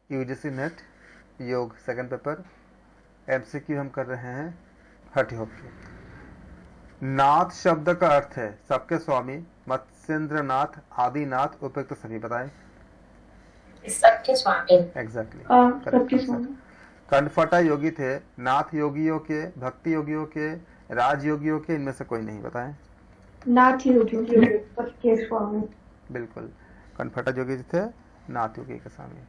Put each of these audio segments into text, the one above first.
UGC net योग second paper MCQ हम कर रहे हैं हठ योग की। नाथ शब्द का अर्थ है सबके स्वामी, मत्स्येंद्र नाथ, आदिनाथ, उपयुक्त सभी बताएं। सबके स्वामी। एग्जैक्टली सबके करेक्ट आंसर। स्वामी। कंठफटा योगी थे, नाथ योगियों के, भक्ति योगियों के, राजयोगियों के, इनमें से कोई नहीं बताएं। नाथ योगी सबके स्वामी। बिल्कुल, कंठफटा योगी थे नाथ योगी के स्वामी।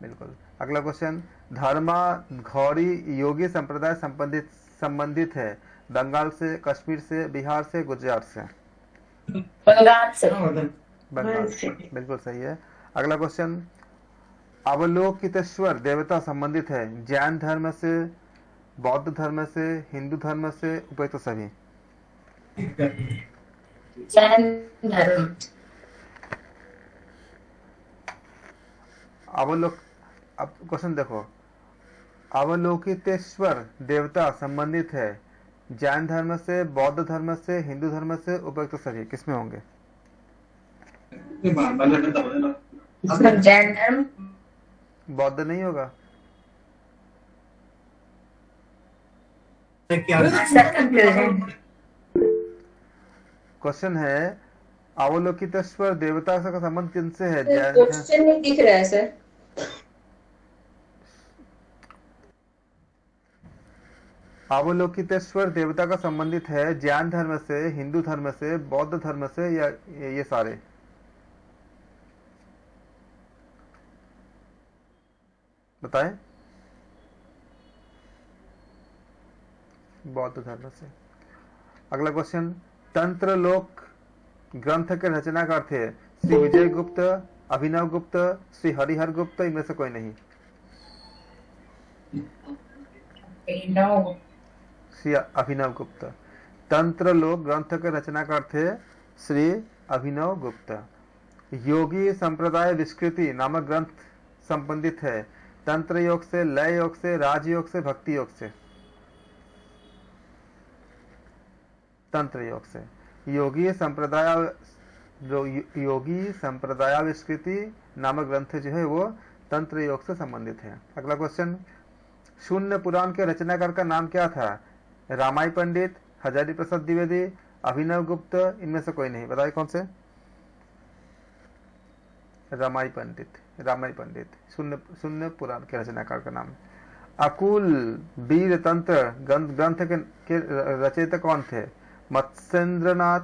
बिल्कुल। अगला क्वेश्चन, धर्मा घौरी योगी संप्रदाय संबंधित है बंगाल से, कश्मीर से, बिहार से, गुजरात से। बंगाल से। बंगाल से, बिल्कुल सही है। अगला क्वेश्चन, अवलोकितेश्वर देवता संबंधित है जैन धर्म से, बौद्ध धर्म से, हिंदू धर्म से, उपयुक्त सभी। जैन धर्म। अब क्वेश्चन देखो, अवलोकितेश्वर देवता संबंधित है जैन धर्म से, बौद्ध धर्म से, हिंदू धर्म से, उपयुक्त सभी किसमें होंगे? जैन धर्म। बौद्ध नहीं होगा? क्वेश्चन है अवलोकितेश्वर देवता का संबंध किनसे है? क्वेश्चन नहीं दिख रहा है सर। अवलोकितेश्वर देवता का संबंधित है जैन धर्म से, हिंदू धर्म से, बौद्ध धर्म से, या ये सारे? बताएं। बौद्ध धर्म से। अगला क्वेश्चन, तंत्र लोक ग्रंथ के रचनाकार थे श्री विजय गुप्त, अभिनव गुप्त, श्री हरिहर गुप्त, इनमें से कोई नहीं। श्री अभिनव गुप्त। तंत्र लोक ग्रंथ के रचनाकार थे श्री अभिनव गुप्त। योगी संप्रदाय विस्कृति नामक ग्रंथ संबंधित है तंत्र योग से, लय योग से, राजयोग से, भक्ति योग से। तंत्र योग से। योगी संप्रदायाविष्कृति नामक ग्रंथ जो है वो तंत्र योग से संबंधित है। अगला क्वेश्चन, शून्य पुराण के रचनाकार का नाम क्या था? रामाई पंडित, हजारी प्रसाद द्विवेदी, अभिनव गुप्त, इनमें से कोई नहीं। बताइए कौन से? रामाई पंडित शून्य पुराण के रचनाकार का नाम। अकुल वीर तंत्र ग्रंथ के रचयिता कौन थे? मत्स्येंद्रनाथ,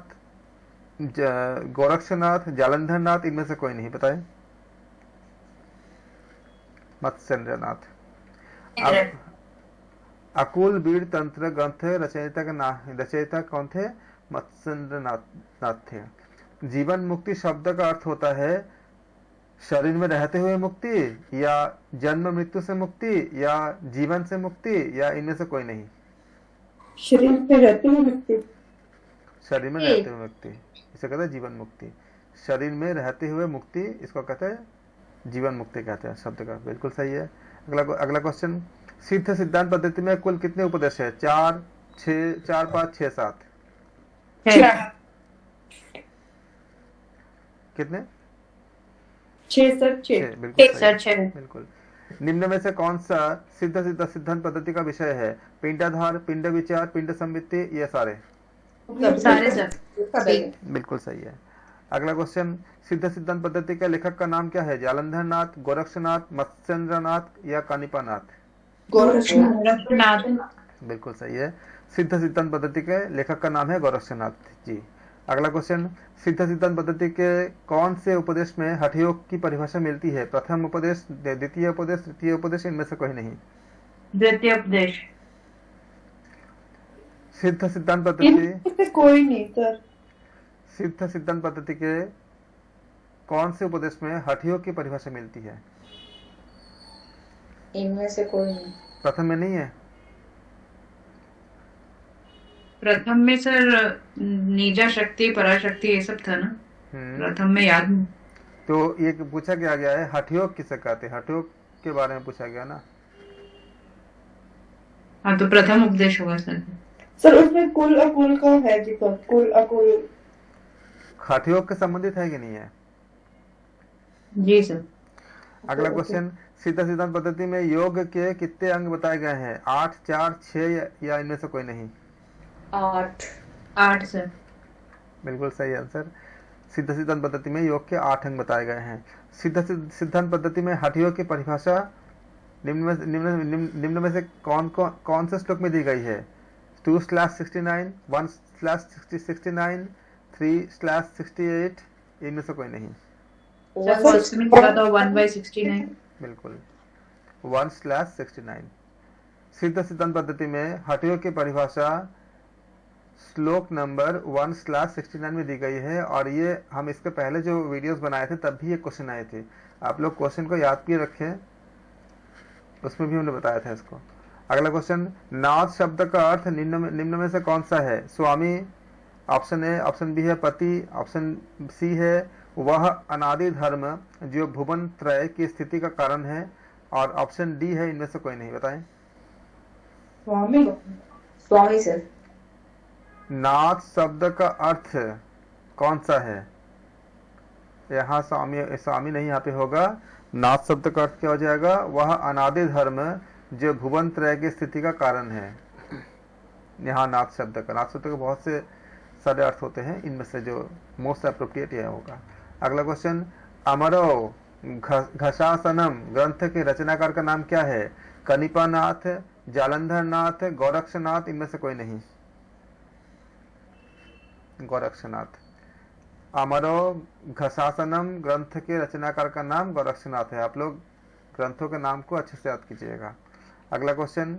गोरक्षनाथ, जालंधर नाथ, इनमें से कोई नहीं। बताए। मत्स्येंद्रनाथ। अकुल वीर तंत्र ग्रंथ रचयिता कौन थे? मत्स्येंद्रनाथ थे। जीवन मुक्ति शब्द का अर्थ होता है शरीर में रहते हुए मुक्ति, या जन्म मृत्यु से मुक्ति, या जीवन से मुक्ति, या इनमें से कोई नहीं। शरीर में रहते हुए मुक्ति। शरीर में रहते हुए मुक्ति, इसे कहते हैं जीवन मुक्ति। शरीर में रहते हुए मुक्ति, इसको कहते हैं जीवन मुक्ति कहते हैं शब्द का। बिल्कुल सही है। अगला क्वेश्चन, सिद्ध सिद्धांत पद्धति में कुल कितने उपदेश है? 4, 5, 6, 7। कितने? 6। बिल्कुल। निम्न में से कौन सा सिद्धांत पद्धति का विषय है? पिंडाधार, पिंड विचार, पिंड संवित्ति, ये सारे? बिल्कुल सही है। अगला क्वेश्चन, सिद्ध सिद्धांत पद्धति के लेखक का नाम क्या है? जालंधर नाथ, गोरक्षनाथ, मत्स्येंद्रनाथ, या कानिपानाथ? गोरक्षनाथ। बिल्कुल सही है। सिद्ध सिद्धांत पद्धति के लेखक का नाम है गोरक्षनाथ जी। अगला क्वेश्चन, सिद्ध सिद्धांत पद्धति के कौन से उपदेश में हठ योग की परिभाषा मिलती है? प्रथम उपदेश, द्वितीय उपदेश, तृतीय उपदेश, इनमें से कोई नहीं। द्वितीय उपदेश। सिद्ध सिद्धांत पद्धति कोई नहीं सर। सिद्ध सिद्धांत पद्धति के कौन से उपदेश में हठ योग की परिभाषा मिलती है? इनमें से कोई नहीं। प्रथम में नहीं है? प्रथम में सर निजा शक्ति, पराशक्ति, ये सब था ना। प्रथम में याद नहीं। तो ये पूछा क्या गया है, हठ योग किसे कहते हैं? हठ योग के बारे में पूछा गया ना। हाँ, तो प्रथम उपदेश होगा सर। उसमें कुल अकुल का है जी। तो कुल अकुल हठ योग के संबंधित है कि नहीं है? जी सर। अगला क्वेश्चन, सिद्ध सिद्धांत पद्धति में योग के कितने अंग बताए गए हैं? 8, 4, 6 या इनमें से कोई नहीं? 8। 8 सर। बिल्कुल सही आंसर। सिद्ध सिद्धांत पद्धति में योग के 8 अंग बताए गए हैं। सिद्धांत पद्धति में हठ योग की परिभाषा निम्न में से कौन से श्लोक में दी गई है? 2/69, 1/69, 3/68, इनमें से कोई नहीं? सर फर्स्ट में क्या था? 1/69। बिल्कुल 1/69। सिद्ध सिद्धांत पद्धति में हठ योग की परिभाषा श्लोक नंबर 1/69 में दी गई है, और ये हम इसके पहले जो वीडियोस बनाए थे तब भी ये क्वेश्चन आए थे। आप लोग क्वेश्चन को याद किए रखें, उसमें भी हमने बताया था इसको। अगला क्वेश्चन, नाथ शब्द का अर्थ निम्न में से कौन सा है? स्वामी, ऑप्शन ए, ऑप्शन बी है पति, ऑप्शन सी है वह अनादि धर्म जो भुवन त्रय की स्थिति का कारण है, और ऑप्शन डी है इनमें से कोई नहीं। बताएं। स्वामी सर। नाथ शब्द का अर्थ कौन सा है? यहाँ स्वामी नहीं, यहाँ पे होगा नाथ शब्द का अर्थ क्या हो जाएगा? वह अनादि धर्म जो भुवन त्रय की स्थिति का कारण है। यहाँ नाथ शब्द का बहुत से सारे अर्थ होते हैं, इनमें से जो मोस्ट अप्रोप्रिएट यह होगा। अगला क्वेश्चन, अमरो घशासनम ग्रंथ के रचनाकार का नाम क्या है? कनिपानाथ, जालंधर नाथ, गोरक्षनाथ, इनमें से कोई नहीं? गोरक्षनाथ। अमरो घशासनम ग्रंथ के रचनाकार का नाम गोरक्षनाथ है। आप लोग ग्रंथों के नाम को अच्छे से याद कीजिएगा। अगला क्वेश्चन,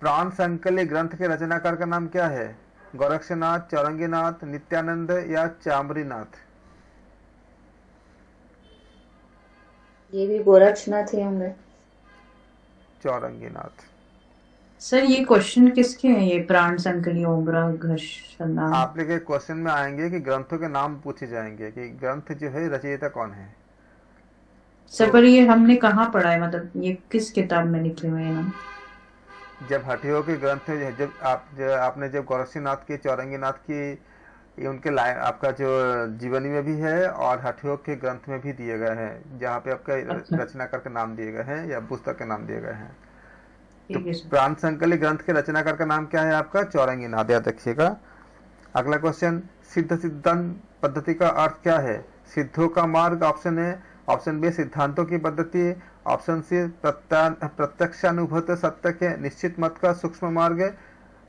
प्राण संकल्य ग्रंथ के रचनाकार का नाम क्या है? गोरक्षनाथ, चौरंगीनाथ, नित्यानंद या चामरीनाथ? ये भी गोरक्षनाथ ही होंगे। चौरंगीनाथ। सर ये क्वेश्चन किसके हैं? ये प्राण संकली ओमरा घर्षणा। आप लोग एक क्वेश्चन में आएंगे कि ग्रंथों के नाम पूछे जाएंगे कि ग्रंथ जो है रचयिता कौन है। सर पर ये हमने कहाँ पढ़ा है? मतलब ये किस किताब में लिखे हुए हैं नाम? जब हठियों के ग्रंथ आपने जब गोरक्षनाथ की, चौरंगीनाथ की, ये उनके लाइन आपका जो जीवनी में भी है और हठियों के ग्रंथ में भी दिए गए हैं, जहाँ पे आपका रचनाकार के नाम दिए गए हैं या पुस्तक के नाम दिए गए हैं। तो प्राण संकल्य ग्रंथ के रचनाकार का नाम क्या है आपका? चौरंगीनाथ, याद रखिएगा। अगला क्वेश्चन, सिद्ध सिद्धांत पद्धति का अर्थ क्या है? सिद्धों का मार्ग, ऑप्शन ए, ऑप्शन बी सिद्धांतों की पद्धति, ऑप्शन सी प्रत्यक्षानुभूत सत्य के निश्चित मत का सूक्ष्म मार्ग,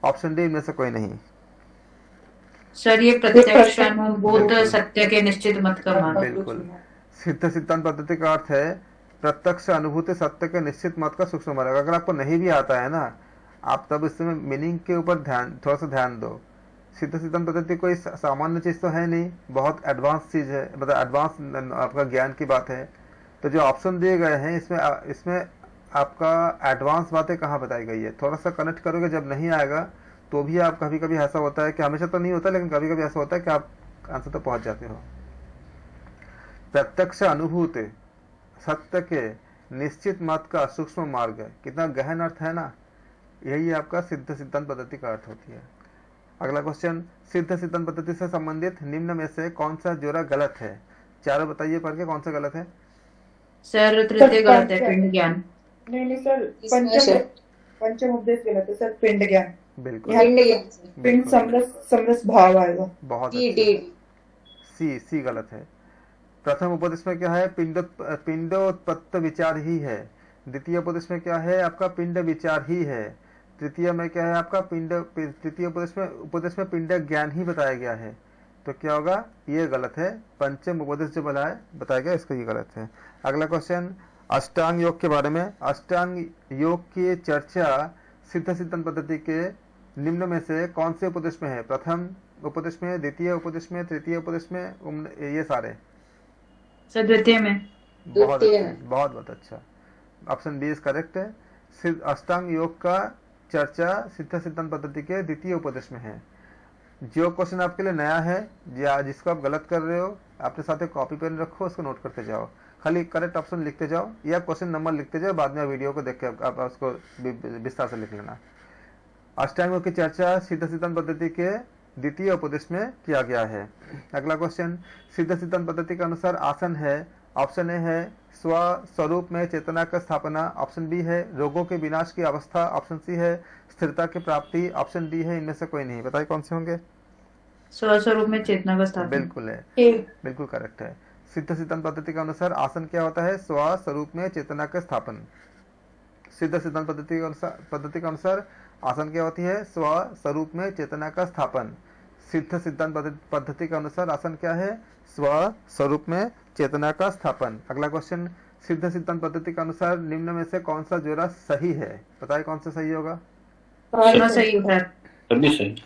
ऑप्शन डी में से कोई नहीं? सर ये प्रत्यक्षानुभूत सत्य के निश्चित मत का मार्ग। बिल्कुल। सिद्ध सिद्धांत पद्धति का अर्थ है प्रत्यक्ष अनुभूति सत्य के निश्चित मत का सूक्ष्म मार्ग। अगर आपको नहीं भी आता है ना, आप तब इसमें मीनिंग के ऊपर थोड़ा सा ध्यान दो। सिद्ध सिद्धांत पद्धति कोई सामान्य चीज तो है नहीं, बहुत एडवांस चीज है, मतलब एडवांस आपका ज्ञान की बात है। तो जो ऑप्शन दिए गए हैं इसमें आपका एडवांस बातें कहाँ बताई गई है? थोड़ा सा कनेक्ट करोगे, जब नहीं आएगा तो भी आप कभी कभी ऐसा होता है कि, हमेशा तो नहीं होता लेकिन कभी कभी ऐसा होता है कि आप आंसर तक पहुंच जाते हो। प्रत्यक्ष अनुभूति सत्य के निश्चित मत का सूक्ष्म मार्ग है। कितना गहन अर्थ है ना, यही आपका सिद्ध सिद्धांत पद्धति का अर्थ होती है। अगला क्वेश्चन, सिद्ध सिद्धांत पद्धति से संबंधित निम्न में से कौन सा जोड़ा गलत है? चारों बताइए पढ़ के कौन सा गलत है। सर तृतीय गलत है, पिंड ज्ञान। नहीं सर, पंचम उपदेश गलत है सर, पिंड ज्ञान। बिल्कुल, पिंड समरस भाव आएगा। बहुत सी गलत है। प्रथम उपदेश में क्या है? पिंडोत्पत्त विचार ही है। द्वितीय उपदेश में क्या है? आपका पिंड विचार ही है। तृतीय में क्या है आपका? तृतीय उपदेश में पिंड ज्ञान ही बताया गया है। तो क्या होगा? ये गलत है। पंचम उपदेश जो बताया गया इसका ये गलत है। अगला क्वेश्चन, अष्टांग योग के बारे में। अष्टांग योग की चर्चा सिद्ध सिद्धांत पद्धति के निम्न में से कौन से उपदेश में है? प्रथम उपदेश में, द्वितीय उपदेश में, तृतीय उपदेश में, ये सारे? सर द्वितीय में। बहुत अच्छा। ऑप्शन बी इज करेक्ट है। अष्टांग योग का चर्चा सिद्ध सिद्धांत पद्धति के द्वितीय उपदेश में है। जो क्वेश्चन आपके लिए नया है या जिसको आप गलत कर रहे हो, अपने साथ एक कॉपी पेन रखो, उसको नोट करते जाओ, खाली करेक्ट ऑप्शन लिखते जाओ या क्वेश्चन नंबर लिखते जाओ, बाद में वीडियो को देख के आप उसको विस्तार से लिख लेना। अष्टांग योग की चर्चा सिद्ध सिद्धांत पद्धति के द्वितीय उपदेश में किया गया है। अगला क्वेश्चन, सिद्ध सिद्धांत पद्धति के अनुसार आसन है ऑप्शन ए है स्व स्वरूप में चेतना का स्थापना, ऑप्शन बी है रोगों के विनाश की अवस्था, ऑप्शन सी है स्थिरता की प्राप्ति, ऑप्शन डी है इनमें से कोई नहीं। बताइए कौन से होंगे। स्वस्वरूप में चेतना का स्थापना। बिल्कुल है, ए बिल्कुल करेक्ट है। सिद्ध सिद्धांत पद्धति के अनुसार आसन क्या होता है, स्व स्वरूप में चेतना का स्थापन। सिद्ध सिद्धांत पद्धति के अनुसार आसन क्या होती है, स्व स्वरूप में चेतना का स्थापन। सिद्ध सिद्धांत पद्धति के अनुसार आसन क्या है, स्व स्वरूप में चेतना का स्थापन। अगला क्वेश्चन, सिद्ध सिद्धांत पद्धति के अनुसार निम्न में से कौन सा जोड़ा सही है। बताइए कौन सा सही होगा। दोनों सही है। सभी सही।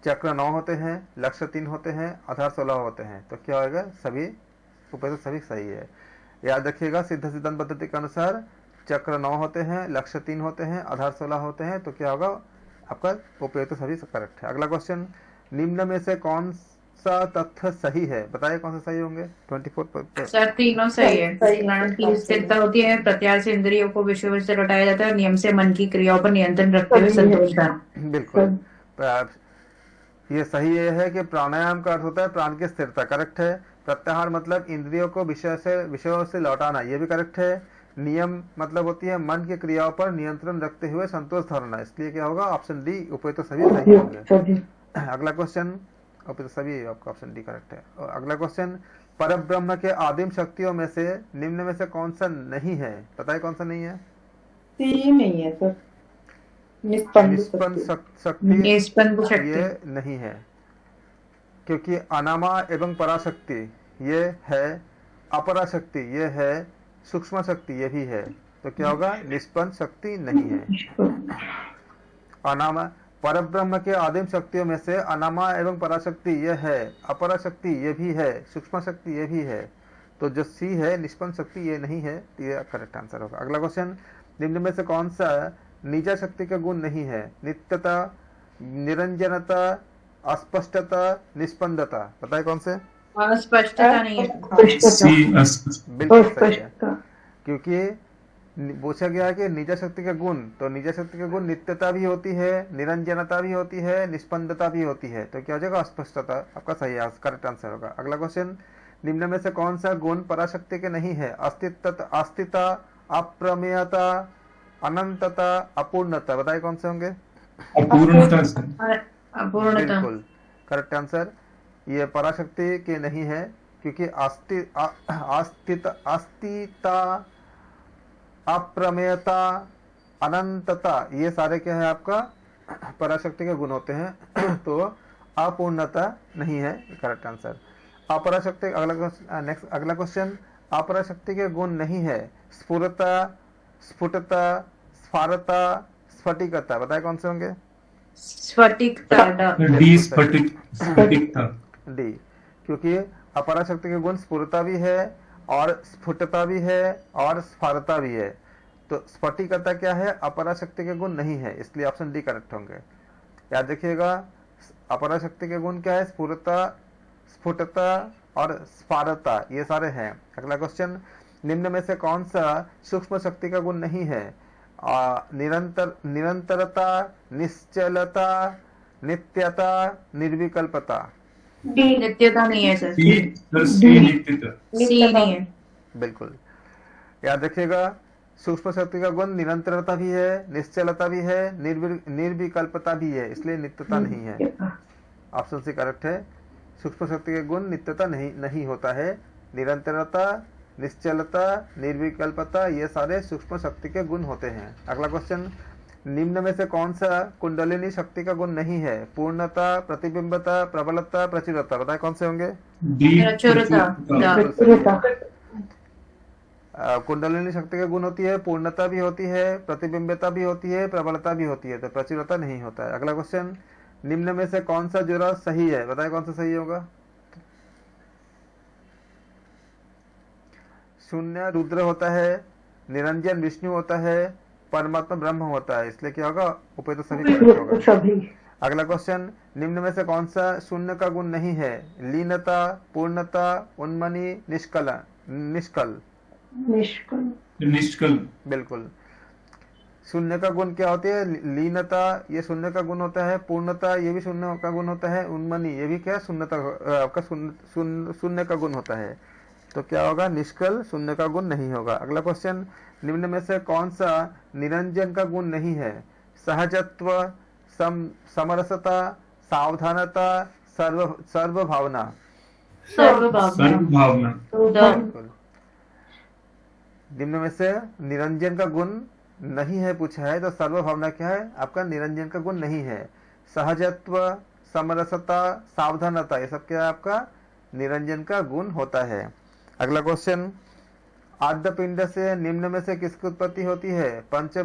चक्र 9 होते हैं, लक्ष्य 3 होते हैं, आधार 16 होते हैं, तो क्या होगा, सभी ऊपर से सभी सही है। याद रखिएगा सिद्ध सिद्धांत पद्धति के अनुसार चक्र 9 होते हैं, लक्ष्य 3 होते हैं, आधार 16 होते हैं, तो क्या होगा आपका ऊपर तो सभी करेक्ट है। अगला क्वेश्चन, निम्न में से कौन सा तथ्य सही है। बताइए कौन सा सही होंगे। 24 सर तीनों सही है। सही है। प्राण की स्थिरता होती है, प्रत्यार से इंद्रियों को विषय से लौटाया जाता है, नियम से मन की क्रियाओं पर नियंत्रण रखते हुए संतोष का। बिल्कुल ये सही ये है कि प्राणायाम का अर्थ होता है प्राण की स्थिरता, करेक्ट है। प्रत्याहार मतलब इंद्रियों को विषयों से लौटाना, ये भी करेक्ट है। नियम मतलब होती है मन की क्रियाओं पर नियंत्रण रखते हुए संतोष धारणा, इसलिए क्या होगा ऑप्शन डी ऊपर तो सभी सही होंगे। अगला क्वेश्चन, ऊपर तो सभी आपका ऑप्शन डी करेक्ट है। और अगला क्वेश्चन, परब्रह्म के आदिम शक्तियों में से निम्न में से कौन सा नहीं है। बताइए कौन सा नहीं है। सी नहीं है सर, निष्पन्द निष्पन्न शक्ति। शक्ति निष्पन्न शक्ति। ये नहीं है, क्योंकि अनामा एवं पराशक्ति ये है, अपराशक्ति ये है, सूक्ष्म शक्ति ये भी है, तो क्या होगा निष्पन्न शक्ति नहीं है। अनामा परब्रह्म के आदिम शक्तियों में से अनामा एवं पराशक्ति ये है, अपराशक्ति ये भी है, सूक्ष्म शक्ति ये भी है, तो जो सी है निष्पन्न शक्ति ये नहीं है, तो ये करेक्ट आंसर होगा। अगला क्वेश्चन, निम्न में से कौन सा निजा शक्ति का गुण नहीं है। नित्यता, निरंजनता, अस्पष्टता, निष्पन्दता। बताए कौन से। अस्पष्टता नहीं है। सी अस्पष्ट। बिल्कुल सही है, क्योंकि पूछा गया है कि निजा शक्ति का गुण, तो निजा शक्ति का गुण नित्यता भी होती है, निरंजनता भी होती है, निष्पन्दता भी होती है, तो क्या हो जाएगा अस्पष्टता। आपका सही है, करेक्ट आंसर होगा। अगला क्वेश्चन, निम्न में से कौन सा गुण पराशक्ति के नहीं है। अस्तित्व, अप्रमेयता, अनंतता, अपूर्णता। बताइए कौन से होंगे। अपूर्णता से। अपूर्णता। बिल्कुल करेक्ट आंसर, ये पराशक्ति के नहीं है, क्योंकि अस्तिता, अप्रमेयता, अनंतता ये सारे क्या है आपका पराशक्ति के गुण होते हैं, तो अपूर्णता नहीं है करेक्ट आंसर। अपराशक्ति, अगला क्वेश्चन, अपराशक्ति के गुण नहीं है। स्फुरता, स्फुटता, स्फारता, स्फटिकता। बताए कौन से होंगे। स्फटिकता। डी स्फटिकता। डी, क्योंकि अपराशक्ति के गुण स्फुरता भी है और स्फुटता भी है और स्फारता भी है, तो स्फटिकता क्या है, अपराशक्ति के गुण नहीं है, इसलिए ऑप्शन डी करेक्ट होंगे। याद रखिएगा अपराशक्ति के गुण क्या है, स्फुरता, स्फुटता और स्फारता ये सारे हैं। अगला क्वेश्चन, निम्न में से कौन सा सूक्ष्म शक्ति का गुण नहीं है। निरंतरता, निश्चलता, नित्यता, निर्विकल्पता। नित्यता नहीं है सर। सी नित्यता। सी नहीं है। बिल्कुल याद रखिएगा सूक्ष्म शक्ति का गुण निरंतरता भी है, निश्चलता भी है, निर्विकल्पता भी है, इसलिए नित्यता नहीं है। ऑप्शन सी करेक्ट है, सूक्ष्म शक्ति के गुण नित्यता नहीं होता है। निरंतरता, निश्चलता, निर्विकल्पता ये सारे सूक्ष्म शक्ति के गुण होते हैं। अगला क्वेश्चन, निम्न में से कौन सा कुंडलिनी शक्ति का गुण नहीं है। पूर्णता, प्रतिबिंबता, प्रबलता, प्रचुरता। बताए कौन से होंगे। डी प्रचुरता। कुंडलिनी शक्ति के गुण होती है, पूर्णता भी होती है, प्रतिबिंबता भी होती है, प्रबलता भी होती है, तो प्रचुरता नहीं होता है। अगला क्वेश्चन, निम्न में से कौन सा जोड़ा सही है। बताए कौन सा सही होगा। शून्य रुद्र होता है, निरंजन विष्णु होता है, परमात्मा ब्रह्म होता है, इसलिए क्या होगा ऊपर तो सभी करेक्ट होगा। अगला क्वेश्चन, निम्न में से कौन सा शून्य का गुण नहीं है। लीनता, पूर्णता, उन्मनी, निष्कल। निष्कल। बिल्कुल, शून्य का गुण क्या होती है। लीनता ये शून्य का गुण होता है, पूर्णता ये भी शून्य का गुण होता है, उन्मनी ये भी क्या शून्यता आपका शून्य का गुण होता है। तो क्या होगा, निष्कल, शून्य का गुण नहीं होगा। अगला क्वेश्चन, निम्न में से कौन सा निरंजन का गुण नहीं है? सहजत्व, समरसता, सावधानता, सर्व भावना। सर्व भावना सर्व भावना। बिल्कुल। निम्न में से निरंजन का गुण नहीं है पूछा है, तो सर्व भावना क्या है आपका? निरंजन का गुण नहीं है। सहजत्व, समरसता, सावधानता, ये सब क्या है आपका? निरंजन का गुण होता है। अगला क्वेश्चन, आद्य पिंड से निम्न में से किसकी उत्पत्ति होती है? पंच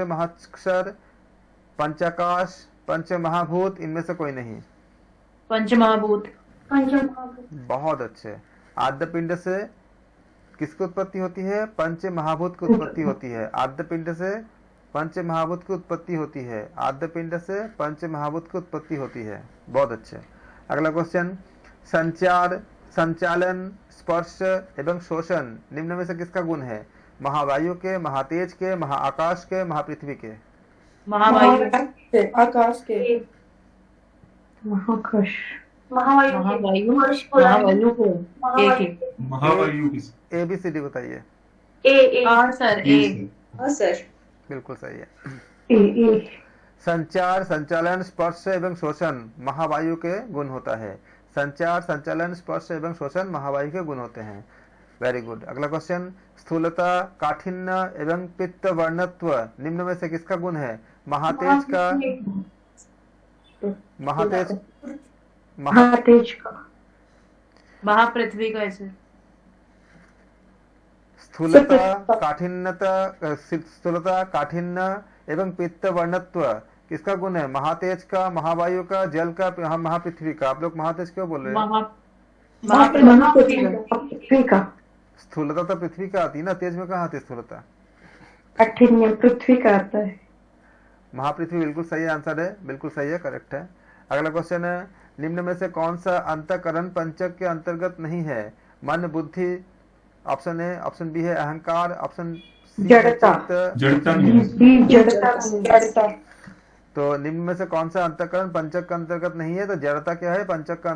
महाक्षर, पंचाकाश, पंच महाभूत, इनमें से कोई नहीं। पंचमहाभूत। बहुत अच्छे। आद्य पिंड से किसकी उत्पत्ति होती है? पंच महाभूत की उत्पत्ति होती है। आद्य पिंड से पंच महाभूत की उत्पत्ति होती है। आद्य पिंड से पंच महाभूत की उत्पत्ति होती है। बहुत अच्छे। अगला क्वेश्चन, संचार, संचालन, स्पर्श एवं शोषण निम्न में से किसका गुण है? महावायु के, महातेज के, महाआकाश के, महापृथ्वी के। महावायु। आकाश के। महाकाश महावायु। महावायु को एक महावायु किस? ABCD बताइए। सर जी हाँ सर बिल्कुल सही है। ए संचार, संचालन, स्पर्श एवं शोषण महावायु के गुण होता है। संचार, संचालन, स्पर्श एवं शोषण महावायु के गुण होते हैं। Very good. अगला क्वेश्चन, स्थूलता, काठिन्य एवं पित्त वर्णत्व निम्न में से किसका गुण है? महातेज का, महातेज, महातेज का महापृथ्वी का ऐसे। स्थूलता, काठिन्यता, स्थूलता, काठिन्य एवं पित्त वर्णत्व किसका गुण है? महातेज का, महावायु का, जल का, महापृथ्वी का। आप लोग महातेज क्यों बोल रहे हैं? पृथ्वी का स्थूलता तो पृथ्वी का आती है ना, तेज में कहाँ आती है स्थूलता? काठिन्य पृथ्वी का आता है। महापृथ्वी बिल्कुल सही आंसर है, बिल्कुल सही है, करेक्ट है। अगला क्वेश्चन है, निम्न में से कौन सा अंतःकरण पंचक के अंतर्गत नहीं है? मन, बुद्धि, ऑप्शन ए, ऑप्शन बी है अहंकार, ऑप्शन सी जड़ता। जड़ता नहीं। जड़ता तो निम्न में से कौन सा अंतःकरण पंचक का अंतर्गत नहीं है? तो जड़ता क्या है? पंचक का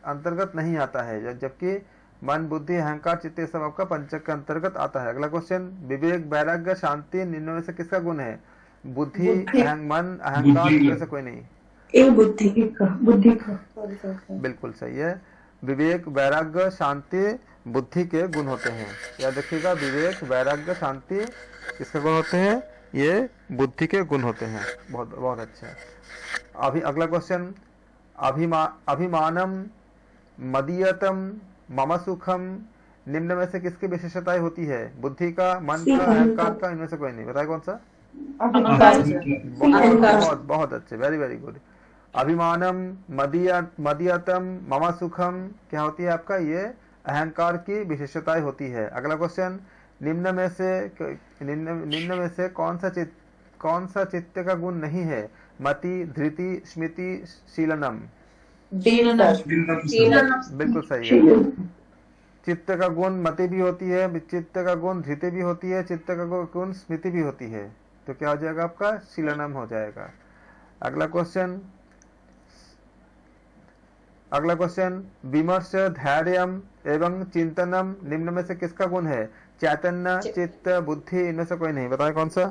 अंतर्गत नहीं आता है, जबकि मन, बुद्धि, अहंकार, चित्त, सब आपका पंचक का अंतर्गत आता है। अगला क्वेश्चन, विवेक, वैराग्य, शांति निम्न में से किसका गुण है? बुद्धि, मन, अहंकार, इनमें से कोई नहीं। बुद्धि का बिल्कुल सही है। विवेक, वैराग्य, शांति बुद्धि के गुण होते हैं। याद रखिएगा, विवेक, वैराग्य, शांति किसके गुण होते हैं? ये बुद्धि के गुण होते हैं। बहुत बहुत अच्छा। अभी अगला क्वेश्चन, अभिमानम, मदीयतम, मम सुखम निम्न में से किसकी विशेषताएं होती है? बुद्धि का, मन का, अहंकार का, इनमें से कोई नहीं। बताए कौन सा? बहुत बहुत अच्छे, वेरी वेरी गुड। अभिमानम, मदीयतम, मम सुखम क्या होती है आपका? ये अहंकार की विशेषताएं होती है। अगला क्वेश्चन, निम्न में से कौन सा चित्त का गुण नहीं है? मति, धृति, स्मृति, शीलनम। बिल्कुल सही है। चित्त का गुण मति भी होती है, चित्त का गुण धृति भी होती है, चित्त का गुण स्मृति भी होती है। तो क्या हो जाएगा आपका? शीलनम हो जाएगा। अगला क्वेश्चन, विमर्श, धैर्यम एवं चिंतनम निम्न में से किसका गुण है? चैतन्य, चित्त, बुद्धि, इनमें से कोई नहीं। बताए कौन सा?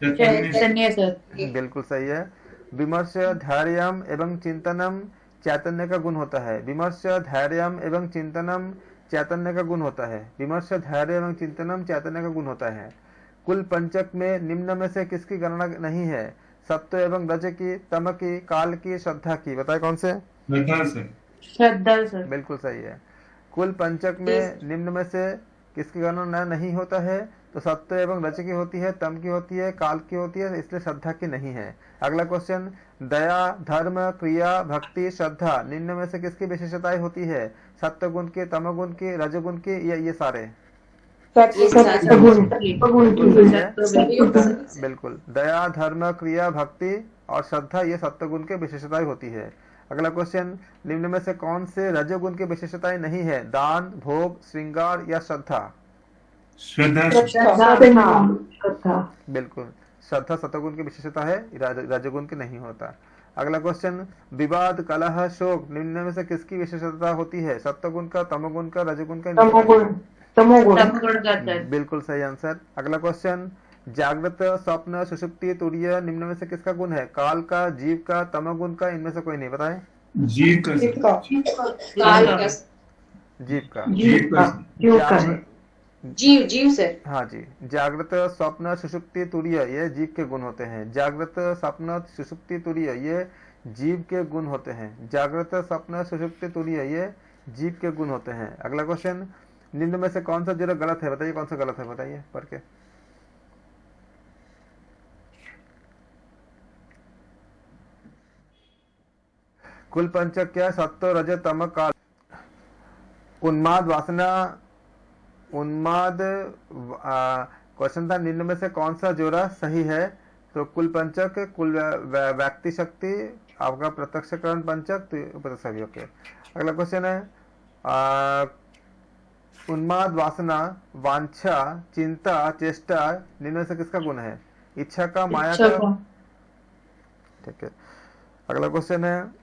चैतन्य सर। बिल्कुल सही है। विमर्श, धैर्यम एवं चिंतनम चैतन्य का गुण होता है। विमर्श, धैर्यम एवं चिंतनम चैतन्य का गुण होता है। विमर्श, धैर्य एवं चिंतनम चैतन्य का गुण होता है। कुल पंचक में निम्न में से किसकी गणना नहीं है? सत्व एवं रज की, तम की, काल की, श्रद्धा की। बताए कौन से? श्रद्धा सर। बिल्कुल सही है। कुल पंचक में निम्न में से किसकी गणना नहीं होता है? तो सत्व एवं रज की होती है, तम की होती है, काल की होती है, इसलिए श्रद्धा की नहीं है। अगला क्वेश्चन, दया, धर्म, क्रिया, भक्ति, श्रद्धा निम्न में से किसकी विशेषताएं होती है? सत्व गुण की, तम गुण की, रजगुण की, ये सारे। बिल्कुल, दया, धर्म, क्रिया, भक्ति और श्रद्धा ये सत्वगुण के विशेषताएं होती है। अगला क्वेश्चन, निम्न में से कौन से रजोगुण की विशेषताएं नहीं है? दान, भोग, श्रृंगार या श्रद्धा? श्रद्धा। बिल्कुल, श्रद्धा सत्वगुण की विशेषता है, रजोगुण की नहीं होता। अगला क्वेश्चन, विवाद, कलह, शोक निम्न में से किसकी विशेषता होती है? सत्वगुण का, तमोगुण का, रजोगुण का? तमोगुण। तमोगुण। तमोगुण का है। बिल्कुल सही आंसर। अगला क्वेश्चन, जागृत, स्वप्न, सुषुप्ति, तुरीय निम्न में से किसका गुण है? काल का, जीव का, तमोगुण का? इनमें से कोई नहीं, बताए। जीव का जीव का। काल का। जीव का। जीव का जागृत- जीव जीव से। हाँ जी, जागृत, स्वप्न, सुषुप्ति, तुरीय ये जीव के गुण होते हैं। जागृत, स्वप्न, सुषुप्ति, तुरीय ये जीव के गुण होते हैं। जागृत, स्वप्न, सुषुप्ति, तुरीय ये जीव के गुण होते हैं। अगला क्वेश्चन, निम्न में से कौन सा जरा गलत है? बताइए कौन सा गलत है, बताइए पढ़ के। कुल पंचक क्या? सत्व, रज, तम, काल। उन्माद, वासना, उन्माद। क्वेश्चन था निम्न में से कौन सा जोड़ा सही है? तो कुल पंचक, कुल व्यक्ति शक्ति, आपका प्रत्यक्षकरण पंचक, तो सभी ओके। अगला क्वेश्चन है, उन्माद, वासना, वांछा, चिंता, चेष्टा निम्न में से किसका गुण है? इच्छा का, माया इच्छा का? का। ठीक है। अगला क्वेश्चन है,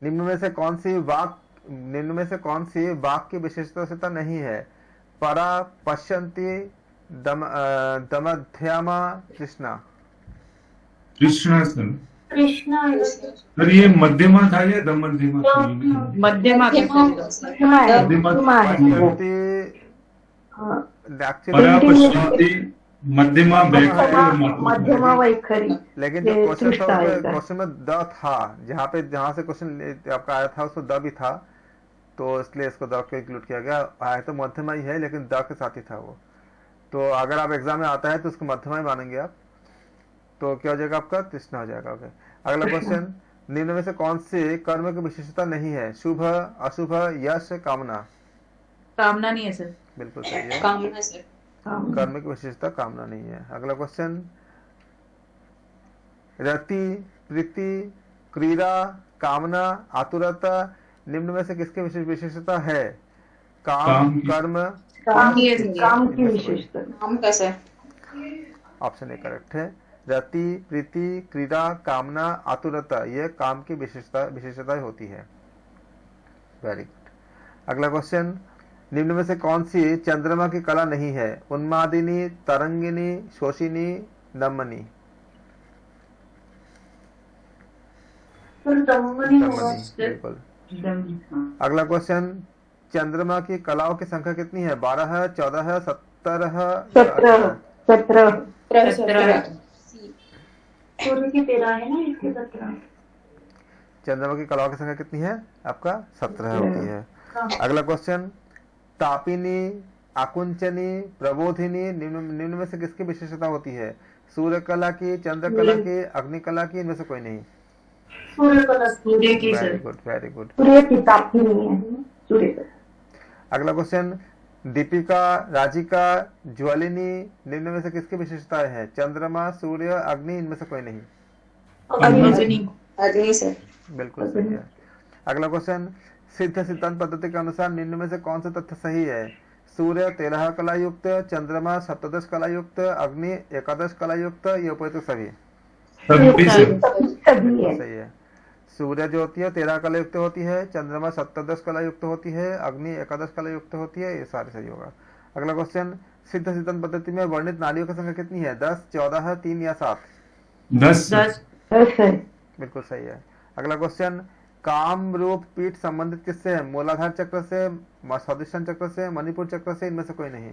निम्न में से कौन सी वाक की विशेषता नहीं है? परा, पश्यन्ति, दमध्यामा, कृष्णा। कृष्णा सर। कृष्णा। सर ये मध्यमा था या दमध्यमा था? मध्यमा के मध्यमा पश्यन्ति परा पश्यन्ति, मध्यमा वैखरी और मध्यमा वैखरी। लेकिन जो क्वेश्चन में द था, जहाँ से क्वेश्चन आपका आया था उसमें द भी था, तो इसलिए इसको द को इंक्लूड किया गया। आया तो मध्यमा ही है लेकिन द के साथ ही था वो। तो अगर आप एग्जाम में आता है तो उसको मध्यमा ही मानेंगे आप, तो क्या हो जाएगा आपका? तृष्णा हो जाएगा। ओके। अगला क्वेश्चन, निम्न में से कौन से कर्म की विशेषता नहीं है? शुभ, अशुभ, यश, कामना? कामना नहीं है सर। बिल्कुल सही है, कामना से। कर्म की विशेषता कामना नहीं है। अगला क्वेश्चन, रति, प्रीति, क्रीड़ा, कामना, आतुरता निम्न में से किसकी विशेषता है? काम, कर्म? काम की विशेषता। काम का सर। ऑप्शन ए करेक्ट है। रति, प्रीति, क्रीड़ा, कामना, आतुरता ये काम की विशेषताएं होती है। Very good. अगला क्वेश्चन, निम्न में से कौन सी चंद्रमा की कला नहीं है? उन्मादिनी, तरंगिनी, शोषिनी, दमनी? दमनी, बिल्कुल। अगला क्वेश्चन, चंद्रमा की कलाओं की संख्या कितनी है? 12, 14, 17? 17। सूर्य की 13 है ना, इसके 17। चंद्रमा की कलाओं की संख्या कितनी है आपका? 17 होती है। अगला क्वेश्चन, तापिनी, आकुंचनी, प्रबोधिनी निम्न में से किसकी विशेषता होती है? सूर्य कला की, चंद्र कला की, अग्नि कला की? इनमें से कोई नहीं। सूर्य की very sir. Good, very good. सूर्य की तापिनी है, सूर्य। अगला क्वेश्चन, दीपिका, राजिका, ज्वालिनी निम्न में से किसकी विशेषताएं हैं? चंद्रमा, सूर्य, अग्नि? इनमें से कोई नहीं। अग्नि से। बिल्कुल सही है। अगला क्वेश्चन, सिद्ध सिद्धांत पद्धति के अनुसार निम्न में से कौन सा तथ्य सही है? सूर्य 13 कला युक्त, चंद्रमा 17 कला युक्त, अग्नि 11 कला युक्त, ये उपयुक्त सभी? सही है। सूर्य जो होती है 13 कला युक्त होती है, चंद्रमा 17 कला युक्त होती है, अग्नि 11 कला युक्त होती है, ये सारे सही होगा। अगला क्वेश्चन, सिद्ध सिद्धांत पद्धति में वर्णित नाड़ियों की संख्या कितनी है? 10, 14, 3 या 7? 10। बिल्कुल सही है। अगला क्वेश्चन, काम रूप पीठ संबंधित किससे है? मूलाधार चक्र से, स्वादिष्टान चक्र से, मणिपुर चक्र से? इनमें से कोई नहीं।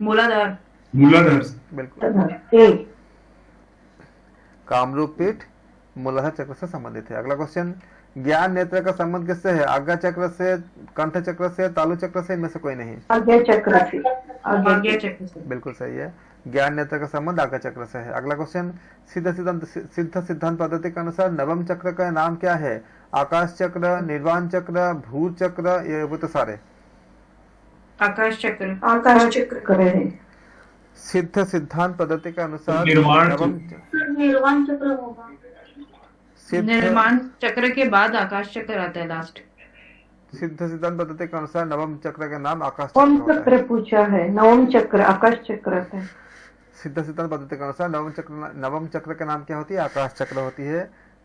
मूलाधार। बिल्कुल। कामरूप पीठ मूलाधार चक्र से संबंधित है। अगला क्वेश्चन, ज्ञान नेत्र का संबंध किससे है? आज्ञा चक्र से, कंठ चक्र से, तालु चक्र से? इनमें से कोई नहीं। आज्ञा चक्र से। बिल्कुल सही है, ज्ञान नेत्र का संबंध आज्ञा चक्र से है। अगला क्वेश्चन, सिद्ध सिद्धांत पद्धति के अनुसार नवम चक्र का नाम क्या है? आकाश चक्र, निर्वाण चक्र, भू चक्र? ये वो तो सारे आकाश चक्र। आकाश चक्र। सिद्ध सिद्धांत पद्धति के अनुसार निर्वाण निर्वाण चक्र होगा। सिद्ध निर्माण चक्र के बाद आकाश चक्र आता है लास्ट। सिद्ध सिद्धांत पद्धति के अनुसार नवम चक्र का नाम आकाश कौन चक्र होता है। चक्र पूछा है? नवम चक्र आकाश चक्र आता है। सिद्ध सिद्धांत पद्धति के अनुसार नवम चक्र का नाम क्या होती है? आकाश चक्र होती है।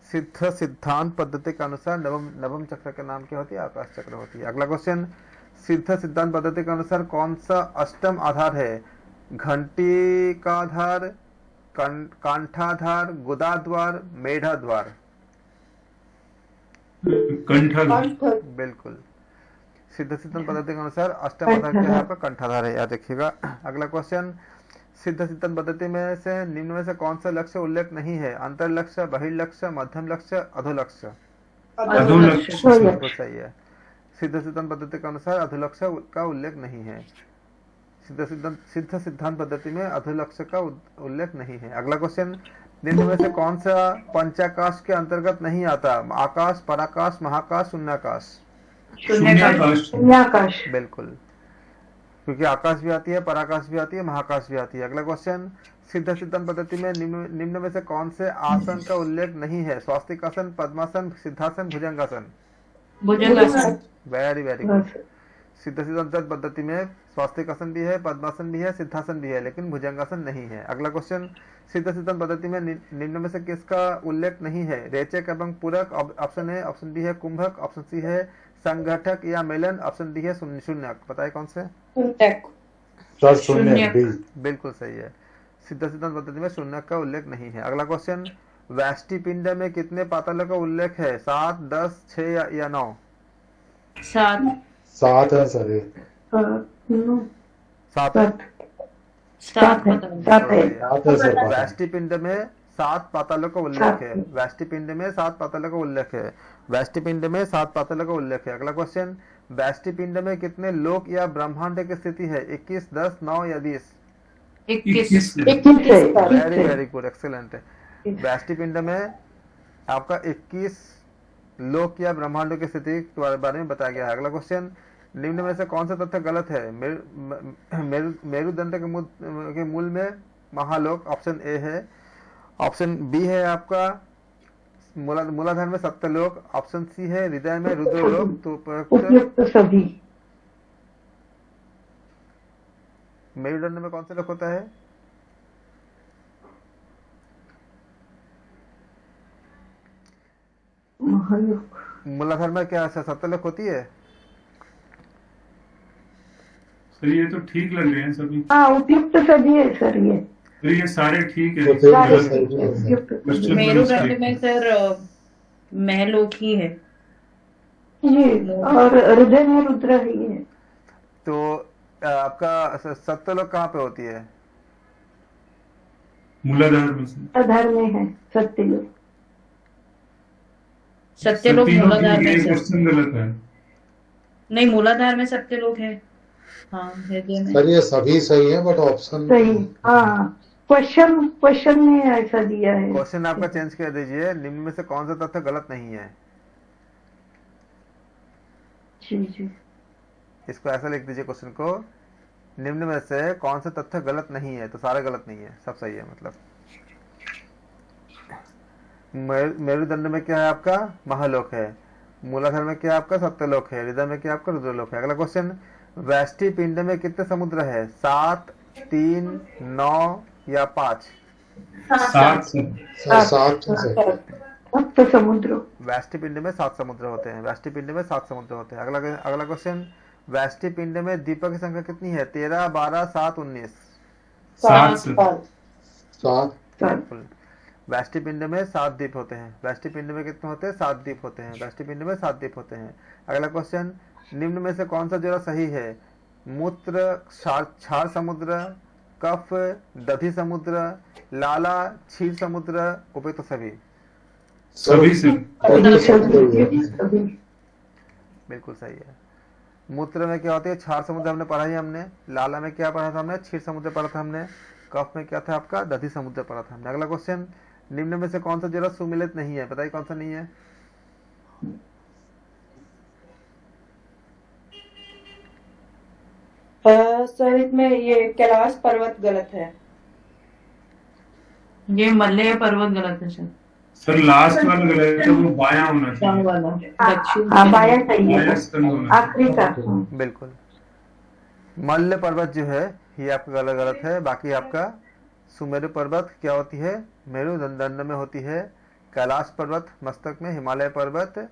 सिद्ध सिद्धांत पद्धति के अनुसार नवम चक्र का नाम क्या होती है? आकाश चक्र होती है। अगला क्वेश्चन, सिद्ध सिद्धांत पद्धति के अनुसार कौन सा अष्टम आधार है? घंटी का आधार, कांठाधार, गुदाद्वार, मेढाद्वार। कंठाधार। बिल्कुल, सिद्ध सिद्धांत पद्धति के अनुसार अष्टम आधार क्या है? आपका कंठाधार है, याद रखिएगा। अगला क्वेश्चन, सिद्ध सिद्धांत पद्धति में से निम्न में से कौन सा लक्ष्य उल्लेख नहीं है? अंतर लक्ष्य, बहिर्लक्ष्य, मध्यम लक्ष्य, अधोलक्ष्य। अधोलक्ष्य। बिल्कुल सही है। सिद्ध सिद्धांत पद्धति के अनुसार अधोलक्ष्य का उल्लेख नहीं है। सिद्ध सिद्धांत पद्धति में अधोलक्ष्य का उल्लेख नहीं है। अगला क्वेश्चन, निम्न में से कौन सा पंचाकाश के अंतर्गत नहीं आता? आकाश, पराकाश, महाकाश, शून्याकाश। शून्याकाश। शून्याकाश। बिल्कुल, क्योंकि आकाश भी आती है, पराकाश भी आती है, महाकाश भी आती है। अगला क्वेश्चन, सिद्ध सिद्धांत पद्धति में निम्न में से कौन से आसन का उल्लेख नहीं है? स्वास्तिक आसन, पद्मासन, सिद्धासन, भुजंगासन। भुजंगासन। Very very good. सिद्ध सिद्धांत पद्धति में स्वास्तिक आसन भी है, पद्मासन भी है, सिद्धासन भी है, लेकिन भुजंगासन नहीं है। अगला क्वेश्चन, सिद्ध सिद्धांत पद्धति में निम्न में से किसका उल्लेख नहीं है? रेचक एवं पूरक। ऑप्शन ए, ऑप्शन बी है कुंभक, ऑप्शन सी है संघटक या मेलन, ऑप्शन डी है शून्यक। बताइए कौन से? शून्यक। बिल्कुल सही है। सिद्ध सिद्धांत पद्धति में शून्यक का उल्लेख नहीं है। अगला क्वेश्चन, व्यष्टि पिंड में कितने पातलों का उल्लेख है? 7, 10, 6 या 9? 7 है सर ये। 7 है। 7 है सर। व्यष्टि पिंड में 7 पातालों का उल्लेख है। व्यष्टि पिंड में 7 पातालों का उल्लेख है। व्यष्टि पिंड में 7 पातालों का उल्लेख है। अगला क्वेश्चन, व्यष्टि पिंड में कितने लोक या ब्रह्मांड की स्थिति है? 21, 10, 9 या 20? 21। Very very good, excellent. व्यष्टि पिंड में आपका 21 लोक या ब्रह्मांडों की स्थिति के बारे में बताया गया है। अगला क्वेश्चन, निम्न में से कौन सा तथ्य गलत है? मेरुदंड के मूल में महालोक, ऑप्शन ए है। ऑप्शन बी है आपका मूलाधार में सप्तलोक, ऑप्शन सी है हृदय में रुद्रलोक। तो उपयुक्त सभी। मेरुदंड में कौन सा लोक होता है? महालोक। मूलाधार में क्या सप्तलोक होती है? सर ये तो ठीक लग रहे हैं सभी। हाँ, उपयुक्त सभी है सर ये। तो ये सारे ठीक है। उपयुक्त। मेरुदंड में सर महलोक ही है जी, और हृदय में रुद्र ही है। तो आपका सप्तलोक कहाँ पे होती है? मूलाधार में से। आधार में है सत्यलोक। सत्यलोक मूलाधार में सर। क्वेश्चन गलत है। नहीं, मूलाधार में सत्यलोक है। हाँ, हृदय में। सर ये सभी सही है बट ऑप्शन सही। हाँ, क्वेश्चन में ऐसा दिया है। क्वेश्चन आपका चेंज कर दीजिए, निम्न में से कौन सा तथ्य गलत नहीं है? जी जी। इसको ऐसा लिख दीजिए क्वेश्चन को, निम्न में से कौन सा तथ्य गलत नहीं है? तो सारे गलत नहीं है, सब सही है। मतलब मेरुदंड में क्या है आपका? महालोक है। मूलाधार में क्या आपका? सप्तलोक है। हृदय में क्या आपका? रुद्रलोक है। अगला क्वेश्चन, व्यष्टि पिंड में कितने समुद्र है? 7, 3, 9 या 5? 7 सप्त समुद्र। व्यष्टि पिंड में 7 समुद्र होते हैं। व्यष्टि पिंड में 7 समुद्र होते हैं। अगला क्वेश्चन, व्यष्टि पिंड में दीपक की संख्या कितनी है? 13, 12, 7, 19? 7। बिल्कुल। व्यष्टि पिंड में 7 द्वीप होते हैं। व्यष्टि पिंड में कितने होते हैं? 7 द्वीप होते हैं। व्यष्टि पिंड में 7 द्वीप होते हैं। अगला क्वेश्चन, निम्न में से कौन सा जोड़ा सही है? मूत्र क्षार समुद्र, कफ दधि समुद्र, लाला क्षीर समुद्र, उपयुक्त सभी? सभी से। बिल्कुल सही है। मूत्र में क्या होती है? क्षार समुद्र हमने पढ़ा ही हमने। लाला में क्या पढ़ा था हमने? क्षीर समुद्र पढ़ा था हमने। कफ में क्या था आपका? दधि समुद्र पढ़ा था हमने। अगला क्वेश्चन, निम्न में से कौन सा जोड़ा सुमिलित नहीं है? बताइए कौन सा नहीं है? सर इसमें ये कैलाश पर्वत गलत है। ये मलय पर्वत गलत है सर। सर लास्ट वाला गलत है, वो बायां होना बाम चाहिए। वाला दक्षिण हाँ बाया सही बायां है स्तन होना आखिरी का बिल्कुल। मल्ल पर्वत जो है ये आपका गलत गलत है। बाकी आपका सुमेरु पर्वत क्या होती है, मेरुदंड में होती है। कैलाश पर्वत मस्तक में, हिमालय पर्वत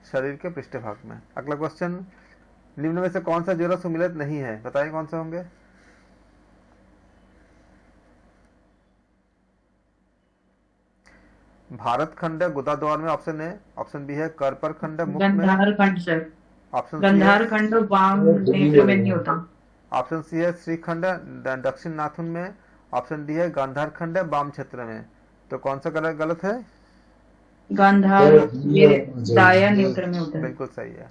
शरीर के पृष्ठभाग में। अगला क्वेश्चन, निम्न में से कौन सा जोड़ा सुमिलित नहीं है, बताइए कौन सा होंगे। भारत खंड गुदाद्वार में ऑप्शन ए, ऑप्शन बी है करपर खंड मुख में, गंधार खंड सर, ऑप्शन सी है, गंधार खंड वाम नेत्र में नहीं होता। ऑप्शन सी है श्रीखंड दक्षिण नाथुन में, ऑप्शन डी है गांधार खंड वाम क्षेत्र में। तो कौन सा गलत गलत है, गांधार ये दाया नेत्र में होता है। बिल्कुल सही है।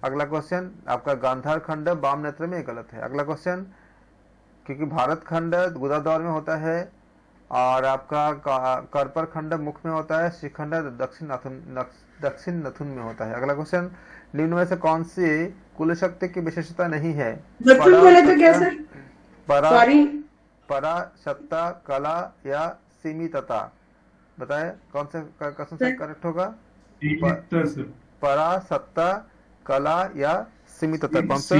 अगला क्वेश्चन आपका गांधार खंड वाम नेत्र में गलत है। अगला क्वेश्चन, क्योंकि भारत खंड गुदाद्वार में होता है और आपका करपर खंड मुख में होता है, श्रीखंड दक्षिण नथुन में होता है। अगला क्वेश्चन, निम्न में से कौन सी कुल शक्ति की विशेषता नहीं है। बचपन बोले तो क्या सर, परा सॉरी पराशक्ता, कला या सीमितता, बताए कौन सा क्वेश्चन से करेक्ट होगा। सीमित सर, परासत्ता, कला या सीमितता, कौन सा।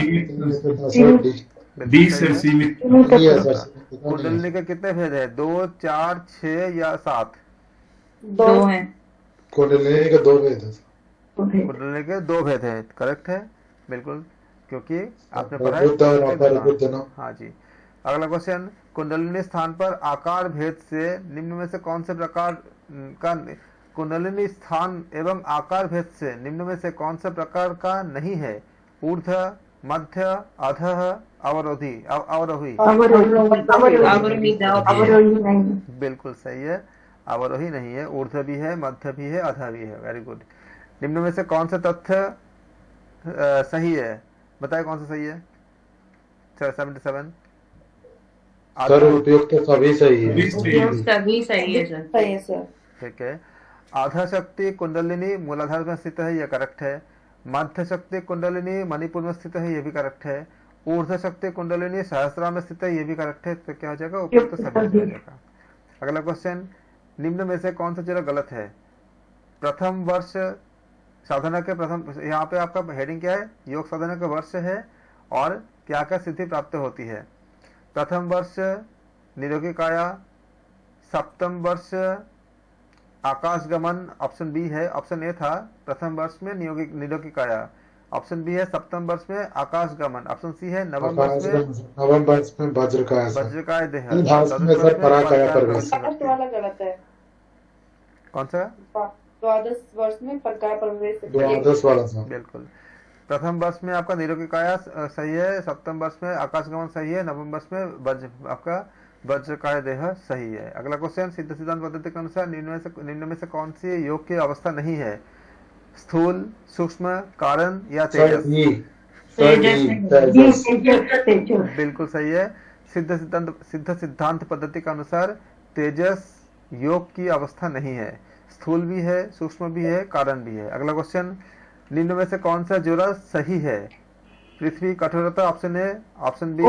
डी सर सीमित। कुंडलिनी के कितने भेद है, 2, 4, 6 या 7। दो हैं। कुंडलिनी के 2 भेद हैं। कुंडलिनी के 2 भेद हैं, करेक्ट है बिल्कुल, क्योंकि आपने पढ़ा बुद्ध और है। अपरबुद्ध ना। हाँ जी। अगला क्वेश्चन, कुंडलिनी स्थान पर आकार भेद से निम्न में से कौन से प्रकार का, कुंडलिनी स्थान एवं आकार भेद से निम्न में से कौन सा प्रकार का नहीं है। ऊर्ध्व, मध्य, अधः, अवरोही। अवरोही नहीं बिल्कुल सही है, अवरोही नहीं है। ऊर्ध्व भी है, मध्य भी है, अधः भी है। Very good. निम्न में से कौन सा तथ्य सही है, बताए कौन सा सही है। 77 सर उपयुक्त तो सभी सही है। सभी सही है सर। सही है सर। ठीक है। आधा शक्ति कुंडलिनी मूलाधार में स्थित है, यह करेक्ट है। मध्य शक्ति कुंडलिनी मणिपुर में स्थित है, यह भी करेक्ट है। ऊर्ध्व शक्ति कुंडलिनी सहस्रार में स्थित है, यह भी करेक्ट है। तो क्या हो जाएगा, उपयुक्त तो सभी हो जाएगा। अगला क्वेश्चन, निम्न में से कौन सा जरा गलत है। प्रथम वर्ष साधना के प्रथम, यहाँ पे आपका हेडिंग क्या है, योग साधना का वर्ष है और क्या क्या सिद्धि प्राप्त होती है। प्रथम वर्ष निरोगी काया, सप्तम वर्ष आकाश गमन, ऑप्शन बी है। ऑप्शन ए था प्रथम वर्ष में निरोगी काया, ऑप्शन बी है सप्तम वर्ष में आकाश गमन, ऑप्शन सी है नवम वर्ष में वज्रकाय देह, लास्ट वाला गलत है। कौन सा, द्वादश वर्ष में प्रकार प्रवेश। द्वादश वाला था। बिल्कुल। प्रथम वर्ष में आपका निरोगी काया सही है, सप्तम वर्ष में आकाश गमन सही है, नवम वर्ष में आपका वज्रकाय देह सही है। अगला क्वेश्चन, सिद्ध सिद्धांत पद्धति के अनुसार निम्न में से कौन सी योग की अवस्था नहीं है। स्थूल, सूक्ष्म, कारण या तेजस। बिल्कुल सही है। सिद्ध सिद्धांत पद्धति के अनुसार तेजस योग की अवस्था नहीं है। स्थूल भी है, सूक्ष्म भी है, कारण भी है। अगला क्वेश्चन, निम्न में से कौन सा जोड़ा सही है। पृथ्वी कठोरता, ऑप्शन ए, ऑप्शन बी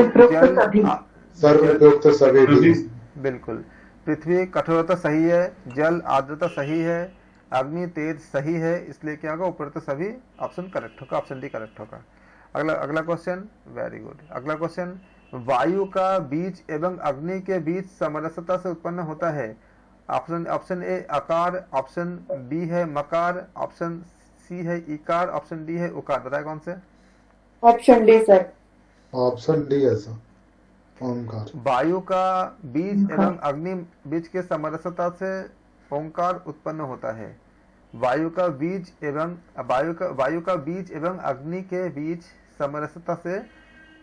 जल, तो सभी। बिल्कुल। पृथ्वी कठोरता सही है, जल आर्द्रता सही है, अग्नि तेज सही है, इसलिए क्या होगा, ऊपर तो सभी ऑप्शन करेक्ट होगा, ऑप्शन डी करेक्ट होगा। अगला क्वेश्चन, वेरी गुड। अगला क्वेश्चन, वायु का बीज एवं अग्नि के बीच समरसता से उत्पन्न होता है। ऑप्शन ए आकार, ऑप्शन बी है मकार, ऑप्शन सी है इकार, ऑप्शन डी है उकार। बताए कौन से। Option D sir. Option D है सर, ओंकार। वायु का बीज एवं अग्नि बीज के समरसता से ओंकार उत्पन्न होता है। वायु का बीज एवं अग्नि के बीच समरसता से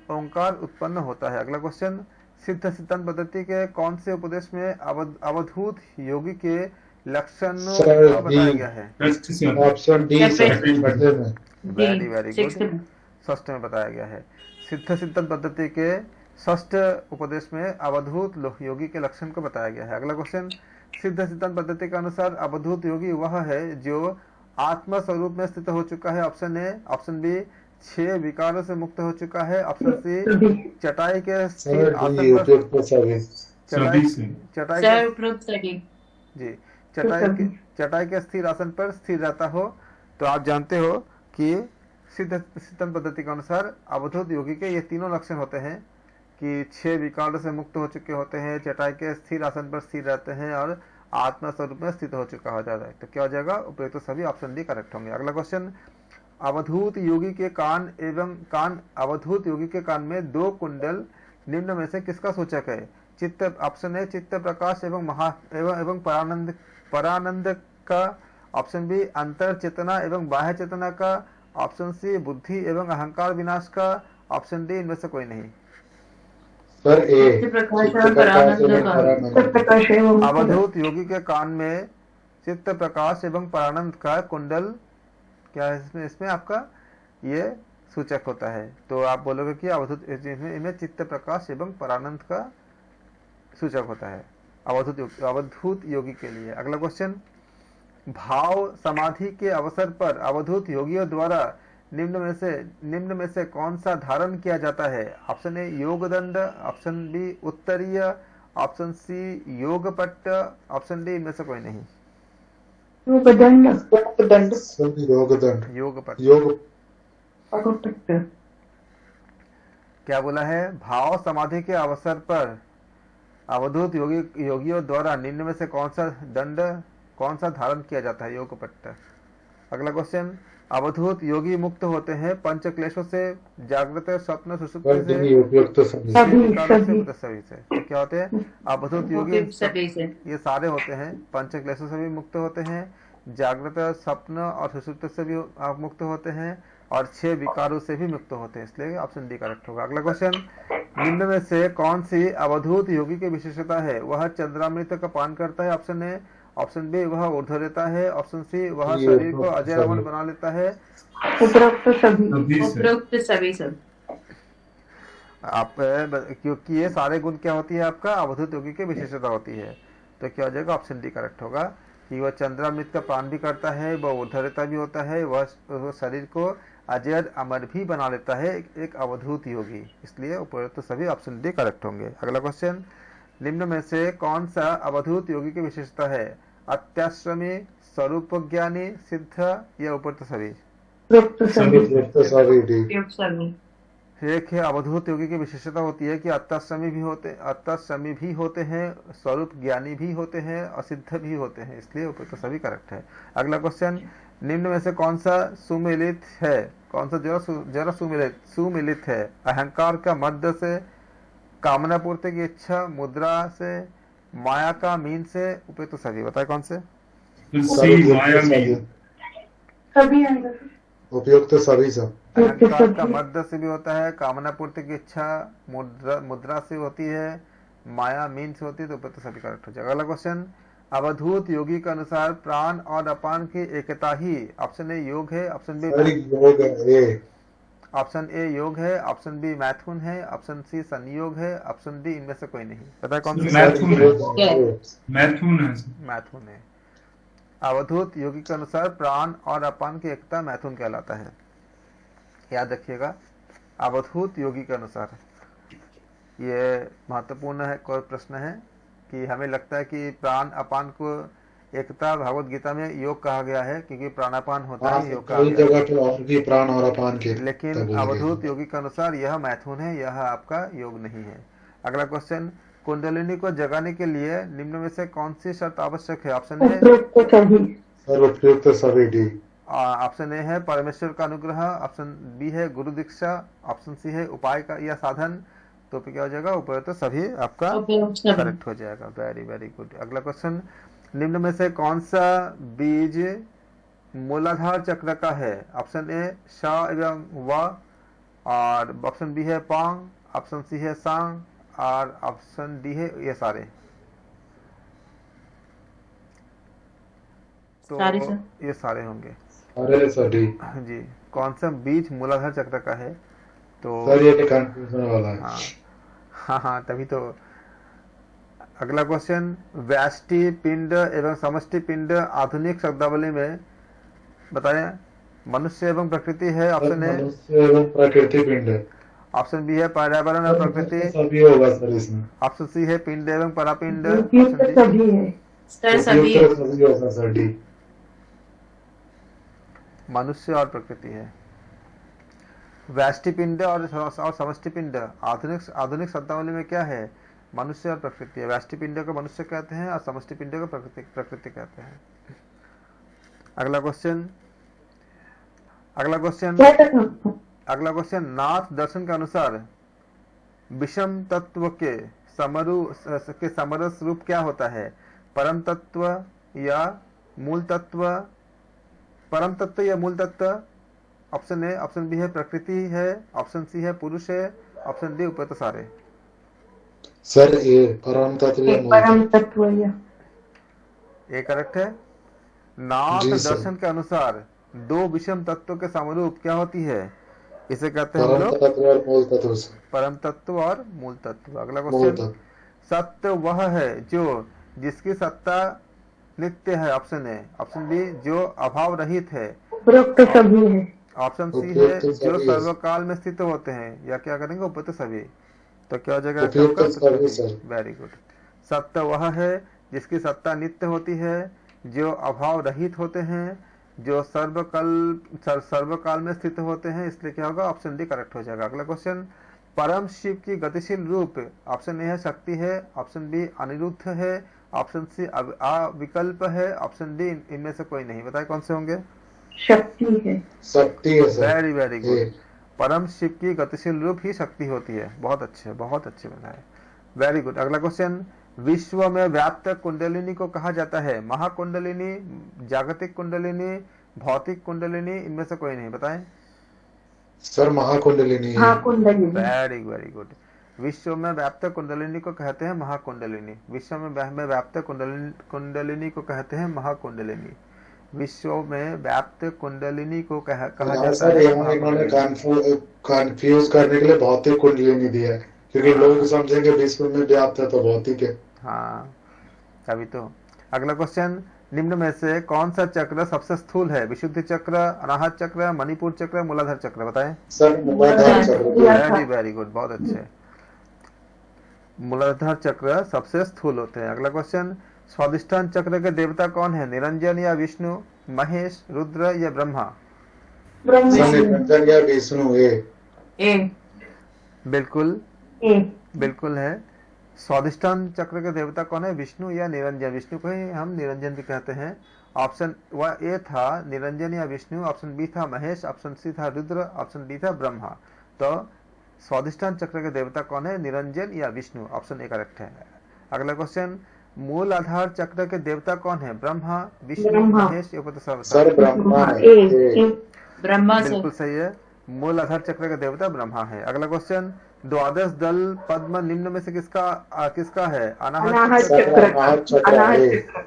ओंकार उत्पन्न होता है। अगला क्वेश्चन, सिद्ध सिद्धांत पद्धति के कौन से उपदेश में अवधूत योगी के लक्षण बताया गया है। ऑप्शन डी वेरी गुड, षष्ठ में बताया गया है। सिद्ध सिद्धांत पद्धति के षष्ठ उपदेश में अवधूत योगी के लक्षण को बताया गया है। अगला क्वेश्चन, सिद्ध सिद्धांत पद्धति के अनुसार अवधूत योगी वह है जो आत्म स्वरूप में स्थित हो चुका है। ऑप्शन ए, ऑप्शन बी 6 विकारों से मुक्त हो चुका है, ऑप्शन सी चटाई के चटाई के स्थिर आसन पर स्थिर रहता हो, तो आप जानते हो कि सिद्धम पद्धति के अनुसार अवधूत योगी के ये तीनों लक्षण होते हैं कि 6 विकारों से मुक्त हो चुके होते हैं, चटाई के स्थिर आसन पर स्थिर रहते हैं और आत्मा स्वरूप में स्थित हो चुका हो जाता है। तो क्या हो जाएगा? उपयुक्त तो सभी ऑप्शन डी करेक्ट होंगे। अगला क्वेश्चन, अवधूत योगी के कान में 2 कुंडल निम्न में से किसका सूचक है? चित्त, ऑप्शन ए चित्त प्रकाश एवं परानंद का, ऑप्शन बी अंतर चेतना एवं बाह्य चेतना का, ऑप्शन सी बुद्धि एवं अहंकार विनाश का, ऑप्शन डी इनमें से कोई नहीं। सर ए चित्त प्रकाश और परानंद का। प्रकाश एवं अवधूत योगी के कान में चित्त प्रकाश एवं परानंद का कुंडल क्या है? इसमें आपका ये सूचक होता है। तो आप बोलोगे कि अवधूत इनमें चित्त प्रकाश एवं परानंद का सूचक होता है अवधूत योगी के लिए। अगला क्वेश्चन, भाव समाधि के अवसर पर अवधूत योगियों द्वारा निम्न में से कौन सा धारण किया जाता है? ऑप्शन ए योग दंड, ऑप्शन बी उत्तरीय, ऑप्शन सी योग पट्ट, ऑप्शन डी इनमें से कोई नहीं। दंड सर योग दंड योग पट्ट। योग क्या बोला है? भाव समाधि के अवसर पर अवधूत योगियों द्वारा निम्न में से कौन सा धारण किया जाता है? योग पट्ट। अगला क्वेश्चन, अवधूत योगी मुक्त होते हैं पंच क्लेशों से, जागृत, स्वप्न, सुषुप्ति से, उपयुक्त सभी सभी से। तो क्या होते हैं? अवधूत योगी सभी से। ये सारे होते हैं, पंच क्लेशों से भी मुक्त होते हैं, जागृत, स्वप्न और सुषुप्ति से भी मुक्त होते हैं और 6 विकारों से भी मुक्त होते हैं, इसलिए ऑप्शन डी करेक्ट होगा। अगला क्वेश्चन, निम्न में से कौन सी अवधूत योगी की विशेषता है? वह चंद्रामृत का पान करता है, ऑप्शन ए, ऑप्शन बी वह ऊर्ध्व लेता है, ऑप्शन सी वह शरीर को अजय अमर बना लेता है। उपरोक्त सभी उपरोक्त सभी सब। आप क्योंकि ये सारे गुण क्या होती है? आपका अवधूत योगी की विशेषता होती है। तो क्या हो जाएगा? ऑप्शन डी करेक्ट होगा कि वह चंद्रामृत का पान भी करता है, वह ऊर्ध्व लेता भी होता है, वह शरीर को अजय अमर भी बना लेता है, एक अवधूत योगी, इसलिए उपरोक्त सभी ऑप्शन डी करेक्ट होंगे। अगला क्वेश्चन, निम्न में से कौन सा अवधूत योगी की विशेषता है? अत्याश्रमी, स्वरूप ज्ञानी, सिद्ध या उपरोक्त सभी? उपरोक्त सभी उपयुक्त सभी डी उपयुक्त सभी। एक है अवधूत योगी की विशेषता होती है कि अत्याश्रमी भी होते हैं, स्वरूप ज्ञानी भी होते हैं और सिद्ध भी होते हैं, इसलिए उपयुक्त सभी करेक्ट है। अगला क्वेश्चन, निम्न में से कौन सा सुमिलित है? कौन सा जरा सुमिलित है? अहंकार का मध्य से, कामना पूर्ति की इच्छा, मुद्रा से, माया का मीन से, उपयुक्त तो सभी। बताए कौन से? सी माया में सभी आएगा। उपयुक्त सभी सब। अहंकार का मध्य से भी होता है, कामना पूर्ति की इच्छा मुद्रा से होती है, माया मीन से होती है, तो उपयुक्त सभी करेक्ट हो जाएगा। अगला क्वेश्चन, अवधूत योगी के अनुसार प्राण और अपान की एकता ही ऑप्शन ए योग है, ऑप्शन बी योग है, ऑप्शन ए योग है, ऑप्शन बी मैथुन है, ऑप्शन सी संयोग है, ऑप्शन डी इनमें से कोई नहीं। पता है कौन सी? मैथुन है। अवधूत योगी के अनुसार प्राण और अपान की एकता मैथुन कहलाता है, याद रखिएगा। अवधूत योगी के अनुसार ये महत्वपूर्ण है, कोई प्रश्न है कि हमें लगता है कि प्राण अपान को एकता भगवत गीता में योग कहा गया है, क्योंकि प्राणापान होता है योग कहा गया जगह पे और भी प्राण और अपान के, लेकिन अवधूत योगी के अनुसार यह मैथुन है, यह आपका योग नहीं है। अगला क्वेश्चन, कुंडलिनी को जगाने के लिए निम्न में से कौन सी शर्त आवश्यक है? ऑप्शन ए उपरोक्त सभी उपयुक्त सभी डी। ऑप्शन ए है परमेश्वर का अनुग्रह, ऑप्शन बी है गुरु दीक्षा, ऑप्शन सी है उपाय का या साधन। तो क्या हो जाएगा? उपयुक्त सभी आपका करेक्ट हो जाएगा। Very very good. अगला क्वेश्चन, निम्न में से कौन सा बीज मूलाधार चक्र का है? ऑप्शन ए श एवं व, और ऑप्शन बी है पांग, ऑप्शन सी है सांग और ऑप्शन डी है ये सारे। तो ये सारे होंगे। अरे सभी जी, कौन सा बीज मूलाधार चक्र का है? तो सर ये कंफ्यूजन वाला है। हाँ, तभी तो। अगला क्वेश्चन, व्यष्टि पिंड एवं समष्टि पिंड आधुनिक शब्दावली में बताएं। मनुष्य एवं प्रकृति है, ऑप्शन ए मनुष्य एवं प्रकृति पिंड है, ऑप्शन बी है पर्यावरण और प्रकृति, सभी होगा सर इसमें। ऑप्शन सी है पिंड एवं परापिंड, उपयुक्त सभी है। सर सभी है। उपयुक्त सभी ऐसा सर डी। मनुष्य और प्रकृति है। व्यष्टि पिंड और समष्टि पिंड आधुनिक आधुनिक शब्दावली में क्या है? मनुष्य और प्रकृति है। व्यष्टि पिंड को मनुष्य कहते हैं और समष्टि पिंड को प्रकृति कहते हैं। अगला क्वेश्चन अगला क्वेश्चन नाथ दर्शन के अनुसार विषम तत्व के समरस रूप क्या होता है? परम तत्व या मूल तत्व? परम तत्व या मूल तत्व? ऑप्शन ए, ऑप्शन बी है प्रकृति है, ऑप्शन सी है पुरुष है, ऑप्शन डी उपयुक्त सारे। सर ए परम तत्व या मूल परम तत्व या ए करेक्ट है। नाथ जी सर। दर्शन के अनुसार दो विषम तत्वों के समरूप क्या होती है? इसे कहते हैं हम परम लोग तत्व और मूल तत्व सर। परम तत्व और मूल तत्व। अगला मूल क्वेश्चन तत्व सत्य वह है जो जिसकी सत्ता नित्य है, ऑप्शन ए। ऑप्शन बी जो अभाव रहित है, उपरोक्त सभी है। ऑप्शन सी है उपयुक्त जो सभी है। सर्वकाल में स्थित होते हैं, या क्या करेंगे उपयुक्त सभी। तो क्या हो जाएगा? उपयुक्त सभी सर। Very good. सत्य वह है जिसकी सत्ता नित्य होती है, जो अभाव रहित होते हैं, जो सर्वकाल में स्थित होते हैं, इसलिए क्या होगा? ऑप्शन डी करेक्ट हो जाएगा। अगला क्वेश्चन परम शिव की गतिशील रूप, ऑप्शन ए है शक्ति है, ऑप्शन बी अनिरुद्ध है, ऑप्शन सी अविकल्प है, ऑप्शन डी इनमें से कोई नहीं। बताए कौन से होंगे? शक्ति है। शक्ति है sir. Very very good. A. परम शिव की गतिशील रूप ही शक्ति होती है। बहुत अच्छे बताए। Very good. अगला क्वेश्चन विश्व में व्याप्त कुंडलिनी को कहा जाता है महाकुंडलिनी, जागतिक कुंडलिनी, भौतिक कुंडलिनी? इनमें से कोई नहीं। बताएं। सर महाकुंडलिनी है। महाकुंडलिनी। Very very good. विश्व में व्याप्त कुंडलिनी को कहते हैं महाकुंडलिनी। विश्व में व्याप्त कुंडलिनी को कहते हैं महाकुंडलिनी। विश्व में व्याप्त कुंडलिनी को कहा जाता सर है यहाँ इन्होंने कंफ्यूज करने के लिए भौतिक कुंडलिनी दिया है, क्योंकि लोग समझेंगे विश्व में व्याप्त है तो भौतिक है। हाँ तभी तो। अगला क्वेश्चन निम्न में से कौन सा चक्र सबसे स्थूल है? विशुद्धि चक्र, अनाहत चक्र, मणिपुर चक्र, मूलाधार चक्र? बताएं। सर मूलाधार चक्र। वेरी वेरी गुड, बहुत अच्छे। मूलाधार चक्र सबसे स्थूल होते हैं। अगला क्वेश्चन स्वादिष्ठान चक्र के देवता कौन है? निरंजन या विष्णु, महेश, रुद्र या ब्रह्मा? सर निरंजन या विष्णु ए। बिल्कुल ए। बिल्कुल है। स्वादिष्ठान चक्र के देवता कौन है? विष्णु या निरंजन? विष्णु को ही हम निरंजन भी कहते हैं। ऑप्शन ए था निरंजन या विष्णु, ऑप्शन बी था महेश, ऑप्शन सी था रुद्र, ऑप्शन डी था ब्रह्मा। तो स्वादिष्ठान चक्र के देवता कौन है? निरंजन या विष्णु? ऑप्शन ए करेक्ट है। अगला क्वेश्चन मूल आधार चक्र के देवता कौन है? ब्रह्मा, विष्णु, महेश या सर ब्रह्मा है। ब्रह्मा बिल्कुल सही है। मूल आधार चक्र का देवता ब्रह्मा है। अगला क्वेश्चन द्वादश दल पद्म निम्न में से किसका है? अनाहत चक्र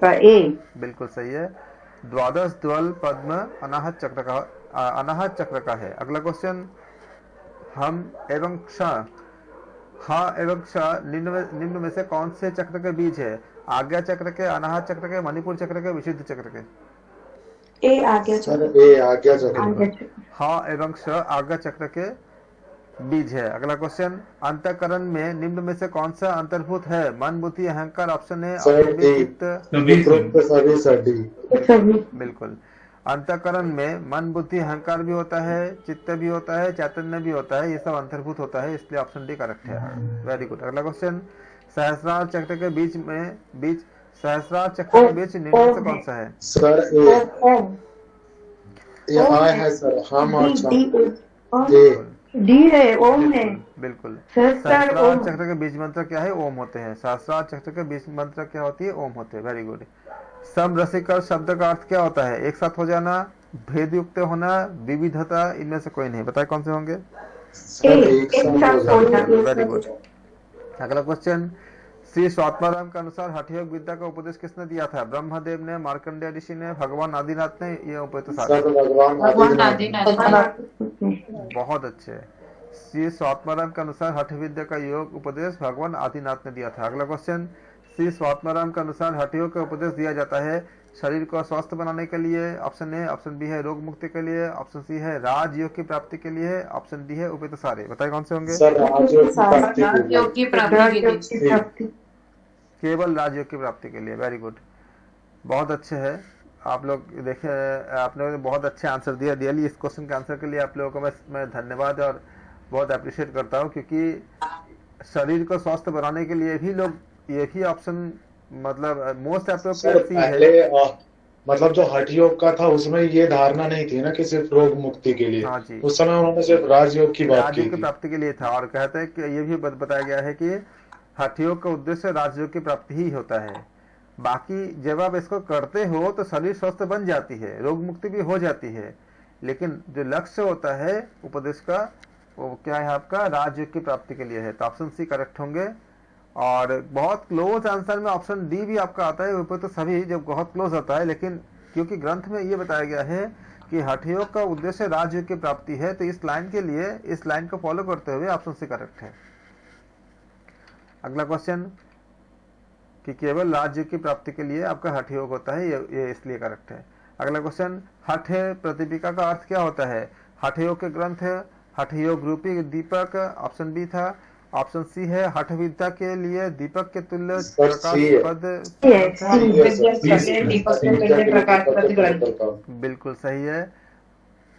का। ए। बिल्कुल सही है। द्वादश दल पद्म अनाहत चक्र का है। अगला क्वेश्चन हम एवं क्ष, हा एवं क्ष निम्न में से कौन से चक्र के बीज है? आज्ञा चक्र के, अनाहत चक्र के, मणिपुर चक्र के, विशुद्ध चक्र के? ए आज्ञा सर ए आज्ञा चक्र। हा एवं क्ष आज्ञा चक्र के बीज है। अगला क्वेश्चन अंतःकरण में निम्न में से कौन सा अंतर्भूत है? मन, बुद्धि, अहंकार? ऑप्शन ए, ऑप्शन बी, चित्त? सभी। बिल्कुल। अंतःकरण में मन, बुद्धि, अहंकार भी होता है, चित्त भी होता है, चैतन्य भी होता है, ये सब अंतर्भूत होता है, इसलिए ऑप्शन डी करेक्ट है। Very good. अगला क्वेश्चन सहस्रार चक्र के सहस्रार चक्र के बीच निम्न में से कौन सा है? सर ये आय है सर। हम और डी है, ओम है। बिल्कुल। सहस्रार सहस्रार ओम। चक्र के बीज मंत्र क्या है? ओम होते हैं। सहस्रार चक्र के बीज मंत्र क्या होती है? ओम होते हैं। Very good. समरसिकर शब्द का अर्थ क्या होता है? एक साथ हो जाना, भेद युक्त होना, विविधता? इनमें से कोई नहीं। बताए कौन से होंगे? Very good. अगला क्वेश्चन श्री स्वात्माराम के अनुसार हठयोग विद्या का उपदेश किसने दिया था? ब्रह्मदेव ने, मार्कंडेय ऋषि ने, भगवान आदिनाथ ने? ये उपयुक्त सारे। भगवान आदिनाथ। बहुत अच्छे। श्री स्वात्माराम के अनुसार हठ विद्या का योग उपदेश भगवान आदिनाथ ने दिया था। अगला क्वेश्चन श्री स्वात्माराम के अनुसार हठयोग का उपदेश दिया जाता है शरीर को स्वस्थ बनाने के लिए? ऑप्शन ए, ऑप्शन बी है रोग मुक्ति के लिए, ऑप्शन सी है राजयोग की प्राप्ति के लिए, ऑप्शन डी है उपयुक्त सारे। बताइए कौन से होंगे? राजयोग की प्राप्ति के लिए। केवल राजयोग की प्राप्ति के लिए। Very good. बहुत अच्छे है। आप लोग देखिए, आप लोगों ने बहुत अच्छे आंसर दिया। रियली इस क्वेश्चन के आंसर के लिए आप लोगों को मैं धन्यवाद और बहुत अप्रिशिएट करता हूँ, क्योंकि शरीर को स्वस्थ बनाने के लिए भी लोग ये भी ऑप्शन मतलब मोस्ट सर अप्रोप्रिएट सी है। पहले मतलब जो हठ योग का था उसमें ये धारणा नहीं थी ना कि सिर्फ रोग मुक्ति के लिए। हाँ जी, उस समय उन्होंने सिर्फ राजयोग की बात राजयोग की की थी। प्राप्ति के लिए था, और कहते हैं कि ये भी बताया गया है कि हठ योग का उद्देश्य राजयोग की प्राप्ति ही होता है। बाकी जब आप इसको करते हो तो शरीर स्वस्थ बन जाती है, रोग मुक्ति भी हो जाती है, लेकिन जो लक्ष्य होता है उपदेश का वो क्या है, आपका राजयोग की प्राप्ति के लिए है। तो ऑप्शन सी करेक्ट होंगे। और बहुत क्लोज आंसर में ऑप्शन डी भी आपका आता है, ऊपर तो सभी जब बहुत क्लोज होता है, लेकिन क्योंकि ग्रंथ में ये बताया गया है कि हठ योग का उद्देश्य राजयोग की प्राप्ति है, तो इस लाइन के लिए इस लाइन को फॉलो करते हुए ऑप्शन सी करेक्ट है। अगला क्वेश्चन कि केवल राजयोग की प्राप्ति के लिए आपका हठ योग होता है, ये इसलिए करेक्ट है। अगला क्वेश्चन, हठ प्रतिपिका का अर्थ क्या होता है? हठ योग के ग्रंथ हठ योग रूपी दीपक, ऑप्शन बी था। ऑप्शन सी है हठ विद्या के लिए दीपक के तुल्य प्रकाशप्रद। बिल्कुल सही है।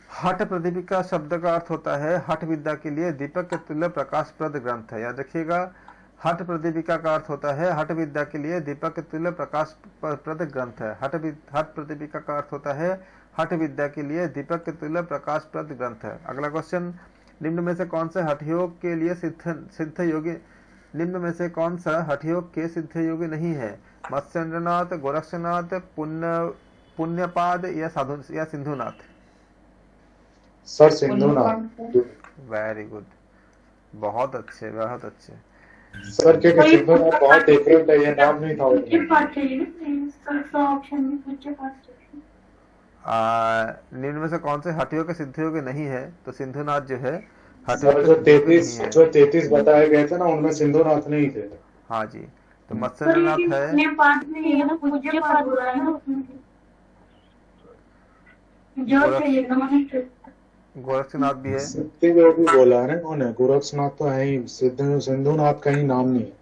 हठ प्रतिपिका शब्द का अर्थ होता है हठ विद्या के लिए दीपक के तुल्य प्रकाशप्रद ग्रंथ है। याद रखिएगा, हठ प्रतिपिका का अर्थ होता है हठ विद्या के लिए दीपक के तुल्य प्रकाशप्रद ग्रंथ है। हठ प्रतिपिका का अर्थ होता है हठ विद्या के लिए दीपक के तुल्य प्रकाशप्रद ग्रंथ है। अगला क्वेश्चन, निम्न में से कौन से हठ योग के लिए सिद्ध योगी निम्न में से कौन सा हठ योग के सिद्ध योगी नहीं है? मत्स्येंद्रनाथ, गोरक्षनाथ, पुण्यपाद या सिंधुनाथ? सर सिंधुनाथ। वेरी गुड, बहुत अच्छे, बहुत अच्छे। सर क्योंकि सिंधुनाथ बहुत डिफरेंट है, ये नाम नहीं था मुझे उसमें। बात चाहिए ना, सर ऑप्शन में मुझे बात चाहिए। निम्न में से कौन से हठ योग के सिद्ध योगी नहीं है? तो सिंधुनाथ जो है हठ सर योग जो के सिद्ध योगी नहीं है। 33 बताए गए थे ना, उनमें सिंधुनाथ नहीं थे। हाँ जी, तो सर मत्स्येंद्रनाथ लेकिन है। अपने पास नहीं है ना, मुझे बात हो रहा है ना उसमें। जो चाहिए ना मैंने गोरक्षनाथ भी है। सिद्ध योगी बोला है ना उन्होंने, गोरक्षनाथ तो है ही, सिंधुनाथ का ही नाम नहीं है।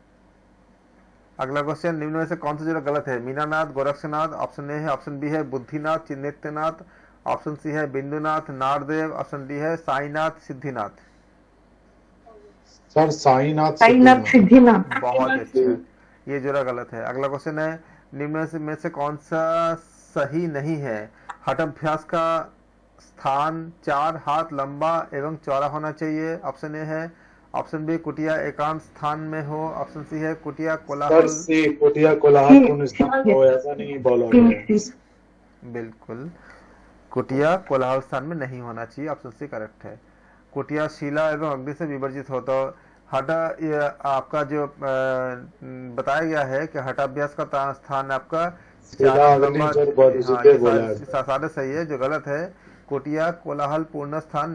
अगला क्वेश्चन, निम्न में से कौन सा जो गलत है? मीनानाथ, गोरक्षनाथ, ऑप्शन ए है, ऑप्शन बी है बुद्धिनाथ, चिन्नित्यनाथ, ऑप्शन सी है बिंदुनाथ, नारदेव, ऑप्शन डी है साईनाथ, सिद्धिनाथ। सर साईनाथ सिद्धिनाथ। बहुत अच्छे, ये जोड़ा गलत है। अगला क्वेश्चन है, निम्न में से कौन सा सही नहीं है? हठ अभ्यास का स्थान 4 हाथ लंबा एवं चौड़ा होना चाहिए, ऑप्शन ए है। ऑप्शन बी, कुटिया एकांत स्थान में हो, ऑप्शन सी है कुटिया सर कोलाहल। सी कुटिया कोलाहलपूर्ण स्थान हो, ऐसा नहीं बोला गया। बिल्कुल, कुटिया कोलाहल स्थान में नहीं होना चाहिए, ऑप्शन सी करेक्ट है। कुटिया शिला एवं अग्नि से विवर्जित हो। तो हठ आपका जो बताया गया है कि हठाभ्यास का स्थान आपका साढ़े सही है। जो गलत है, कोटिया कोलाहल पूर्ण स्थान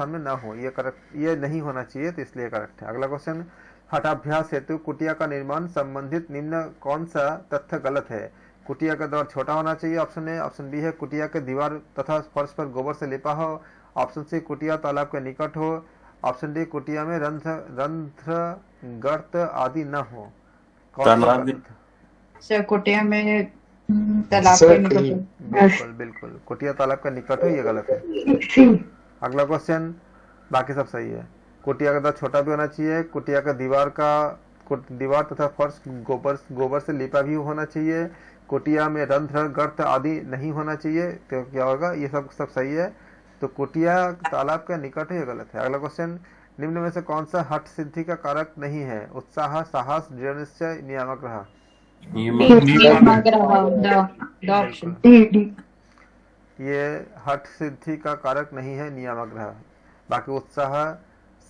में न हो, ये करेक्ट, ये नहीं होना चाहिए, तो इसलिए करेक्ट है। अगला क्वेश्चन, हठाभ्यास हेतु कुटिया का निर्माण संबंधित निम्न कौन सा तथ्य गलत है? कुटिया का द्वार छोटा होना चाहिए, ऑप्शन ए। ऑप्शन बी है कुटिया के दीवार तथा फर्श पर गोबर से लिपा हो, ऑप्शन सी कुटिया तालाब के निकट हो, ऑप्शन डी कुटिया में रंध्र गर्त आदि न हो। कौन सा गलत है? सर कुटिया में तालाब के निकट। बिल्कुल बिल्कुल, कुटिया तालाब का निकट हो, ये गलत है। अगला क्वेश्चन, बाकी सब सही है। कुटिया का द्वार छोटा भी होना चाहिए, कुटिया का दीवार तथा फर्श गोबर से लिपा भी होना चाहिए, कुटिया में रंध्र गर्त आदि नहीं होना चाहिए, तो क्या होगा? ये सब सही है। तो कुटिया तालाब के निकट है, ये गलत है। अगला क्वेश्चन, निम्न में से कौन सा हठ सिद्धि का कारक नहीं है? उत्साह, साहस, दृढ़ निश्चय, नियामक ग्रह। ये हठ सिद्धि का कारक नहीं है, नियामक ग्रह। बाकी उत्साह,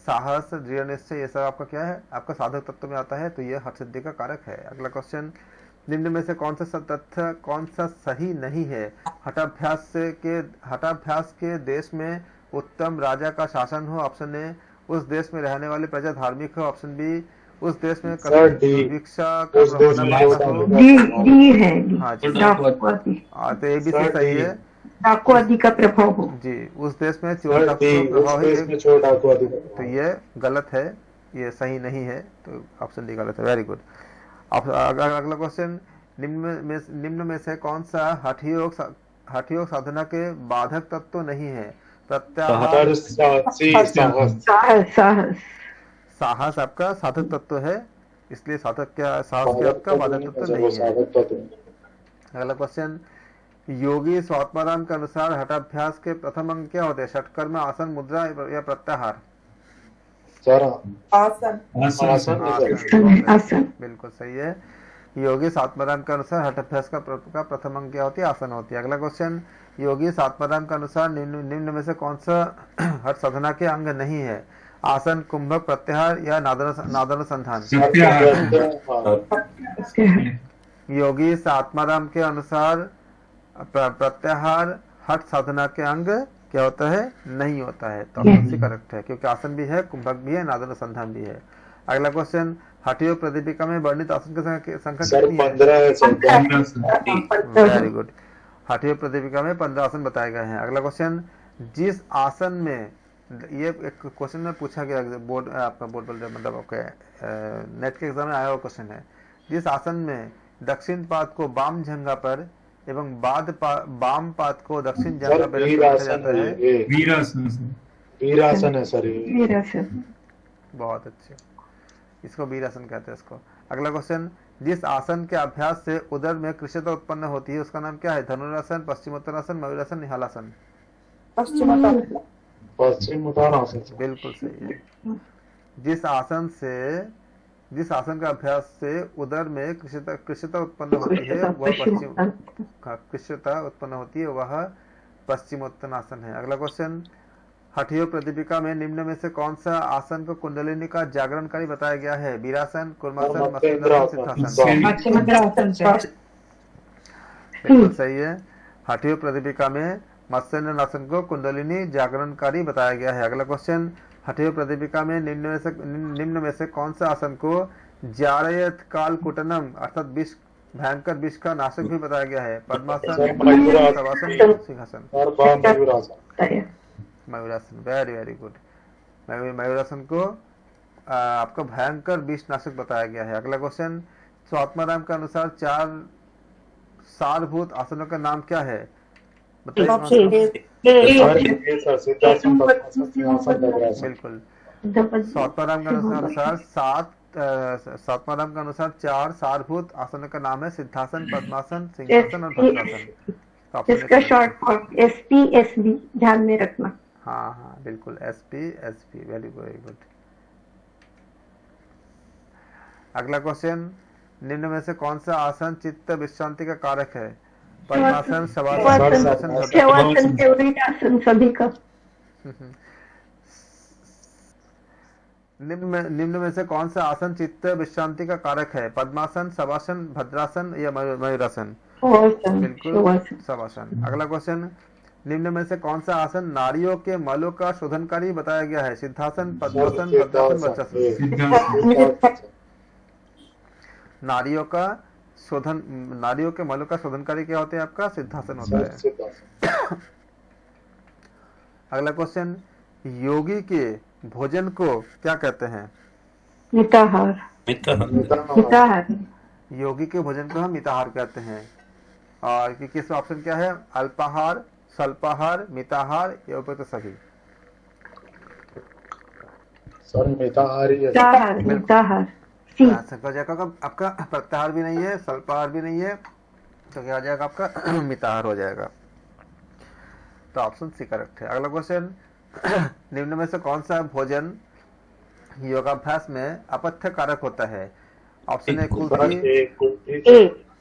साहस, दृढ़ निश्चय, ये सब आपका क्या है? आपका साधक तत्व में आता है, तो ये हठ सिद्धि का कारक है। अगला क्वेश्चन, निम्न में से कौन सा सही नहीं है? हठाभ्यास के देश में उत्तम राजा का शासन हो, ऑप्शन ए। उस देश में रहने वाले प्रजा धार्मिक हो, ऑप्शन बी। उस देश में भिक्षा का डी है। हाँ जी, तो ये भी सही है। डाकू आदि का प्रभाव हो जी, उस देश में चोर डाकू का प्रभाव है, तो ये गलत है, ये सही नहीं है, तो ऑप्शन डी गलत है। Very good. अगला क्वेश्चन, निम्न में से कौन सा हठ योग साधना के बाधक तत्व तो नहीं है? प्रत्याहार, साहस आपका साधक तत्व है, इसलिए साहस के आपका बाधक तत्व नहीं है। अगला क्वेश्चन, योगी स्वात्माराम के अनुसार हठाभ्यास के प्रथम अंग क्या होते हैं? षटकर्म, आसन, मुद्रा या प्रत्याहार? आसन। आसन। बिल्कुल सही है। योगी सात्माराम के अनुसार हठाभ्यास का प्रथम अंग क्या होती है? आसन होती है। अगला क्वेश्चन, योगी सात्माराम के अनुसार निम्न में से कौन सा हठ साधना के अंग नहीं है? आसन, कुंभक, प्रत्याहार या नादानुसंधान? योगी आत्माराम के अनुसार प्रत्याहार हठ साधना के अंग क्या होता है? नहीं होता है। तो ऑप्शन सी करेक्ट है, क्योंकि आसन भी है, कुंभक भी है, नादानुसंधान भी है। अगला क्वेश्चन, हठयोग प्रदीपिका में वर्णित आसन की संख्या कितनी है? Very good. हठयोग प्रदीपिका में 15 आसन बताए गए हैं। अगला क्वेश्चन, जिस आसन में, ये एक क्वेश्चन में पूछा गया, बोर्ड आपका बोर्ड मतलब आपके नेट के एग्जाम में आया हुआ क्वेश्चन है। जिस आसन में दक्षिण पाद को वाम जंघा पर एवं वाम पाद को दक्षिण जंघा पर रखा जाता है? वीरासन है सर। वीरासन। बहुत अच्छे, इसको वीरासन कहते हैं इसको। अगला क्वेश्चन, जिस आसन के अभ्यास से उदर में कृष्णता उत्पन्न होती है उसका नाम क्या है? धनुरासन, पश्चिमोत्तानासन, मयूरासन, निहालासन? पश्चिमोत्तानासन। बिल्कुल सही है। जिस आसन का अभ्यास से उदर में कृष्णता उत्पन्न होती है वह पश्चिमोत्तानासन है। अगला क्वेश्चन, हठयोग प्रदीपिका में निम्न में से कौन सा आसन को कुंडलिनी का जागरणकारी बताया गया है? वीरासन, कूर्मासन, मत्स्येंद्रासन, सिद्धासन? बिल्कुल सही है। हठयोग प्रदीपिका में मत्स्येंद्रासन को कुंडलिनी जागरणकारी बताया गया है। अगला क्वेश्चन, हठयोग प्रदीपिका में निम्न में से कौन सा आसन को जारयत काल कुटनम अर्थात भयंकर विष का नाशक भी बताया गया है? पद्मासन, शवासन, सिंहासन? मयूरासन। Very very good. मयूरासन को आपका भयंकर विष नाशक बताया गया है। अगला क्वेश्चन, स्वात्माराम के अनुसार 4 सारभूत आसनों का नाम क्या है? बिल्कुल। स्वात्माराम के अनुसार 4 सारभूत आसनों का नाम है? सिद्धासन, पद्मासन, सिंहासन और भद्रासन? इसका शॉर्ट फॉर्म SPSB ध्यान में रखना। हाँ बिल्कुल, SPSB। Very good. अगला क्वेश्चन, निम्न में से कौन सा आसन चित्त विश्रांति का कारक है? पद्मासन, शवासन, सभी का। निम्न में से कौन सा आसन चित्त विश्रांति का कारक है? पद्मासन, शवासन, भद्रासन या मयूरासन? बिल्कुल शवासन। अगला क्वेश्चन, निम्न में से कौन सा आसन नारियों के मलों का शोधनकारी बताया गया है? सिद्धासन, पद्मासन, भद्रासन, वज्रासन? नारियों के मलों का शोधनकारी क्या होते हैं? आपका सिद्धासन होता है। अगला क्वेश्चन, योगी के भोजन को क्या कहते हैं? मिताहार। योगी के भोजन को हम मिताहार कहते हैं। और किस ऑप्शन क्या है? अल्पाहार, स्वल्पाहार, मिताहार या उपयुक्त सभी? सर मिताहार ही है। आपका प्रत्याहार भी नहीं है, स्वल्पाहार भी नहीं है, तो क्या हो जाएगा? आपका मिताहार हो जाएगा। तो ऑप्शन सी करेक्ट है। अगला क्वेश्चन, निम्न में से कौन सा भोजन योगाभ्यास में अपथ्य कारक होता है? ऑप्शन ए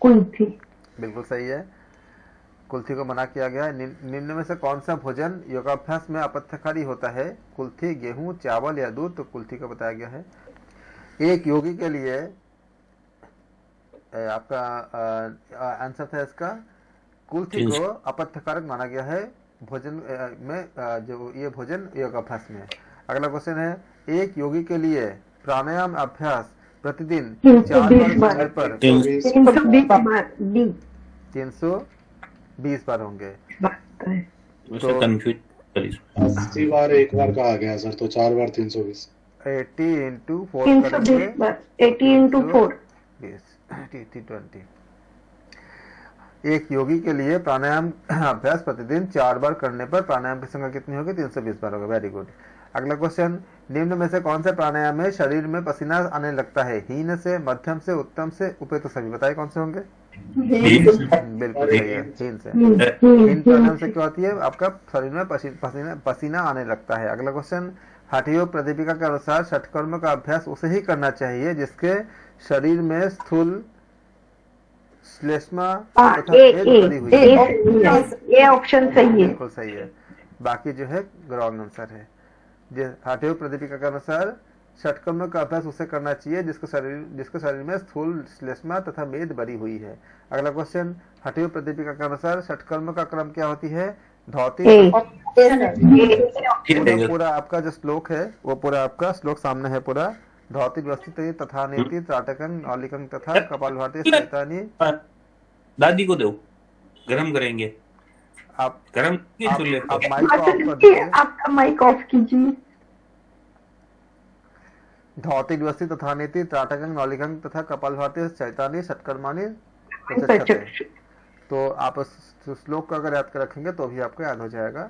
कुल्थी। बिल्कुल सही है, कुल्थी को मना किया गया है। निम्न में से कौन सा भोजन योगाभ्यास में अपथ्यकारी होता है? कुल्थी, गेहूं, चावल या दूध? तो कुल्थी को बताया गया है। एक योगी के लिए आपका आंसर था इसका, कुल्थी को अपथ्यकारक माना गया है भोजन में, जो ये भोजन योगाभ्यास में। अगला क्वेश्चन है, एक योगी के लिए प्राणायाम अभ्यास प्रतिदिन 4 बार पर 320 बार होंगे। तो 80 बार एक बार का आ गया सर, तो 4 बार 320। 80 into 4 320 बार, 80 into 4 20। एक योगी के लिए प्राणायाम अभ्यास प्रतिदिन 4 बार करने पर प्राणायाम की संख्या कितनी होगी? 320 बार होगा। Very good. अगला क्वेश्चन, निम्न में से कौन से प्राणायाम में शरीर में पसीना आने लगता है? हीन से, मध्यम से, उत्तम से, उपयुक्त सभी। बताइए कौन से होंगे? बिल्कुल सही है, हीन से। हीन प्राणायाम से क्या होती है? आपका शरीर में पसीना आने लगता है। अगला क्वेश्चन, हठयोग प्रदीपिका के अनुसार षटकर्म का अभ्यास उसे ही करना चाहिए जिसके शरीर में स्थूल श्लेष्मा तथा मेद भरी हुई है। ये ऑप्शन सही है। बिल्कुल सही है। बाकी जो है रॉन्ग आंसर है। हठयोग प्रदीपिका के अनुसार षटकर्म का अभ्यास उसे करना चाहिए जिसके शरीर में स्थूल श्लेष्मा तथा मेद भरी हुई है। अगला क्वेश्चन, हठयोग प्रदीपिका के अनुसार षटकर्म का क्रम क्या होती है? धौती। पूरा आपका जो श्लोक है वो पूरा आपका श्लोक सामने है पूरा। धौती व्यवस्थित तथा नेति त्राटकं नौलिकं तथा कपालभाति शैतानी। दादी को दो, गरम करेंगे। आप गरम आप माइक ऑफ कर दीजिए। आपका माइक ऑफ कीजिए। धौती व्यवस्थित तथा नेति त्राटकं नौलिकं तथा कपालभाति शैतानी षटकर्माणि। तो आप उस श्लोक को अगर याद कर रखेंगे तो भी आपको याद हो जाएगा।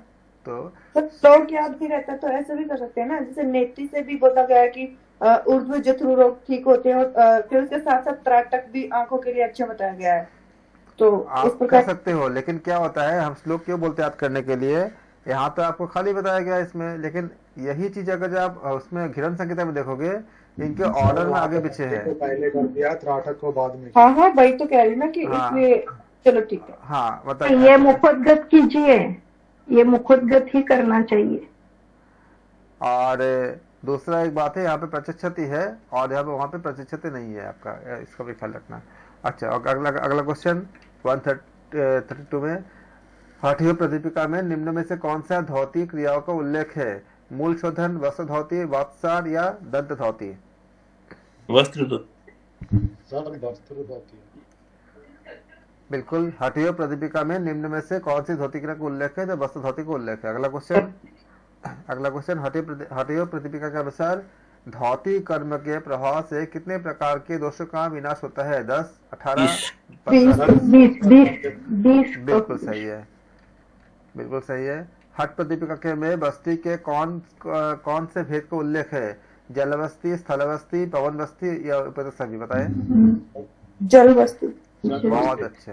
तो श्लोक याद भी रहता है तो ऐसे भी कर सकते हैं ना, जैसे नेति से भी बोला गया है कि ऊर्ध्व जठर रोग ठीक होते हैं और फिर उसके साथ साथ त्राटक भी आंखों के लिए अच्छा बताया गया है। तो आप कर सकते हो, लेकिन क्या होता है हम श्लोक क्यों बोलते हैं याद करने के लिए? यहाँ तो आपको खाली बताया गया इसमें, लेकिन यही चीज अगर आप उसमें घिरन संहिता में देखोगे इनके ऑर्डर में आगे पीछे है। पहले कर दिया, त्राटक को बाद में। हाँ हाँ वही तो कह रही ना कि इसलिए चलो ठीक है। हाँ बताइए। ये मुखोद्गत कीजिए, ये मुखोद्गत ही करना चाहिए। और दूसरा एक बात है, यहाँ पे प्रचक्षति है और यहाँ पे वहाँ पे प्रचक्षति नहीं है आपका, इसका भी ख्याल रखना। अच्छा, और अगला क्वेश्चन 132 में, हठयोग प्रदीपिका में निम्न में से कौन सा धौती क्रियाओं का उल्लेख है? मूल शोधन, वस्त्र धौती, वात्सार या दंत धौती? वस्त्र धौती। बिल्कुल, हठयोग प्रदीपिका में निम्न में से कौन सी धौती क्रिया का उल्लेख है? तो वस्त्र धौती का उल्लेख है। अगला क्वेश्चन, हठयोग प्रदीपिका के अनुसार धौती कर्म के प्रभाव से कितने प्रकार के दोषों का विनाश होता है? 10, 18, 20। बिल्कुल सही है, बिल्कुल सही है। हठ प्रदीपिका के में बस्ती के कौन से भेद का उल्लेख है? जल बस्ती, स्थल बस्ती, पवन बस्ती या उपयुक्त सभी? बताए। जल बस्ती। बहुत अच्छा।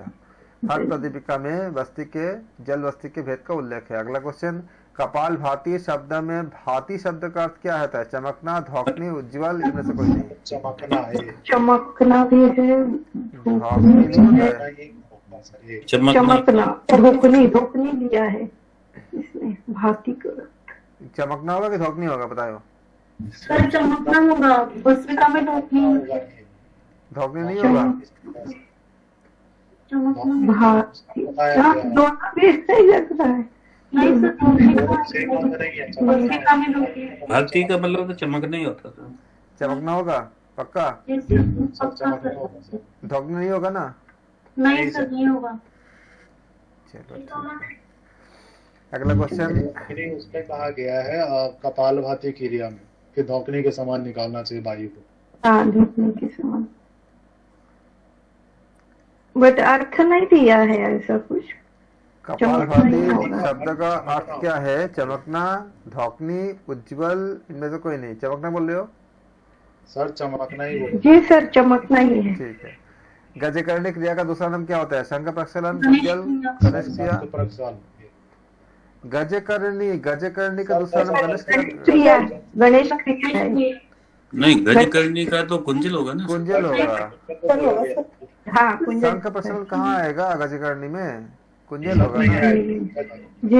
हठ प्रदीपिका में बस्ती के जल बस्ती के भेद का उल्लेख है। अगला क्वेश्चन, कपाल भाती शब्द में भाती शब्द का अर्थ क्या होता है? चमकना, धौकनी, उज्ज्वल, इनमें से कोई नहीं। चमकना है। चमकना भी है, चमकना, धोकनी लिया है इसमें। भाती का चमकना होगा कि धौकनी होगा? बताओ। सर चमकना होगा, भस्मिका में धोकनी नहीं होगा। भाती दोनों भी सही लगता है। भारती का मतलब तो चमकना ही होता था। चमकना होगा पक्का? धौकनी नहीं होगा ना? नहीं सर, नहीं होगा। चलो अगला क्वेश्चन, उसमें कहा गया है कपाल भाती क्रिया में कि धौकनी के समान निकालना चाहिए वायु को। हाँ, धोकनी के समान, बट अर्थ नहीं दिया है ऐसा कुछ। कपालभाति शब्द का अर्थ क्या है? चमकना, धौकनी, उज्ज्वल, इनमें से कोई नहीं। चमकना बोल रहे हो? सर चमकना ही बोल। जी सर, चमकना ही है। ठीक है। गजकरणी क्रिया का दूसरा नाम क्या होता है? शंख प्रक्षालन, कुंजल, गणेश क्रिया। गजकरणी का दूसरा नाम गणेश क्रिया, गणेश क्रिया है। नहीं, गजकरणी का तो कुंजल होगा ना? कुंजल होगा। हाँ, कुंजल। शंख प्रक्षालन कहाँ आएगा गजकरणी में? कुंजल होगा ना?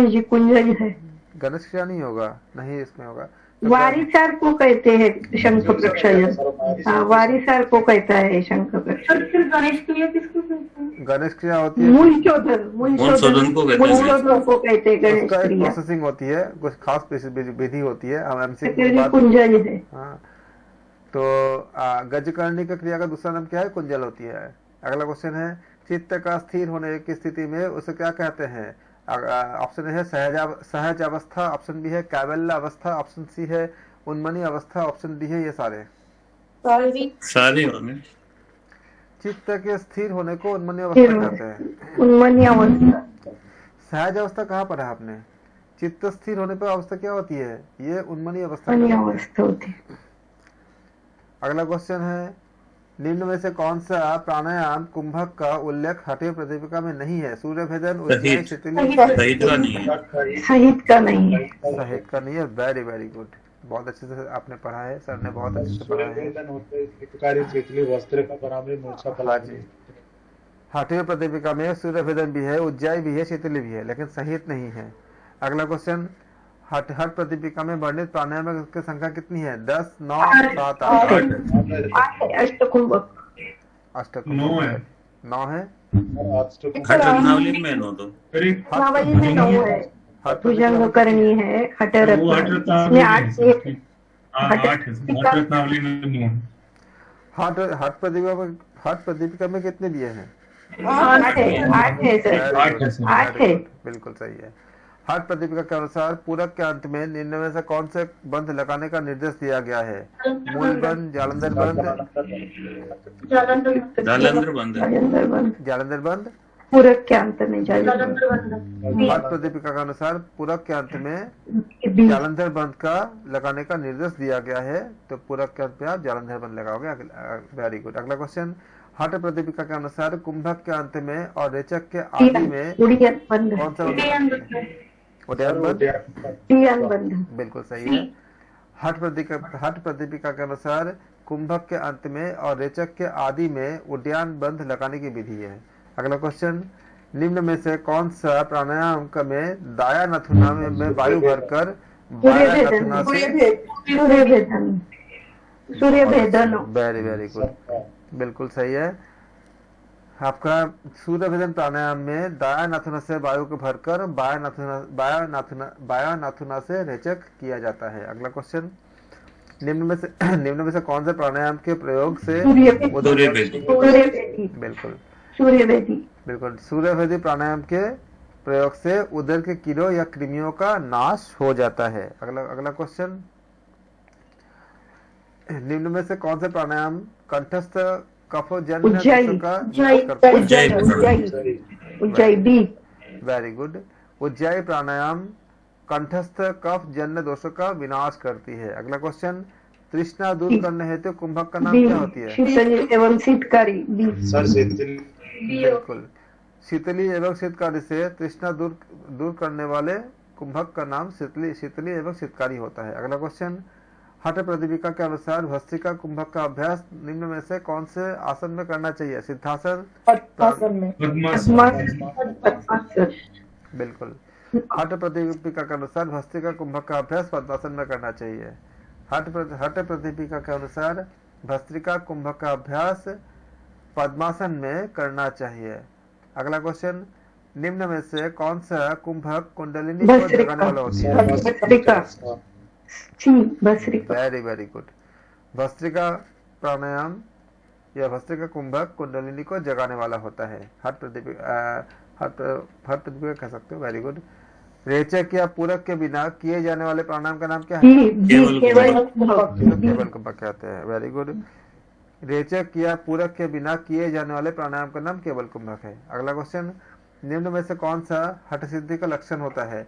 जी कुंजल है। गणेश क्रिया नहीं होगा, नहीं इसमें होगा। वारिसार को कहते हैं शंख प्रक्षालन। हाँ, वारिसार को कहता है शंख प्रक्षालन। गणेश क्रिया किसको कहते हैं? गणेश क्रिया होती है मूल शोधन को कहते हैं गणेश उसका एक क्रिया। प्रोसेसिंग होती है, कुछ खास विधि होती है। हम एमसीक्यू कुंजल है। हाँ, तो गजकरणी का क्रिया का दूसरा नाम क्या है? कुंजल होती है। अगला क्वेश्चन है, चित्त का स्थिर होने की स्थिति में उसे क्या कहते हैं? ऑप्शन है सहज अवस्था, ऑप्शन बी है कैवल्य अवस्था, ऑप्शन सी है उन्मनी अवस्था, ऑप्शन डी है ये सारे होंगे। चित्त के स्थिर होने को उन्मनी अवस्था स्थिर कहते हैं। उन्मनी अवस्था। सहज अवस्था कहाँ पर है आपने? चित्त स्थिर होने पर अवस्था क्या होती है? ये उन्मनी अवस्था उन्मनी कहलाती है। अवस्था होती है। अगला क्वेश्चन है, निम्न में से कौन सा प्राणायाम कुंभक का उल्लेख हठीय प्रतिपिका में नहीं है? सूर्य भेदन, उज्जय, सहित शिथिली, सहित का नहीं है। सहित का नहीं है। सहित का नहीं है। वेरी वेरी गुड, बहुत अच्छे से आपने पढ़ा है, सर ने बहुत अच्छे से पढ़ा है। हाँ जी, हठीय प्रतिपिका में सूर्य भेदन भी है, उज्जय भी है, शिथिली भी है, लेकिन सहित नहीं है। अगला क्वेश्चन, हठ प्रतिपिका में वर्णित प्राणायाम की संख्या कितनी है? 10, 9, 7, 8। 8 है अष्टकुंभक। नौ है। 9 है। हठ रत्नावली में नो तो रत्नावली में 9 है। हठ भुजंग करनी है, हठ वो हठ रत्नावली रत्नावली इसमें 8 में से 8 है। हठ रत्नावली में 9 है। हठ प्रतिपिका में कितने दिए हैं? 8 है। 8 है सर। 8 है सर। 8 है। बिल्कुल सही है। हठ प्रतिपिका के अनुसार पूरक के अंत में निम्न में से कौन से बंध लगाने का निर्देश दिया गया है? मूल बंध, जालंधर बंध, जालंधर बंद है। जालंधर बंद। जालंधर बंध। पूरक के अंत में जालंधर हठ प्रतिपिका के अनुसार पूरक के अंत में बंद। जालंधर बंध का लगाने का निर्देश दिया गया है, तो पूरक के अंत में आप जालंधर बंध लगाओगे। Very good. अगला क्वेश्चन, हठ प्रतिपिका के अनुसार कुंभक के अंत में और रेचक के आदि में उड़ियन बंध। कौन सा उद्यान बंध? उड़ियन बंध। बिल्कुल सही है। हठ प्रतिपिका के अनुसार कुंभक के अंत में और रेचक के आदि में उड्डयन बंध लगाने की विधि है। अगला क्वेश्चन, निम्न में से कौन सा प्राणायाम में दाया नथुना में वायु भरकर बाया नथुना से? सूर्य भेदन। सूर्य भेदन। वेरी वेरी गुड, बिल्कुल सही है। आपका सूर्य भेदन प्राणायाम में दाया नाथुना से वायु को भरकर बाया नाथुना से रेचक किया जाता है। अगला क्वेश्चन, निम्न में से कौन से प्राणायाम के प्रयोग से सूर्यभेदी। बिल्कुल सूर्यभेदी। बिल्कुल सूर्यभेदी प्राणायाम के प्रयोग से उदर के कीड़ों या कृमियों का नाश हो जाता है। अगला क्वेश्चन, निम्न में से कौन से प्राणायाम कंठस्थ कफजन्य दोषों का नाश करता है? उज्जयी। Very good. उज्जयी प्राणायाम कंठस्थ कफ जन्य दोषों का विनाश करती है। अगला क्वेश्चन, तृष्णा दूर करने हेतु कुंभक का नाम क्या होती है? शीतली एवं शीतकारी। बिल्कुल, शीतली एवं शीतकारी से तृष्णा दूर करने वाले कुंभक का नाम शीतली एवं शीतकारी होता है। अगला क्वेश्चन, हठ प्रतिपिका के अनुसार भस्त्रिका कुंभक का अभ्यास निम्न में से कौन से आसन में करना चाहिए? सिद्धासन, बिल्कुल। हठ प्रतिपिका के अनुसार भस्त्रिका कुंभक का अभ्यास पद्मासन में करना चाहिए। हठ प्रतिपिका के अनुसार भस्त्रिका कुंभक का अभ्यास पद्मासन में करना चाहिए। अगला क्वेश्चन, निम्न में से कौन सा कुंभक कुंडलिनी को जगाने वाला होती है? Very very good. भस्त्रिका प्राणायाम या भस्त्रिका कुंभक कुंडलिनी को जगाने वाला होता है। हठ प्रतिपिका कह सकते हो। Very good. रेचक या पूरक के बिना किए जाने वाले प्राणायाम का नाम क्या है? केवल कुंभक कहते हैं। Very good. रेचक या पूरक के बिना किए जाने वाले प्राणायाम का नाम केवल कुंभक है। अगला क्वेश्चन, निम्न में से कौन सा हठ सिद्धि का लक्षण होता है?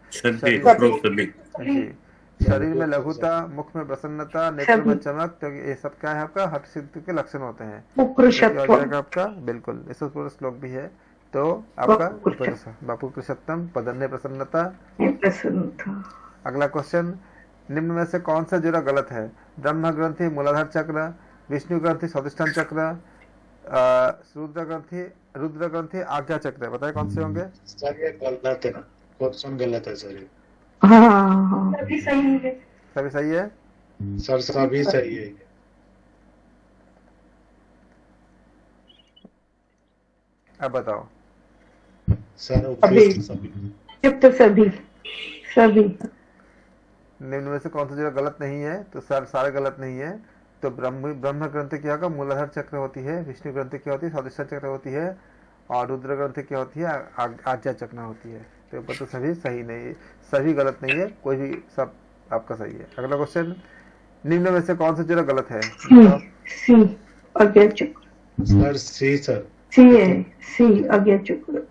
शरीर में लघुता, मुख में प्रसन्नता, नेत्र में चमक, तो ये सब क्या है आपका हठ सिद्धि के लक्षण होते हैं। आपका बिल्कुल इससे पूरा श्लोक भी है, तो आपका बापू कृषत्तम पदन्य प्रसन्नता। अगला क्वेश्चन, निम्न में से कौन सा जोड़ा गलत है? ब्रह्म ग्रंथि मूलाधार चक्र, विष्णु ग्रंथि स्वादिष्ठान चक्र, रुद्र ग्रंथि आज्ञा चक्र। बताए कौन से होंगे? गलत है, क्वेश्चन गलत है सर। हाँ, सभी सही है। सभी सही है सर, सभी सही है। अब बताओ सर उपयुक्त सभी। सभी। निम्न में से कौन सा जो गलत नहीं है? तो सर सारे गलत नहीं है। तो ब्रह्म ग्रंथि क्या होगा? मूलाधार चक्र होती है। विष्णु ग्रंथि क्या होती है? स्वादिष्ठान चक्र होती है। और रुद्र ग्रंथि क्या होती है? आज्ञा चक्र होती है। तो ऊपर तो सभी सही नहीं, सभी गलत नहीं है, कोई भी सब आपका सही है। अगला क्वेश्चन, निम्न में से कौन सा जोड़ा गलत है? सर सी सर। सी है, सी अज्ञा चक्र।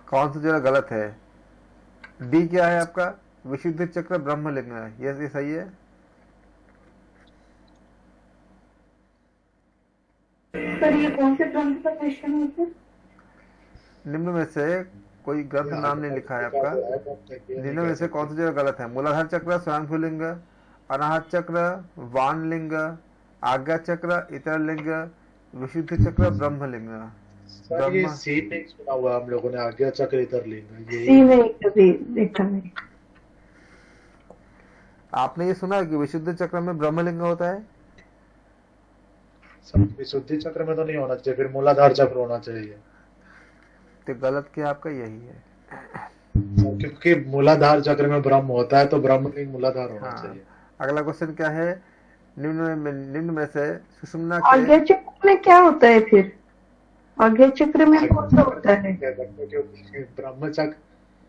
कौन सा जगह गलत है? डी क्या है आपका? विशुद्धि चक्र ब्रह्मलिंग है, ये सही है। सर ये कौन से ग्रंथ का क्वेश्चन होता है? निम्न में से कोई ग्रंथ नाम नहीं लिखा है आपका, निम्न में से कौन सी जगह गलत है? मूलाधार चक्र, स्वयंभू लिंग, अनाहत चक्र, वान लिंग, आज्ञा चक्र, इतर लिंग, विशुद्धि चक्र, ब्रह्मलिंग। सर ये सी नहीं सुना हुआ हम लोगों ने, आज्ञा चक्र इतर लिंग, सी नहीं कभी देखा नहीं। आपने ये सुना है कि विशुद्ध चक्र में ब्रह्मलिंग होता है? सर विशुद्धि चक्र में तो नहीं होना चाहिए, फिर मूलाधार चक्र होना चाहिए। तो गलत क्या आपका यही है। क्योंकि मूलाधार चक्र में ब्रह्म होता है तो ब्रह्मलिंग मूलाधार होना हाँ। चाहिए। अगला क्वेश्चन क्या है? निम्न में से सुषुम्ना आज्ञा के चक्र में क्या होता है फिर? आज्ञा चक्र में कौन सा होता है? क्योंकि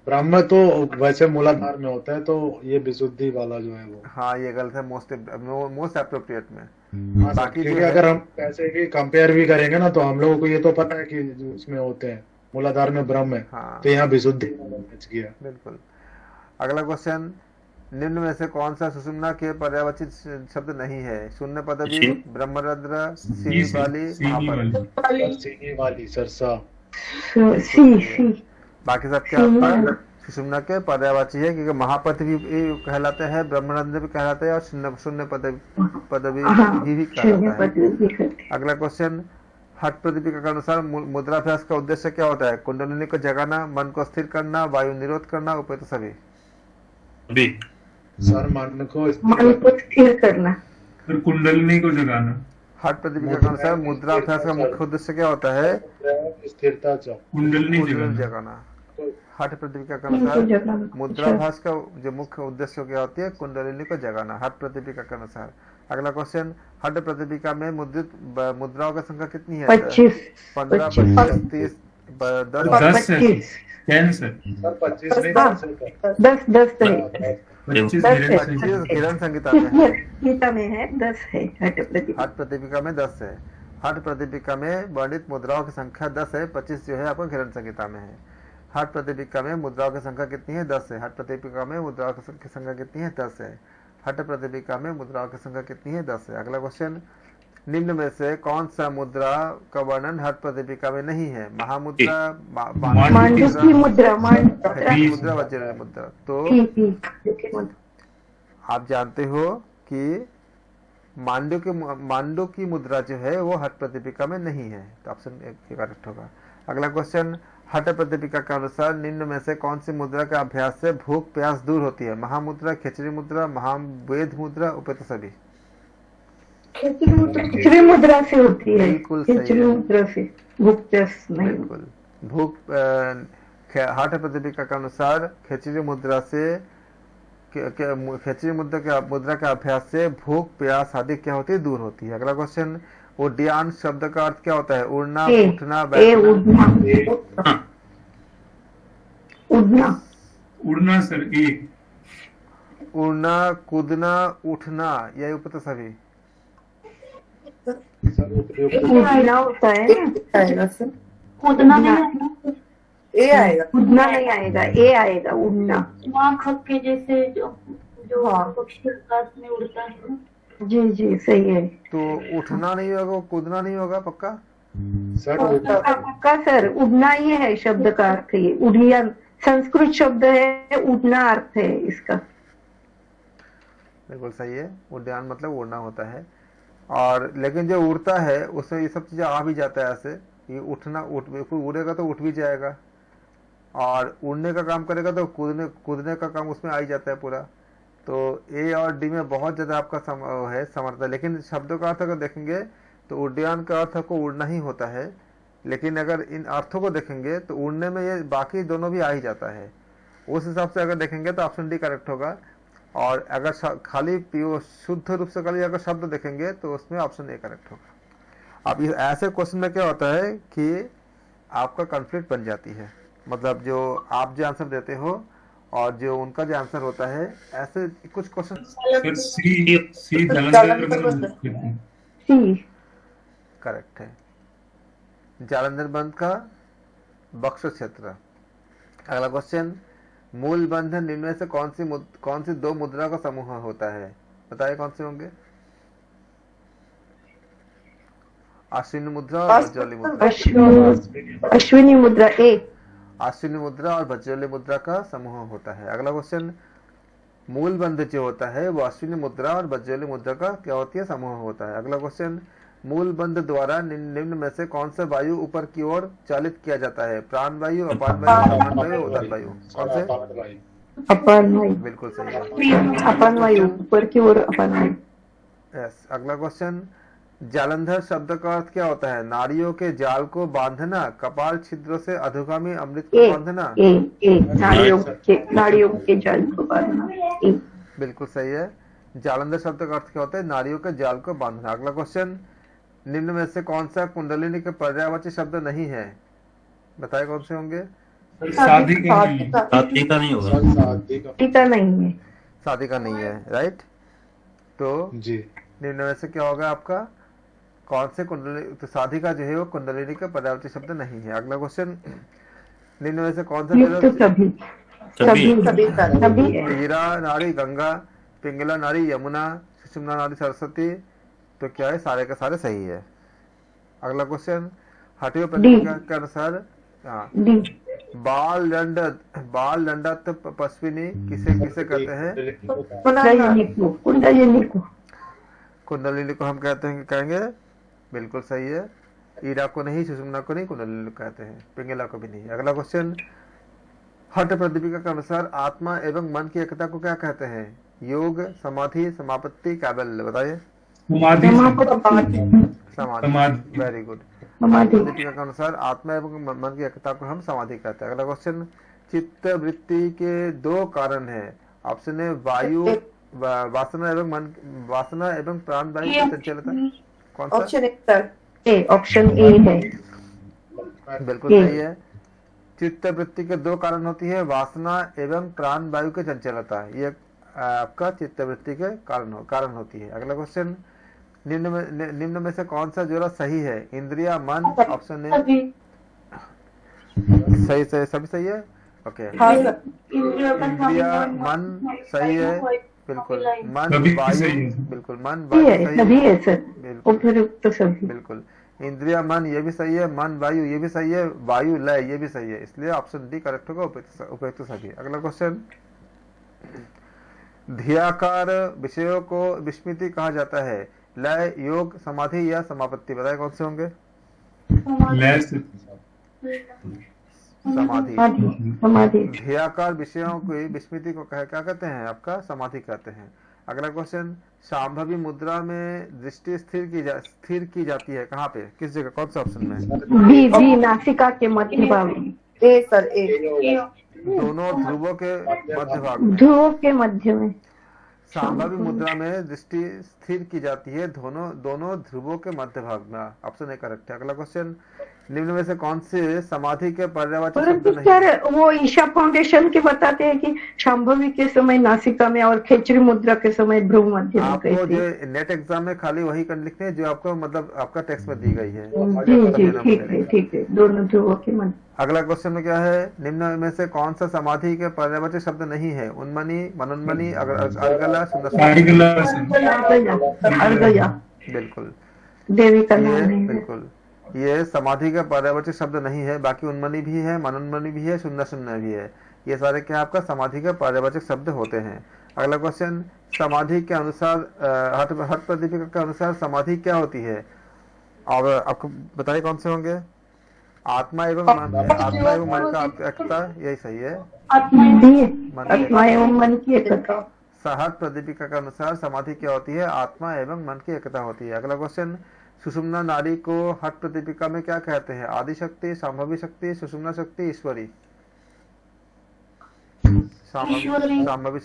ब्रह्म तो वैसे मूलाधार में होता है, तो ये विशुद्धि वाला जो है वो। हाँ ये गलत है, मोस्ट अप्रोप्रिएट में। हाँ, बाकी क्योंकि जो है- अगर हम ऐसे भी कंपेयर भी करेंगे ना तो हम लोगों को ये तो पता है कि जो उसमें होते हैं मूलाधार में ब्रह्म है, हाँ तो यहाँ विशुद्धि बच गया। बिल्कुल। अगला क्वेश्चन, निम्न में से कौन सा सुषुम्ना के पर्यायवाची शब्द नहीं है? शून्य पदवी, जी। ब्रह्मरंध्र, सीनी सर, वाली, सीनी महापद। वाली। सीनी वाली सरसा। सी सी बाकी सब क्या आपका सुषुम्ना के पर्यायवाची है, क्योंकि महापद भी कहलाते हैं, ब्रह्मरंध्र भी कहलाते हैं, और शून्य पदवी हाँ, भी शून्य कहलाता है। पद भी करते हैं। अगला क्वेश्चन, हठ प्रतिपिका के अनुसार मुद्राभ्यास का उद्देश्य क्या होता है? कुंडलिनी को जगाना, मन को स्थिर करना, वायु निरोध करना, उपयुक्त सभी। अभी सर मन को मन को स्थिर करना। सर कुंडलिनी को जगाना। हठ प्रतिपिका के अनुसार मुद्राभ्यास का मुख्य उद्देश्य क्या होता है? स्थिरता चाह। कुंडलिनी कुंडलिनी जगाना। जगाना। हठ प्रतिपिका के मन को अनुसार जगाना। मुद्राभ्यास का जो मुख्य उद्देश्य क्या होती है? कुंडलिनी को जगाना, हठ प्रतिपिका के अनुसार। अगला क्वेश्चन, हठ प्रतिपिका में मुद्रित मुद्राओं की संख्या कितनी है? 25 15, 25, 25, 30, 10, 10 है 25 10 सर। सर 25 नहीं हाँ। 10 10 है। 25 10 मेरे है। से। 25 किरण संहिता में है। गीता में है 10 है हठ प्रतिपदा। हठ प्रतिपिका में 10 है। हठ प्रतिपिका में वर्णित मुद्राओं की संख्या 10 है, 25 जो है आपको किरण संहिता में है। हठ प्रतिपिका में मुद्राओं की संख्या कितनी है? 10 है। हठ प्रतिपिका में मुद्राओं की संख्या कितनी है? 10 है। हठ प्रतिपिका में मुद्राओं की संख्या कितनी है? 10 है। अगला क्वेश्चन, निम्न में से कौन सा मुद्रा का वर्णन हठ प्रतिपिका में नहीं है? महामुद्रा, मांडुक्य मुद्रा, मांडुक्य मुद्रा, वज्र मुद्रा। तो मुद्रा। आप जानते हो कि मांडू की मुद्रा जो है वो हठ प्रतिपिका में नहीं है, तो ऑप्शन ए करेक्ट होगा। अगला क्वेश्चन, हठ प्रतिपिका के अनुसार निम्न में से कौन सी मुद्रा के अभ्यास से भूख प्यास दूर होती है? महामुद्रा, खिचड़ी मुद्रा, महावेद मुद्रा, उपयुक्त सभी। खिचड़ी मुद्रा से होती है। बिल्कुल सही है। खिचड़ी मुद्रा से भूख प्यास नहीं। बिल्कुल। हठ प्रतिपिका के अनुसार खिचड़ी मुद्रा से खिचड़ी मुद्रा के अभ्यास से भूख प्यास आदि क्या होती है? दूर होती है। अगला क्वेश्चन, उड्डयन शब्द का अर्थ क्या होता है? उड़ना, उठना, बैठना। उड़ना उड़ना सर ए। उड़ना, कूदना, उठना, यही उपयुक्त सभी। उड़ना होता है ना। आएगा सर, कूदना नहीं आएगा। ए आएगा। कूदना नहीं आएगा, ए आएगा उड़ना। वहाँ खप के जैसे जो हाँ। पक्षी आकाश में उड़ता है ना। जी जी सही है। तो उठना नहीं होगा, वो कूदना नहीं होगा पक्का? सर पक्का सर, उड़ना ही है शब्द का अर्थ। ये उड़ियन संस्कृत शब्द है, उड़ना अर्थ है इसका। बिल्कुल सही है। उड्डयन मतलब उड़ना होता है। और लेकिन जो उड़ता है उसमें ये सब चीजें आ भी जाता है ऐसे, ये उठना, कोई उड़ेगा तो उठ भी जाएगा, और उड़ने का काम करेगा तो कूदने का काम उसमें आ ही जाता है पूरा। तो ए और डी में बहुत ज्यादा आपका है समर्थ है। लेकिन शब्दों का अर्थ अगर देखेंगे तो उड्डयन का अर्थ को उड़ना ही होता है, लेकिन अगर इन अर्थों को देखेंगे तो उड़ने में ये बाकी दोनों भी आ ही जाता है। उस हिसाब से अगर देखेंगे तो ऑप्शन डी करेक्ट होगा। और अगर खाली शुद्ध रूप से खाली अगर शब्द देखेंगे तो उसमें ऑप्शन ए करेक्ट होगा। अब ऐसे क्वेश्चन में क्या होता है कि आपका कॉन्फ्लिक्ट बन जाती है, मतलब जो आप जो आंसर देते हो और जो उनका जो आंसर होता है, ऐसे कुछ क्वेश्चन। सर सी जालंधर सी करेक्ट है। जालंधर बंध का बक्ष क्षेत्र। अगला क्वेश्चन, मूल बंध निम्न में से कौन सी दो मुद्रा का समूह होता है? बताइए कौन से होंगे? अश्विनी मुद्रा और वज्रवली मुद्रा। अश्विनी मुद्रा ए। अश्विनी मुद्रा और वज्रवली मुद्रा का समूह होता है। अगला क्वेश्चन, मूल बंध जो होता है वो अश्विनी मुद्रा और वज्रवली मुद्रा का क्या होती है? समूह होता है। अगला क्वेश्चन, मूल बंध द्वारा निम्न में से कौन सा वायु ऊपर की ओर चालित किया जाता है? प्राण वायु, अपान वायु, समान वायु, उदान वायु। कौन से? अपान वायु। बिल्कुल सही है। अपान वायु, ऊपर की ओर अपान वायु। यस। अगला क्वेश्चन, जालंधर शब्द का अर्थ क्या होता है? नाड़ियों के जाल को बांधना, कपाल छिद्रों से अधोगामी अमृत को बांधना। नाड़ियों के जाल को बांधना। बिल्कुल सही है। जालंधर शब्द का अर्थ क्या होता है? नाड़ियों के जाल को बांधना। अगला क्वेश्चन, निम्न में से कौन सा कुंडलिनी के पर्यायवाची शब्द नहीं है? बताए कौन से होंगे? शादी का नहीं। शादी का नहीं होगा। टीका नहीं है। शादी का नहीं है, राइट। तो जी निम्न में से क्या होगा आपका? कौन से कुंडली, तो शादी का जो है वो कुंडलिनी का पर्यायवाची शब्द नहीं है। अगला क्वेश्चन, निम्न में से कौन सा युक्त सभी है। हीरा नारी गंगा, पिंगला नारी यमुना, सुषुम्ना नारी सरस्वती। तो क्या है? सारे का सारे सही है। अगला क्वेश्चन, हटियो प्रतिक्रिया के अनुसार बाल दंडत पश्विनी किसे किसे कहते हैं? कुंडलिनी को हम कहेंगे। बिल्कुल सही है। ईरा को नहीं, सुषुम्ना को नहीं, कुंडलिनी को कहते हैं। पिंगला को भी नहीं। अगला क्वेश्चन, हठ प्रतिपिका के अनुसार आत्मा एवं मन की एकता को क्या कहते हैं? योग, समाधि, समापत्ति, कैबल्य। बताइए। समाधि। Very good. प्रतिपिका के अनुसार आत्मा एवं मन की एकता को हम समाधि कहते हैं। अगला क्वेश्चन, चित्त वृत्ति के दो कारण है। ऑप्शन है वायु, वासना एवं प्राण वायु की चंचलता। कौन सा? ऑप्शन ए है। बिल्कुल सही है। चित्त वृत्ति के दो कारण होती है, वासना एवं प्राण वायु की चंचलता। ये आपका चित्त वृत्ति के कारण होती है। अगला क्वेश्चन, निम्न में से कौन सा जोड़ा सही है? इंद्रिया, मन। ऑप्शन ए सही सभी सही है। ओके। इंद्रिया, मन सही है। बिल्कुल। मन, वायु। बिल्कुल। मन, वायु सही है। बिल्कुल। इंद्रिया, मन ये भी सही है। मन, वायु ये भी सही है। वायु, लय ये भी सही है। इसलिए ऑप्शन डी करेक्ट होगा, उपयुक्त सभी। अगला क्वेश्चन, ध्येयाकार विषयों को विस्मृति कहा जाता है। लय, योग, समाधि या समापत्ति। बताए कौन से होंगे? समाधि। ध्येयाकार विषयों की विस्मृति को क्या कहते हैं? आपका समाधि कहते हैं। अगला क्वेश्चन, शांभवी मुद्रा में दृष्टि स्थिर की जाती है कहाँ पे? किस जगह? कौन सा ऑप्शन में? बी नासिका के मध्य भाग में। ए सर, ए। दोनों ध्रुवों के मध्य भाग में। ध्रुवों के मध्य में शांभवी मुद्रा में दृष्टि स्थिर की जाती है दोनों ध्रुवों के मध्य भाग में। ऑप्शन ए करेक्ट है। अगला क्वेश्चन, निम्न में से कौन से समाधि के पर्यायवाची शब्द नहीं? सर वो ईशा फाउंडेशन के बताते हैं कि शांभवी के समय नासिका में और खेचरी मुद्रा के समय भ्रू मध्य में। आपको जो नेट एग्जाम में खाली वही कर लिखते हैं जो आपको मतलब आपका टेक्स्ट में दी गई है। जी ठीक है। दोनों ध्रुवों के मध्य। अगला क्वेश्चन में क्या है? निम्न में से कौन सा समाधि के पर्यायवाची शब्द नहीं है? उन्मनी, मनोन्मनी, अर्गला, अर्गया। बिल्कुल। देवी का नाम है। बिल्कुल। ये समाधि का पर्यायवाची शब्द नहीं है। बाकी उन्मनी भी है, मनोन्मनी भी है, शून्य भी है। ये सारे क्या आपका समाधि का पर्यायवाचक शब्द होते हैं। अगला क्वेश्चन, समाधि के अनुसार हठ प्रतिपिका के अनुसार समाधि क्या होती है? और आपको बताइए कौन से होंगे? आत्मा एवं मन का एकता। यही सही है। आत्मा एवं मन की एकता। हठ प्रतिपिका के अनुसार समाधि क्या होती है? आत्मा एवं मन की एकता होती है। अगला क्वेश्चन, सुषुम्ना नाड़ी को हठ प्रतिपिका में क्या कहते हैं? आदि शक्ति, संभवी शक्ति, सुषुम्ना शक्ति, ईश्वरी। संभवी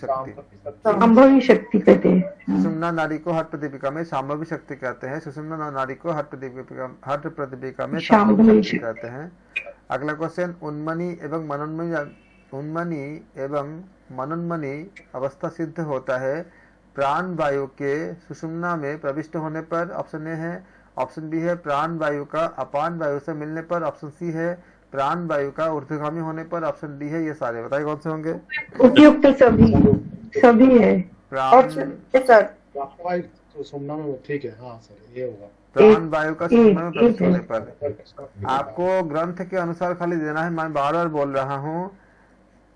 शक्ति कहते हैं। सुषुम्ना नाड़ी को हठ प्रतिपिका में संभवी शक्ति कहते हैं। सुषुम्ना नाड़ी को हठ प्रतिपिका में संभवी शक्ति कहते हैं। अगला क्वेश्चन, उन्मनी एवं मनोन्मनी अवस्था सिद्ध होता है प्राण वायु के सुषुम्ना में प्रविष्ट होने पर। ऑप्शन ए है। ऑप्शन बी है प्राण वायु का अपान वायु से मिलने पर, ऑप्शन सी है प्राण वायु का ऊर्ध्वगामी होने पर, ऑप्शन डी है ये सारे। बताइए कौन से होंगे? उपयुक्त सभी है। प्राण ऑप्शन सर प्राणवायु तो सुनना में ठीक है, हाँ सर ये होगा। प्राण वायु का सुषुम्ना में प्रवेश होने पर आपको ग्रंथ के अनुसार खाली देना है। मैं बार बार बोल रहा हूँ,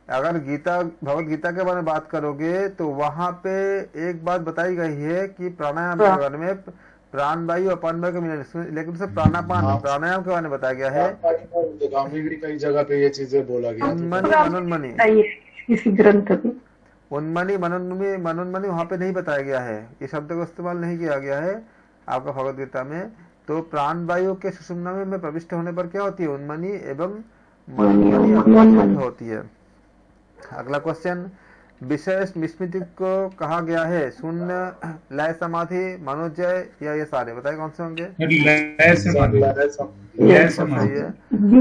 अगर गीता भगवत गीता के बारे में बात करोगे तो वहां पे एक बात बताई गई है कि प्राणायाम के बारे में प्राण वायु अपान वायु का मिलन, लेकिन उसे प्राणायाम के बारे में बताया गया है। गामी भी कई जगह पे ये चीजें बोला गया। उन्मनी मनोन्मनी किसी ग्रंथ में उन्मनी मनोन्मनी वहां पे नहीं बताया गया है, ये शब्द का इस्तेमाल नहीं किया गया है आपका भगवत गीता में। तो प्राण वायु के सुषुम्ना में प्रविष्ट होने पर क्या होती है? उन्मनी एवं मनोन्मनी होती है। अगला क्वेश्चन, विषय स्मृति को कहा गया है शून्य, लय समाधि, मनोजय या ये सारे? बताइए कौन से होंगे? लय समाधि। सही है।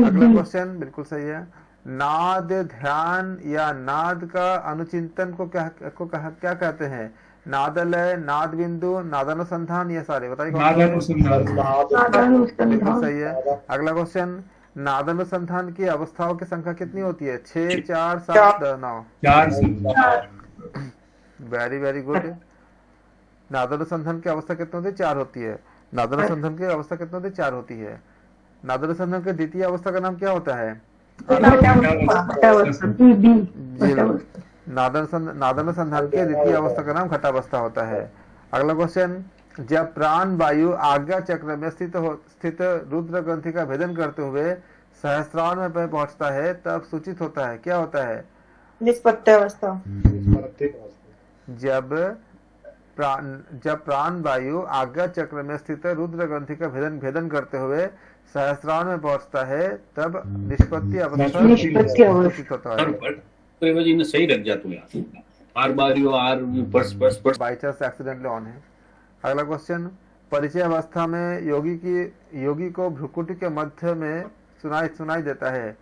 अगला क्वेश्चन बिल्कुल सही है। नाद ध्यान या नाद का अनुचिंतन को क्या कहते हैं? नादलय, नाद बिंदु, नादानुसंधान या सारे? बताइए कौन से होंगे? बिल्कुल सही है। अगला क्वेश्चन, नादानुसंधान की अवस्थाओं की संख्या कितनी होती है? 6, 4, 7, 9? 4। Very very good. नादानुसंधान की अवस्था कितनी होती है? 4 होती है। नादानुसंधान की अवस्था कितनी होती है? 4 होती है। नादानुसंधान की द्वितीय अवस्था का नाम क्या होता है? नादानुसंधान की द्वितीय अवस्था का नाम घटावस्था होता है। अगला क्वेश्चन, जब प्राण वायु आज्ञा चक्र में स्थित रुद्र ग्रंथि का भेदन करते हुए सहस्त्रार में पहुंचता है तब सूचित होता है, क्या होता है? निष्पत्त्यावस्था। जब प्राण वायु आज्ञा चक्र में स्थित रुद्र ग्रंथि का भेदन करते हुए सहस्त्रार में पहुंचता है तब निष्पत्ति अवस्था सूचित होता है। सही रख जा तू यार, बाई चांस एक्सीडेंटली ऑन है। अगला क्वेश्चन, परिचय अवस्था में योगी को भ्रुकुटी के मध्य में सुनाई देता है।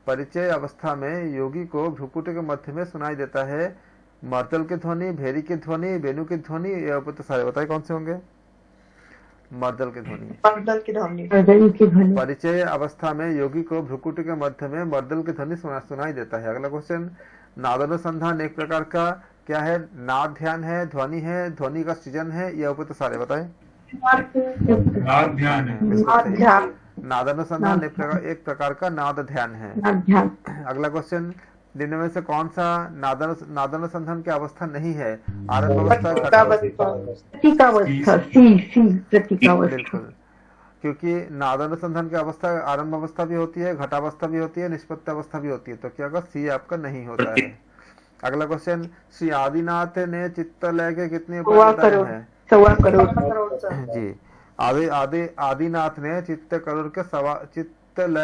परिचय अवस्था में योगी को भ्रुकुटी के मध्य में सुनाई देता है मर्दल की ध्वनि, भेरी की ध्वनि, वेणु की ध्वनि या सारे? बताइए कौन से होंगे? मर्दल की ध्वनि। परिचय अवस्था में योगी को भ्रुकुटी के मध्य में मर्दल की ध्वनि सुनाई देता है। अगला क्वेश्चन, नादानुसंधान एक प्रकार का क्या है? नाद ध्यान है, ध्वनि है, ध्वनि का सृजन है या सारे? बताएं। नाद ध्यान है। नादानुसंधान एक प्रकार का नाद ध्यान है। अगला क्वेश्चन, निम्न में से कौन सा नादानुसंधान की अवस्था नहीं है? आरंभ अवस्था, बिल्कुल, क्योंकि नादानुसंधान की अवस्था आरंभ अवस्था भी होती है, घटावस्था भी होती है, निष्पत्ति अवस्था भी होती है, तो क्या होगा? सी आपका नहीं होता है। अगला क्वेश्चन, श्री आदिनाथ ने चित्त लय के कितने उपाय बताए हैं? 1.25 करोड़ जी। आदिनाथ ने चित्त लय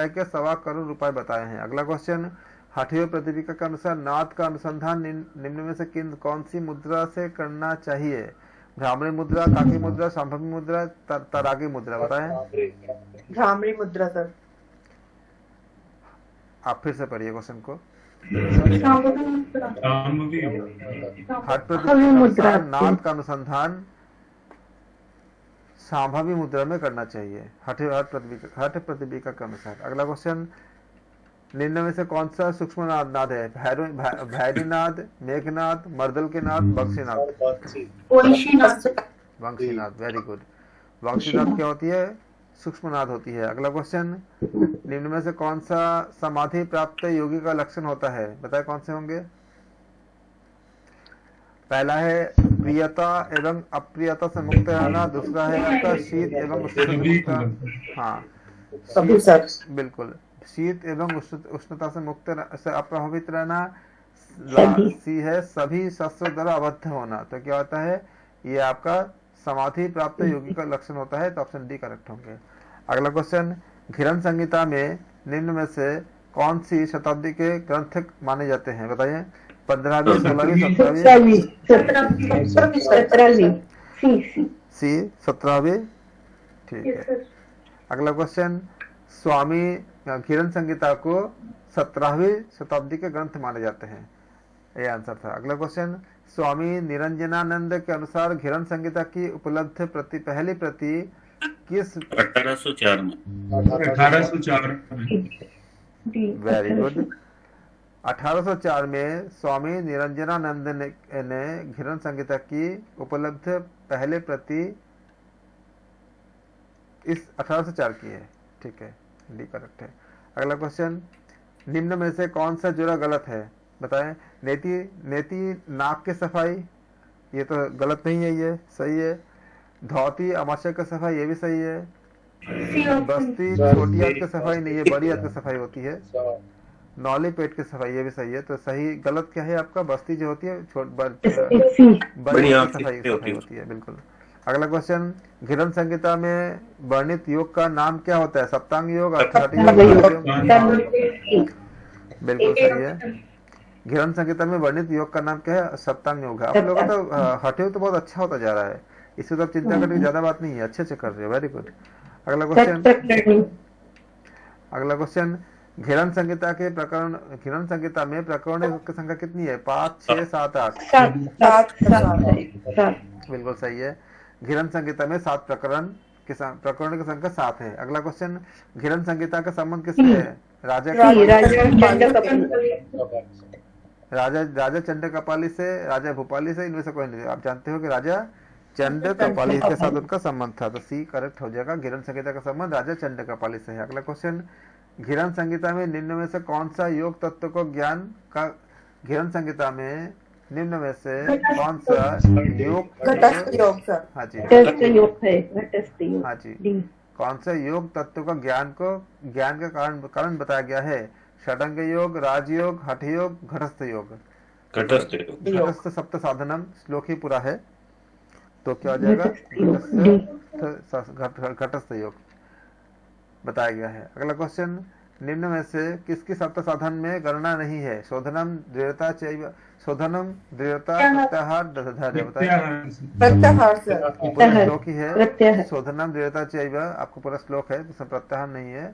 के 1.25 करोड़ रुपए बताए हैं। अगला क्वेश्चन, हठयोग प्रतिपिका के अनुसार नाद का अनुसंधान निम्न में से कौन सी मुद्रा से करना चाहिए? भ्रामरी मुद्रा, काकी मुद्रा, संभवी मुद्रा, तरागी मुद्रा? बताएं। भ्रामरी मुद्रा सर। आप फिर से पढ़िए क्वेश्चन को। हठ प्रतिपिका नाद का अनुसंधान संभवी मुद्रा में करना चाहिए हठ प्रतिपिका के अनुसार। अगला क्वेश्चन, निम्न में से कौन सा सूक्ष्म नाद है? भैरीनाद, मेघनाद, मर्दल के नाद, बंशीनाद? बंशीनाद, वेरी गुड। बंशीनाद क्या होती है? सूक्ष्म नाद होती है। अगला क्वेश्चन, निम्न में से कौन सा समाधि प्राप्त योगी का लक्षण होता है? बताए कौन से होंगे? पहला है प्रियता एवं अप्रियता से मुक्त रहना, दूसरा है आपका शीत एवं बिल्कुल, शीत एवं उष्णता से मुक्त से अप्रभावित रहना। सी है सभी शस्त्रों द्वारा अबद्ध होना। तो क्या होता है? ये आपका समाधि प्राप्त योगी का लक्षण होता है, तो ऑप्शन डी करेक्ट होंगे। अगला क्वेश्चन, घिरन संहिता में निम्न में से कौन सी शताब्दी के ग्रंथ माने जाते हैं? बताइए। 15वीं, 16वीं, 17वीं? सी 17वीं, ठीक है। अगला क्वेश्चन, स्वामी घिरन संहिता को 17वीं शताब्दी के ग्रंथ माने जाते हैं, ये आंसर था। अगला क्वेश्चन, स्वामी निरंजनानंद के अनुसार घिरन संहिता की उपलब्ध पहली प्रति किस 1804 में 1804 में। डी वेरी गुड 1804 में स्वामी निरंजनानंद ने घिरण संहिता की उपलब्ध पहले प्रति इस 1804 की है। ठीक है, डी करेक्ट है। अगला क्वेश्चन, निम्न में से कौन सा जोड़ा गलत है बताएं। नेति नाक की सफाई, ये तो गलत नहीं है, ये सही है। धोती अमाशय की सफाई, ये भी सही है। बस्ती छोटी आंत की सफाई नहीं है, बड़ी आंत की सफाई होती है। नौली पेट की सफाई, ये भी सही है। तो सही गलत क्या है आपका, बस्ती जो होती है बड़ी आंत की सफाई होती है, बिल्कुल। अगला क्वेश्चन, घिरण संहिता में वर्णित योग का नाम क्या होता है। सप्तांग योग, अर्थात योग, बिल्कुल सही है। घिरण संहिता में वर्णित योग का नाम क्या है, सप्तांग योग है। आप लोगों का तो हठयोग तो बहुत अच्छा होता जा रहा है, इससे तो आप चिंता करने की ज्यादा बात नहीं है, अच्छे से कर रहे हो, वेरी गुड। अगला क्वेश्चन, घिरण संहिता में प्रकरण की संख्या कितनी है। 5, 6, 7, 8। बिल्कुल सही है। घिरण संहिता में 7 प्रकरण की संख्या 7 है। अगला क्वेश्चन, घिरण संहिता का संबंध किससे है। राजा चंड कपाली से, राजा भूपाली से, इनमें से कोई नहीं। आप जानते हो कि राजा चंड कपाली के साथ उनका संबंध था, तो सी करेक्ट हो जाएगा। घिरण संहिता का संबंध राजा चंड कपाली से है। अगला क्वेश्चन, घिरण संहिता में निम्न में से कौन सा योग तत्व को ज्ञान का, घिरण संहिता में निम्न में से कौन सा योग, घटस्थ योग सर। हाँ जी, हाँ जी, कौन सा योग तत्व का ज्ञान का कारण बताया गया है। षडंग योग, राजयोग, हठ योग, घटस्थ योग। घटस्थ सप्त साधनम, श्लोक ही पूरा है, तो क्या हो जाएगा, घटस्थ योग बताया गया है। अगला क्वेश्चन, निम्न में से किसकी सप्त साधन में गणना नहीं है। शोधनम, दृढ़ता, शोधनम, दृढ़ता, प्रत्याहार, धैर्य। प्रत्याहार सर, पूरा श्लोक ही है। शोधनम, दृढ़ता, चैव, आपको पूरा श्लोक है, तो प्रत्याहार नहीं है,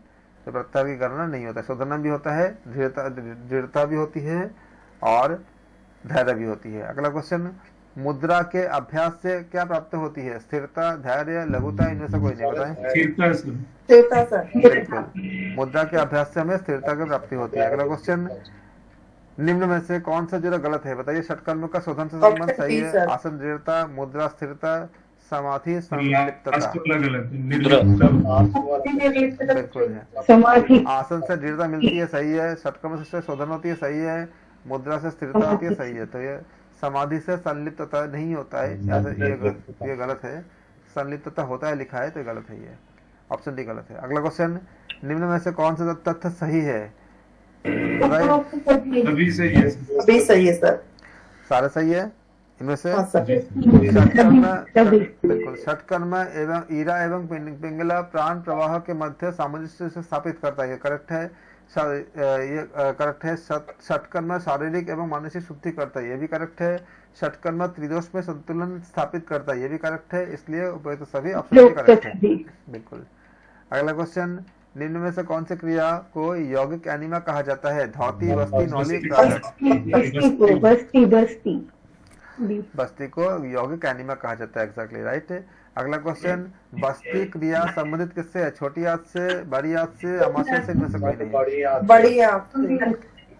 तो प्रत्याहार की गणना नहीं होता। शोधनम भी होता है, दृढ़ता भी होती है, और धैर्य भी होती है। अगला क्वेश्चन, मुद्रा के अभ्यास से क्या प्राप्त होती है। स्थिरता, धैर्य, लघुता, इनमें से कोई नहीं बताए। स्थिरता सर, बिल्कुल, मुद्रा के अभ्यास से हमें स्थिरता की प्राप्ति होती है। अगला क्वेश्चन, निम्न में से कौन सा जोड़ा गलत है बताइए। षटकर्म का शोधन से संबंध सही है। आसन दृढ़ता, मुद्रा स्थिरता, समाधि संलिप्तता, बिल्कुल है। समाधि, आसन से दृढ़ता मिलती है, सही है। षटकर्म से शोधन होती है, सही है। मुद्रा से स्थिरता होती है, सही है। तो ये समाधि से संलिप्तता नहीं होता है, ये गलत है। संलिप्तता होता है लिखा है, तो गलत है, ये ऑप्शन डी गलत है। अगला क्वेश्चन, निम्न में से कौन सा तथ्य सही है। सभी सही है सर। सारे सही है इनमें से। बिल्कुल, षटकर्म एवं ईरा एवं पिंगला प्राण प्रवाह के मध्य सामंजस्य से स्थापित करता है, ये करेक्ट है। ये करेक्ट है। षटकर्म शारीरिक एवं मानसिक शुद्धि करता है, ये भी करेक्ट है। षटकर्म त्रिदोष में संतुलन स्थापित करता है, ये भी करेक्ट है। इसलिए तो सभी ऑप्शन करेक्ट है, बिल्कुल। अगला क्वेश्चन, निम्न में से कौन सी क्रिया को यौगिक एनिमा कहा जाता है। धोती, बस्ती, नौली, बस्ती को यौगिक एनिमा कहा जाता है, एग्जैक्टली राइट। अगला क्वेश्चन, बस्ती क्रिया संबंधित किससे है। छोटी आंत से, बड़ी आंत से, अमाशय से, इनमें से कोई नहीं। बड़ी आंत,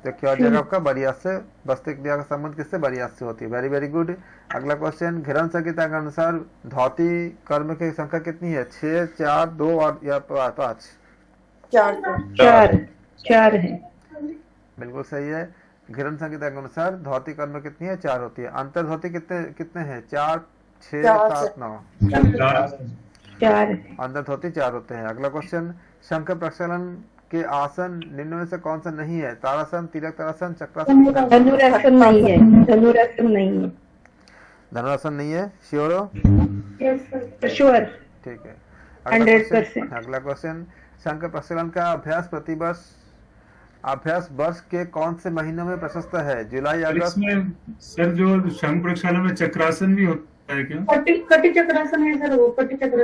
तो क्या हो जाएगा आपका, बड़ी आंत से। बस्ती क्रिया का संबंध किससे, बड़ी आंत से होती है, वेरी वेरी गुड। अगला क्वेश्चन, घिरण संहिता के अनुसार धोती कर्म की संख्या कितनी है। 6, 4, 2 और या 5। 4 है, बिल्कुल सही है। घिरण संहिता के अनुसार धोती कर्म कितनी है, 4 होती है। अंतर धोती कितने हैं, 4, 6, 7, 9। 4 अंतर धोती 4 होते हैं। अगला क्वेश्चन, शंख प्रक्षालन के आसन निम्न में से कौन सा नहीं है। तारासन, तिलक तारासन, चक्रासन, धनुरासन नहीं है। धनुरासन नहीं है, धनुरासन नहीं है, श्योर हो। श्योर, ठीक है। 100%। अगला क्वेश्चन, शंख प्रक्षालन का अभ्यास वर्ष के कौन से महीनों में प्रशस्त है। जुलाई, अगस्त। इसमें सर जो शंख प्रक्षालन में चक्रासन भी होता है क्या। कटी चक्रासन है सर, वो कटी चक्रासन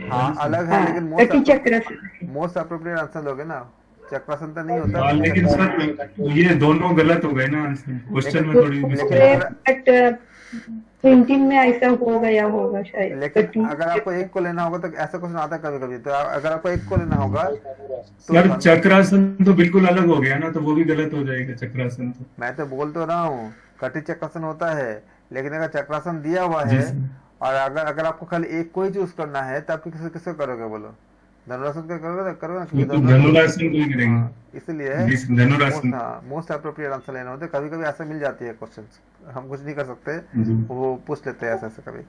हाँ अलग है, लेकिन मोस्ट अप्रोप्रिएट आंसर दोगे ना। चक्रासन तो नहीं होता। लेकिन सर ये दोनों गलत हो गए ना, क्वेश्चन में थोड़ी प्रिंटिंग में ऐसा हो गया होगा शायद। लेकिन अगर आपको एक को लेना होगा तो ऐसा क्वेश्चन आता है कभी कभी, तो अगर आपको एक को लेना होगा तो सर चक्रासन तो बिल्कुल अलग हो गया ना, तो वो भी गलत हो जाएगा चक्रासन तो। मैं तो बोल तो रहा हूँ कटी चक्रासन होता है, लेकिन अगर चक्रासन दिया हुआ जी है सर। और अगर आपको खाली एक को ही चूज करना है तो आप किसको करोगे बोलो? धनुरासन का करोगे ना, क्योंकि धनुरासन को ही करेंगे। हाँ, इसलिए जी सर, धनुरासन। मोस्ट अप्रोप्रिएट आंसर लेना होता है। कभी कभी ऐसा मिल जाती है क्वेश्चन, हम कुछ नहीं कर सकते, जी। वो पूछ लेते हैं ऐसे ऐसे कभी।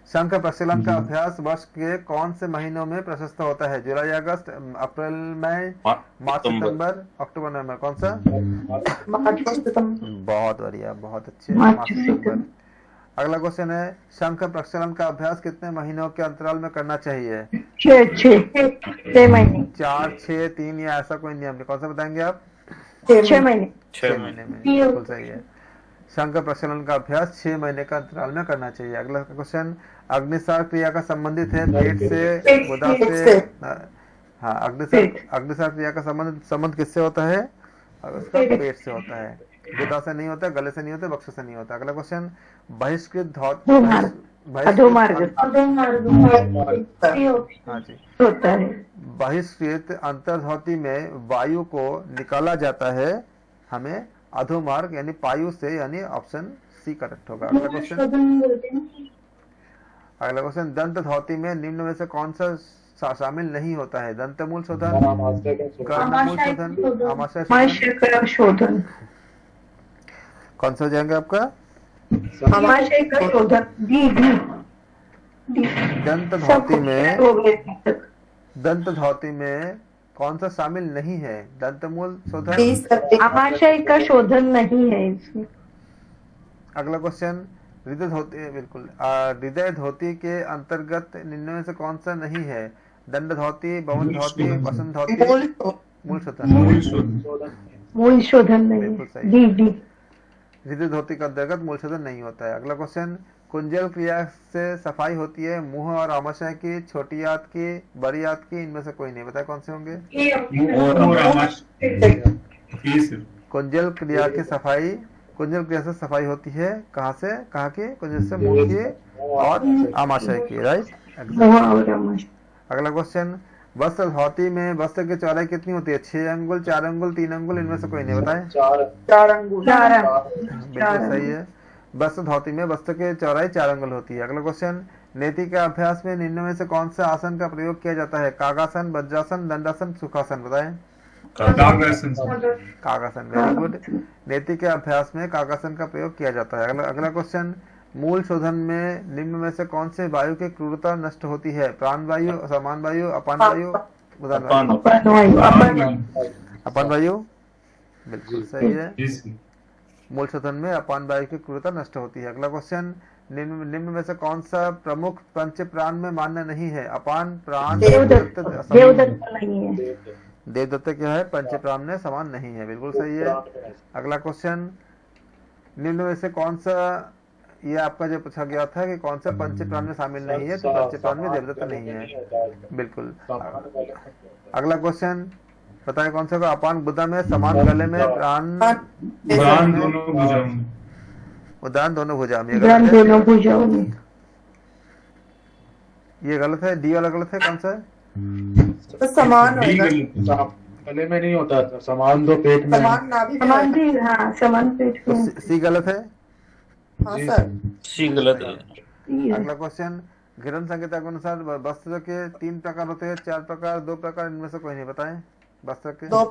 शंख का प्रचलन का जी। अभ्यास वर्ष के कौन से महीनों में प्रशस्त होता है? जुलाई, अगस्त, अप्रैल, मई, मार्च, सितंबर, अक्टूबर, नवंबर? कौन सा? बहुत बढ़िया, बहुत अच्छे, मार्च, सितंबर। अगला क्वेश्चन है शंख प्रक्षालन का अभ्यास कितने महीनों के अंतराल में करना चाहिए? 6 महीने। 4, 6, 3 या ऐसा कोई नियम नहीं? कौन सा बताएंगे आप? 6 महीने। 6 महीने में, बिल्कुल सही है। शंख प्रक्षालन का अभ्यास 6 महीने का अंतराल में करना चाहिए। अगला क्वेश्चन अग्निसार क्रिया का संबंधित है पेट से, गुदा से। हाँ, अग्निसार क्रिया का संबंध किससे होता है? उसका पेट से होता है, गुदा से नहीं होता, गले से नहीं होता, वक्ष से नहीं होता। अगला क्वेश्चन बहिष्कृत अधोमार्ग हाँ जी, होता है। बहिष्कृत अंतर्धौती में वायु को निकाला जाता है हमें अधोमार्ग यानी पायु से, यानी ऑप्शन सी करेक्ट होगा। अगला क्वेश्चन दंत धौती में निम्न में से कौन सा शामिल नहीं होता है? दंतमूल शोधन, कर्णमूल शोधन, आमाशय शोधन। कौन सा हो जाएंगे आपका? आमाशय का शोधन। दंत धौती में कौन सा शामिल नहीं है? दंतमूल शोधन, आमाशय का शोधन नहीं है इसमें। अगला क्वेश्चन हृदय धोती, बिल्कुल हृदय धोती के अंतर्गत निम्न में से कौन सा नहीं है? दंड धोती, भवन धोती, वसंत धोती, मूल शोधन। मूल शोधन नहीं। बिल्कुल सही। डी। हृदय धोती के अंतर्गत मूल शोधन नहीं होता है। अगला क्वेश्चन कुंजल क्रिया से सफाई होती है मुंह और आमाशय की, छोटी आंत की, बड़ी आंत की? इनमें से कोई नहीं, बताए कौन से होंगे? कुंजल क्रिया की सफाई, कुंजल क्रिया से सफाई होती है कहाँ से? कहाँ की? कुंजल से मुंह की और आमाशय की, राइट। मुंह और आमाशय। अगला क्वेश्चन वस्त्र धौती में वस्त्र की चौड़ाई कितनी होती है? 6 अंगुल, 4 अंगुल, 3 अंगुल? इनमें से कोई नहीं, बताए? 4 अंगुल। बिल्कुल सही है। वस्त्र धौती में वस्त्र की चौड़ाई 4 अंगुल होती है। अगला क्वेश्चन नेति के अभ्यास में निम्न में से कौन सा आसन का प्रयोग किया जाता है? कागासन, वज्रासन, दंडासन, सुखासन? बताएं। कागासन, वेरी गुड। नेति के अभ्यास में कागासन का प्रयोग किया जाता है। अगला क्वेश्चन मूल शोधन में निम्न में से कौन से वायु की क्रूरता नष्ट होती है? प्राण वायु, समान वायु, अपान वायु, उदान वायु? अपान वायु, बिल्कुल सही है। मूल शोधन में अपान वायु की क्रूरता नष्ट होती है। अगला क्वेश्चन निम्न में से कौन सा प्रमुख पंच प्राण में मान्य नहीं है? अपान, प्राण, देवदत्त नहीं है। देवदत्त क्या है? पंच प्राण में समान नहीं है, बिल्कुल सही है। अगला क्वेश्चन निम्न में से कौन सा, ये आपका जो पूछा गया था कि कौन सा पंच प्राण में शामिल नहीं है, तो पंच प्राण में देवदत्त नहीं है, बिल्कुल। अगला क्वेश्चन बताए कौन सा? अपान गुदा में, समान गले में, प्राण दोनों भुजाओं में, उदान दोनों भुजाओं में। दोनों भुजाओं में। ये गलत है, डी वाला गलत है। कौन सा है? तो समान गले में नहीं होता, समान तो पेट में। समान भी, हाँ समान पेट में। सी गलत है। हाँ सर, सी गलत है। अगला क्वेश्चन घिरन संहिता के अनुसार वस्त्र के 3 प्रकार होते हैं, 4 प्रकार, 2 प्रकार? इनमें से कोई नहीं, बताएं। वस्त्र के 2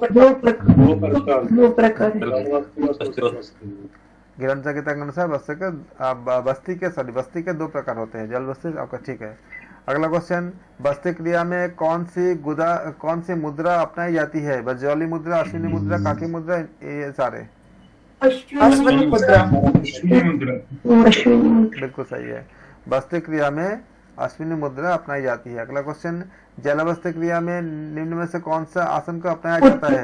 प्रकार। घिरन संहिता के अनुसार वस्त्र के बस्ती के 2 प्रकार होते हैं, जल बस्ती, आपका ठीक है। अगला क्वेश्चन बस्ती क्रिया में कौन सी मुद्रा अपनाई जाती है? वज्रौली मुद्रा, अश्विनी मुद्रा, काकी मुद्रा? ये सारे अश्विनी मुद्रा। बिल्कुल सही है। बस्ती क्रिया में अश्विनी मुद्रा अपनाई जाती है। अगला क्वेश्चन जलबस्ती क्रिया में निम्न में से कौन सा आसन को अपनाया जाता है?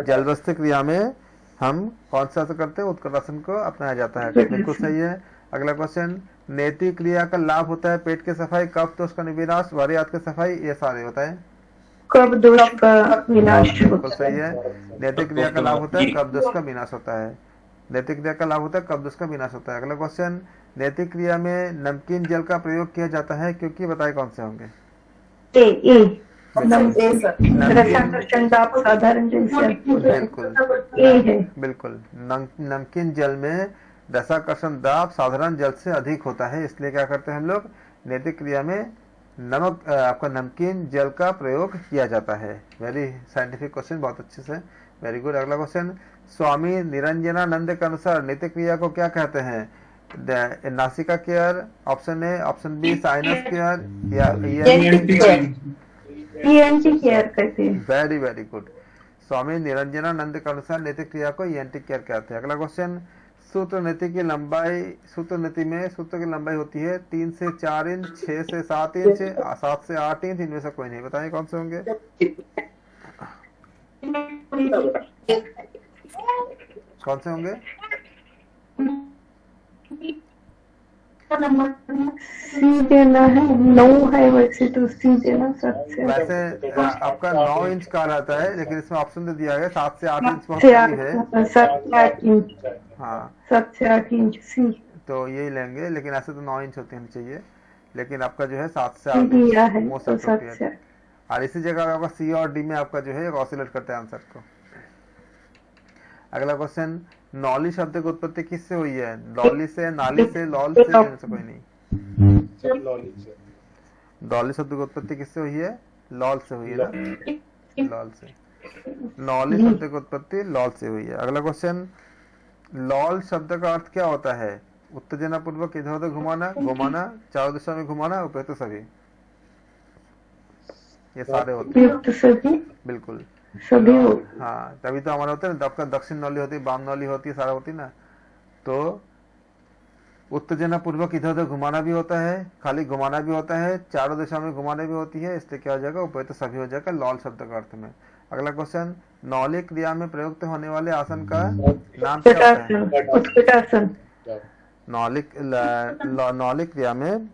जलबस्ती क्रिया में हम कौन सा आसन करते हैं? उत्कटासन को अपनाया जाता है, बिल्कुल सही है। अगला क्वेश्चन नेति क्रिया का लाभ होता है पेट की सफाई, कफ दोष का विनाश, भारी आंत की सफाई? ये सारे बताएं। कफ दोष का विनाश, बिल्कुल सही है। नेति क्रिया का लाभ होता है कफ दोष का विनाश होता है। नैतिक क्रिया का लाभ होता है कब उसका विनाश होता है। अगला क्वेश्चन, नैतिक क्रिया में नमकीन जल का प्रयोग किया जाता है क्योंकि बताए कौन से होंगे। ए ए सर रसाकर्षण दाब साधारण जल से बिल्कुल ए है। बिल्कुल, नमकीन जल में रसाकर्षण दाब साधारण जल से अधिक होता है, इसलिए क्या करते हैं हम लोग, नैतिक क्रिया में नमक आपका नमकीन जल का प्रयोग किया जाता है। वेरी साइंटिफिक क्वेश्चन, बहुत अच्छे से, वेरी गुड। अगला क्वेश्चन, स्वामी निरंजनानंद के अनुसार नैतिक क्रिया को क्या कहते हैं। नासिका care, option A, option B sinus care या ENT केयर कहते हैं। Very very good. Swami Niranjanananda के अनुसार नैतिक क्रिया को ENT केयर कहते हैं। अगला क्वेश्चन, सूत्र नीति की लंबाई, सूत्र नीति में सूत्र की लंबाई होती है 3 से 4 इंच, 6 से 7 इंच, 7 से 8 इंच, इनमें से कोई नहीं, बताइए कौन से होंगे। कौन से होंगे। सी देना है, 9 है वैसे तो सी देना सबसे। वैसे आपका 9 इंच का रहता है, लेकिन इसमें ऑप्शन दे दिया है 7 से 8 इंच बहुत से करीब है। 7 से 8 इंच, हाँ 7 से 8 इंच सी तो यही लेंगे, लेकिन ऐसे तो 9 इंच होते हैं चाहिए, लेकिन आपका जो है 7 से सी 8 दिया इंच है मोस्ट तो 7 अप्रोप्रिएट। से। और इसी जगह आपका सी और डी में आपका जो है ऑसिलेट करते हैं आंसर को। अगला क्वेश्चन, नौली शब्द की उत्पत्ति किससे हुई है। लॉली से, नाली से, लॉल से, इनमें से कोई नहीं। लॉली शब्द की उत्पत्ति किससे हुई है, लॉल से हुई है ना, लॉल से। नौली शब्द की उत्पत्ति लॉल से हुई है। अगला क्वेश्चन, लॉल शब्द का अर्थ क्या होता है। उत्तेजना पूर्वक इधर उधर घुमाना, घुमाना, चारों दिशा में घुमाना, उपयुक्त सभी, ये सारे होते हैं। उपयुक्त सभी, बिल्कुल सभी हो। हाँ, तभी तो हमारा होता है ना, आपका दक्षिण नौली होती है, वाम नौली होती है, सारा होती है ना। तो उत्तेजना पूर्वक इधर उधर घुमाना भी होता है, खाली घुमाना भी होता है, चारों दिशा में घुमाना भी होती है, इसलिए क्या हो जाएगा, उपयुक्त सभी हो जाएगा लॉल शब्द का अर्थ में। अगला क्वेश्चन, नौली क्रिया में प्रयुक्त होने वाले आसन का नाम क्या होता है। उत्कटासन। नौली क्रिया में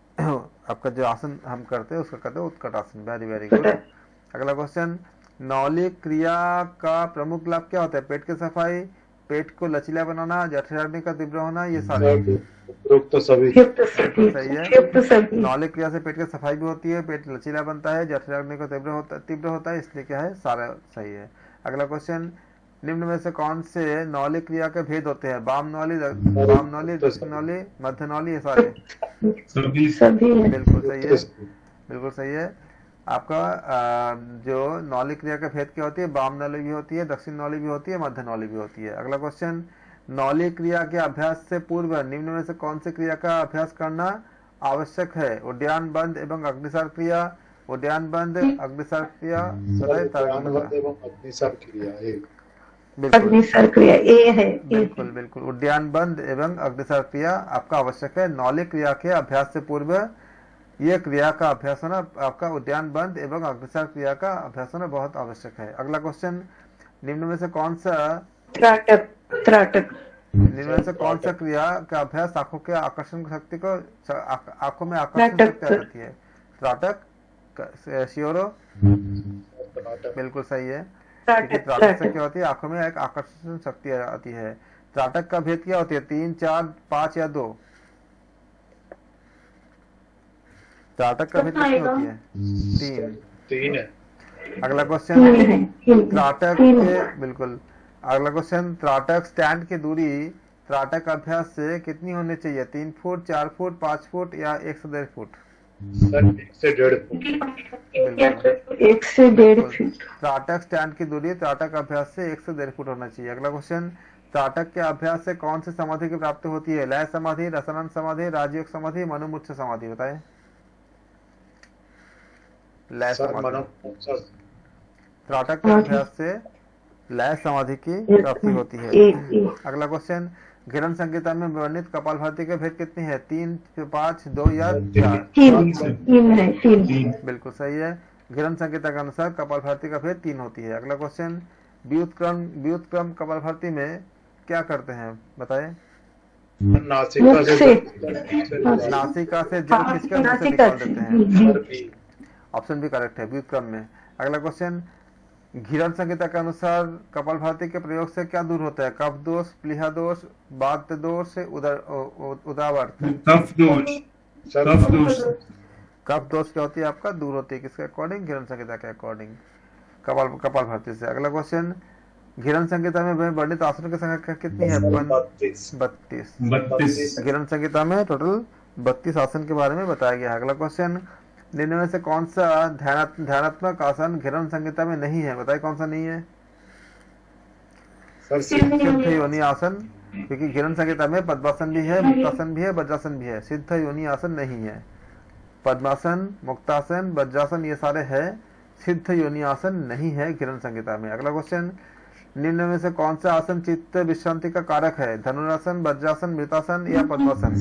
आपका जो आसन हम करते हैं उसका कहते हैं उत्कटासन। Very very good. अगला क्वेश्चन, नौली क्रिया का प्रमुख लाभ क्या होता है। पेट की सफाई, पेट को लचीला बनाना, जठराग्नि का तीव्र होना, ये सारे तो सभी सही है। नौली क्रिया से पेट की सफाई भी होती है, पेट लचीला बनता है, जठराग्नि का तीव्र होता है, इसलिए क्या है, सारा सही है। अगला क्वेश्चन, निम्न में से कौन से नौली क्रिया के भेद होते हैं। वाम नौली, दक्षिण नौली, मध्य नौली, ये सारे सभी बिल्कुल सही है, बिल्कुल सही है। आपका जो नौली क्रिया के भेद क्या होती है, वाम नौली भी होती है, दक्षिण नौली भी होती है, मध्य नौली भी होती है। अगला क्वेश्चन, नौली क्रिया के अभ्यास से पूर्व निम्न में से कौन सी क्रिया का अभ्यास करना आवश्यक है। उद्यान बंद एवं अग्निसार क्रिया, उद्यान बंद, अग्निसार क्रिया, अग्निसार क्रिया ए है। बिल्कुल बिल्कुल, उद्यान बंद एवं अग्निसार क्रिया आपका आवश्यक है। नौली क्रिया के अभ्यास से पूर्व ये क्रिया का अभ्यास होना आपका उद्यान बंद एवं अग्निसार क्रिया का अभ्यास होना बहुत आवश्यक है। अगला क्वेश्चन, निम्न में से कौन सा त्राटक निम्न में से कौन सा क्रिया का अभ्यास आंखों के आकर्षण शक्ति को, आंखों में आकर्षण शक्ति आ जाती है। त्राटक, श्योरो, बिल्कुल सही है। त्राटक से क्या होती है, आंखों में एक आकर्षण शक्ति आती है। त्राटक का भेद क्या होती है, 3, 4, 5 या 2। त्राटक का भेद कितनी होती है, 3 है। अगला क्वेश्चन, त्राटक के बिल्कुल। अगला क्वेश्चन, त्राटक स्टैंड की दूरी त्राटक अभ्यास से कितनी होनी चाहिए। 3 फुट, 4 फुट, 5 फुट या 1 से 1.5 फुट। 1 से 1.5 फुट। 1 से 1.5 फुट। त्राटक स्टैंड की दूरी त्राटक अभ्यास से 1 से 1.5 फुट होना चाहिए। अगला क्वेश्चन, त्राटक के अभ्यास से कौन सी समाधि की प्राप्ति होती है। लय समाधि, रसानंद समाधि, राजयोग समाधि, मनोमुच्च समाधि, बताए। लय समाधि, त्राटक के अभ्यास से लय समाधि की प्राप्ति होती है। अगला क्वेश्चन, घिरन संहिता में वर्णित कपालभाति के भेद कितने हैं। 3, 5, 2 या 4। 3 बिल्कुल सही है। घिरन संहिता के अनुसार कपालभाति का भेद 3 होती है। अगला क्वेश्चन, व्युत्क्रम कपालभाति में क्या करते हैं, बताए। नासिका से जल खींचकर मुंह से निकाल देते हैं। ऑप्शन भी करेक्ट है, व्युत्क्रम में। अगला क्वेश्चन, घिरन संहिता के अनुसार कपालभाति के प्रयोग से क्या दूर होता है? कफ दोष, प्लीहा दोष, वात दोष, उदावर्त। कफ दोष, कफ दोष, कफ दोष क्या होती है आपका? दूर होती है। किसके अकॉर्डिंग? घिरन संहिता के अकॉर्डिंग, कपालभाति से। अगला क्वेश्चन, घिरन संहिता में वर्णित आसन की संख्या कितनी है? 32। घिरन संहिता में टोटल 32 आसन के बारे में बताया गया है। अगला क्वेश्चन, निम्न में से कौन सा ध्यानात्मक आसन घिरन संहिता में नहीं है? बताइए कौन सा नहीं है? सिद्ध योनि आसन, क्योंकि घिरन संहिता में पद्मासन भी है, मुक्तासन भी है, वज्रासन भी है। सिद्ध योनि आसन नहीं है। पद्मासन, मुक्तासन, वज्रासन ये सारे है, सिद्ध योनि आसन नहीं है घिरन संहिता में। अगला क्वेश्चन, निम्न में से कौन सा आसन चित्त विश्रांति का कारक है? धनुरासन, वज्रासन, मृतासन या पद्मासन?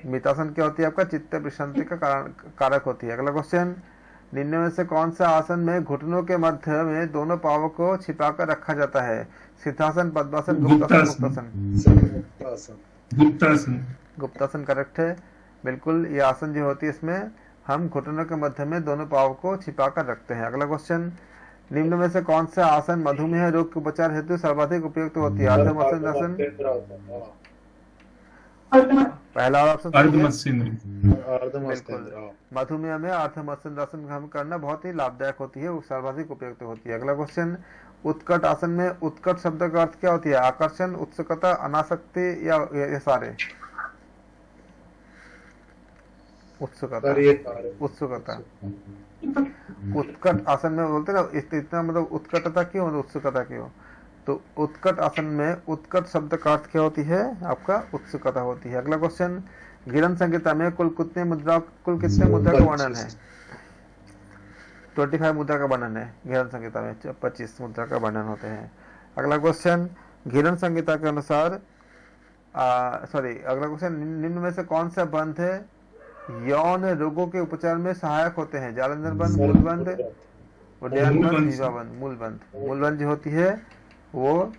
मृतासन क्या होती है आपका? चित्त विश्रांति का कारक होती है। अगला क्वेश्चन, निम्न में से कौन सा आसन में घुटनों के मध्य में दोनों पावों को छिपाकर रखा जाता है? सिद्धासन, पद्मासन, गुप्तासन? गुप्तासन करेक्ट है, बिल्कुल। ये आसन जो होती है इसमें हम घुटनों के मध्य में दोनों पावों को छिपाकर रखते हैं। अगला क्वेश्चन, निम्न में से कौन सा आसन मधुमेह रोग के उपचार हेतु सर्वाधिक उपयुक्त होती है? अर्धमस्तिष्कासन, पहला ऑप्शन मधुमेह में अर्धमस्तिष्कासन हम करना बहुत ही लाभदायक होती है, वो सर्वाधिक उपयुक्त होती है। अगला क्वेश्चन, उत्कट आसन में उत्कट शब्द का अर्थ क्या होती है? आकर्षण, उत्सुकता, अनासक्ति या ये सारे? उत्सुकता। उत्कट आसन में बोलते ना इतना मतलब उत्कटता क्यों, मतलब उत्सुकता क्यों? तो उत्कट आसन में उत्कट शब्द का अर्थ क्या होती है आपका? उत्सुकता होती है। अगला क्वेश्चन, घिरन संहिता में कुल कितने मुद्रा का वर्णन है? 25 मुद्रा का वर्णन है घिरन संहिता में, 25 मुद्रा का वर्णन होते हैं। अगला क्वेश्चन, घिरन संहिता के अनुसार अगला क्वेश्चन, निम्न में से कौन सा बंध है यौन रोगों के उपचार में सहायक होते हैं? जालंधर बंध, मूलबंध, उड्डयन बंध, जीवा बंध? मूलबंध। मूलबंध जो होती है वो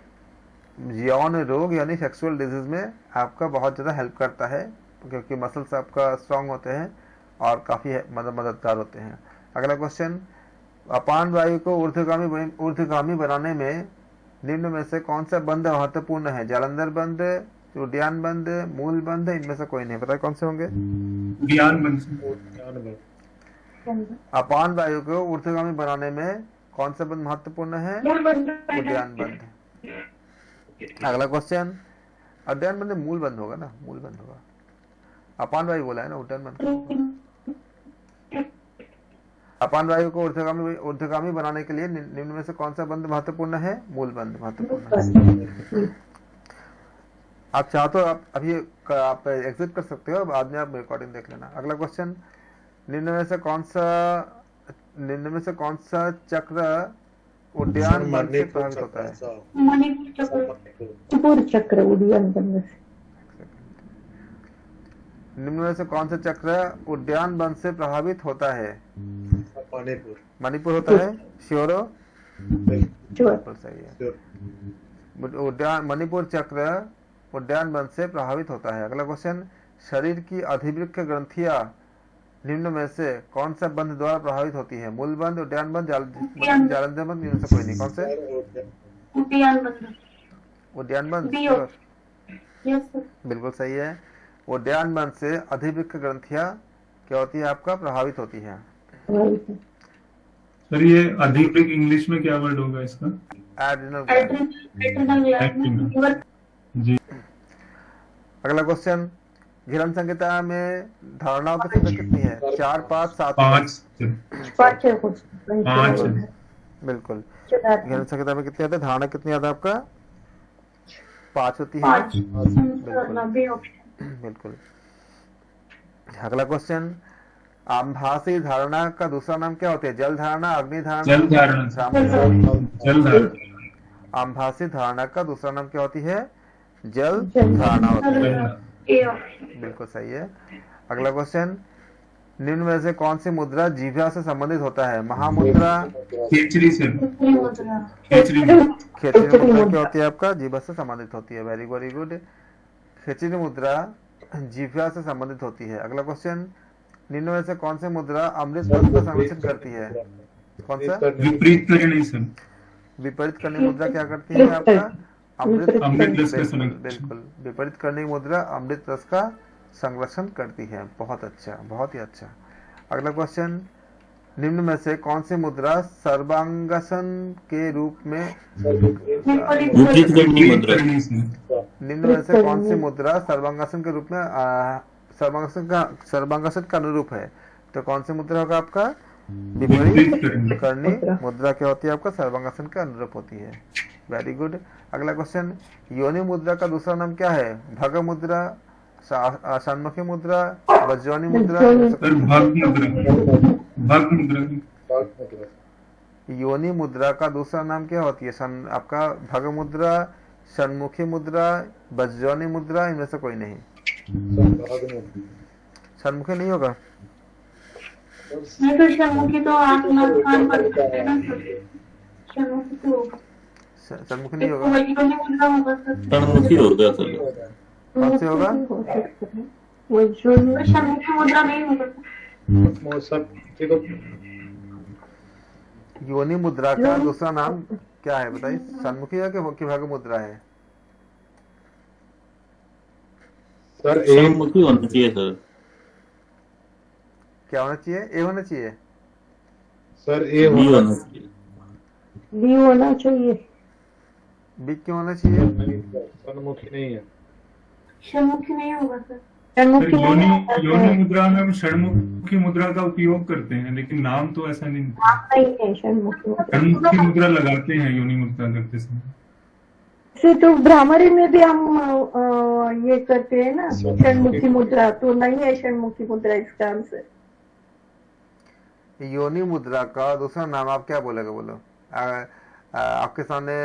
यौन रोग यानी सेक्सुअल डिजीज में आपका बहुत ज्यादा हेल्प करता है, क्योंकि मसल्स आपका स्ट्रांग होते हैं और काफी मददगार होते हैं। अगला क्वेश्चन, अपान वायु को ऊर्ध्वगामी बनाने में निम्न में से कौन सा बंध महत्वपूर्ण है? जालंधर बंध, उड्डयन बंध, मूल बंध, इनमें से कोई नहीं। बताए कौन से होंगे? अपान वायु को ऊर्ध्वगामी बनाने में कौन सा बंध महत्वपूर्ण है? उड्डयन बंध। अगला क्वेश्चन, उड्डयन बंध मूल बंध होगा ना? मूल बंध होगा। अपान वायु बोला है ना, उड्डयन बंध। अपान वायु को ऊर्ध्वगामी बनाने के लिए निम्न में से कौन सा बंध महत्वपूर्ण है? मूल बंध महत्वपूर्ण है। आप चाहो तो आप अभी आप एग्जिट कर सकते हो, बाद में आप रिकॉर्डिंग देख लेना। अगला क्वेश्चन, निम्न में से कौन सा चक्र उड्डयन बंध से प्रभावित होता है? मणिपुर चक्र उड्डयन बंध से। निम्न में से कौन सा चक्र उड्डयन बंध से प्रभावित होता है? मणिपुर होता है। श्योर हो? बिल्कुल सही है। मणिपुर चक्र उड्डयन बंध से प्रभावित होता है। अगला क्वेश्चन, शरीर की अधिवृक्क ग्रंथियां निम्न में से कौन सा बंध द्वारा प्रभावित होती है? मूल बंध, उड्डयन बंध, जालंधर बंध, इनमें से कोई नहीं। कौन से? उड्डयन बंध। बिल्कुल सही है। उड्डयन बंध से अधिवृक्क ग्रंथियां क्या होती है आपका? प्रभावित होती है। सर ये अधिवृक्क इंग्लिश में क्या वर्ड होगा इसका? एड्रिनल जी। अगला क्वेश्चन, घिरन संहिता में धारणाओं की संख्या कितनी है? 4, 5, 7? 5। बिल्कुल। घिरन संहिता में कितनी आता है? धारणा कितनी आता है आपका? 5 होती है। बिल्कुल। अगला क्वेश्चन, आभासी धारणा का दूसरा नाम क्या होता है? जल धारणा, अग्नि धारणा? आभासी धारणा का दूसरा नाम क्या होती है? जल धारणा होती है। बिल्कुल सही है। अगला क्वेश्चन, निम्न में से कौन सी मुद्रा जीवा से संबंधित होता है? महामुद्रा, खेचरी से। खेचरी मुद्रा क्या होती है आपका? जीवा से संबंधित होती है। Very very good. खेचरी मुद्रा जीवा से संबंधित होती है। अगला क्वेश्चन, निम्न में से कौन सी मुद्रा अमृत पद का संरक्षण करती है? कौन सा? विपरीत करनी सर। विपरीत करने की मुद्रा क्या करती है आपका? अमृत अमृत रस का बिल्कुल संरक्षण। बिल्कुल, विपरीत करने की मुद्रा अमृत रस का संरक्षण करती है। बहुत अच्छा, बहुत ही अच्छा। अगला क्वेश्चन, निम्न में से कौन सी मुद्रा सर्वांगासन के रूप में विपरीत करनी मुद्रा। करनी सर। निम्न में से कौन सी मुद्रा सर्वांगासन के रूप में सर्वांगासन का अनुरूप है? तो कौन सी मुद्रा होगा आपका? विपरीत करनी मुद्रा क्या होती है आपका? सर्वांगासन के अनुरूप होती है। Very good. अगला क्वेश्चन, योनि मुद्रा का दूसरा नाम क्या है? भग मुद्रा, षण्मुखी मुद्रा, वज्रवाणी मुद्रा? सर भाग मुद्रा। भाग मुद्रा। योनि मुद्रा का दूसरा नाम क्या होती है? आपका भग मुद्रा, षण्मुखी मुद्रा, वज्रवाणी मुद्रा, इनमें से कोई नहीं। षण्मुखी नहीं होगा? नहीं तो षण्मुखी तो आंख नाक कान पर करते हैं ना सर। षण्मुखी तो होगा। षण्मुखी नहीं होगा। वज्रवाणी मुद्रा होगा सर। षण्मुखी होगा सर। कौन से होगा? षण्मुखी मुद्रा नहीं होगा। योनि मुद्रा का दूसरा नाम क्या है बताइए? षण्मुखी है कि भग मुद्रा है? सर षण्मुखी होना चाहिए सर। क्या होना चाहिए? ए होना चाहिए? सर ए बी होना होना चाहिए। बी होना चाहिए। बी क्यों होना चाहिए? सन्मुखी नहीं है। षण्मुखी नहीं होगा सर। सर योनि मुद्रा में हम षण्मुखी मुद्रा का उपयोग करते हैं, लेकिन नाम तो ऐसा नहीं। नहीं है षण्मुखी। षण्मुखी मुद्रा लगाते हैं योनि मुद्रा करते समय। से तो भ्रामरी में भी हम ये करते हैं ना षण्मुखी मुद्रा, तो नहीं है षण्मुखी मुद्रा इसका आंसर। योनि मुद्रा का दूसरा नाम आप क्या बोलेगा? बोलो। आपके सामने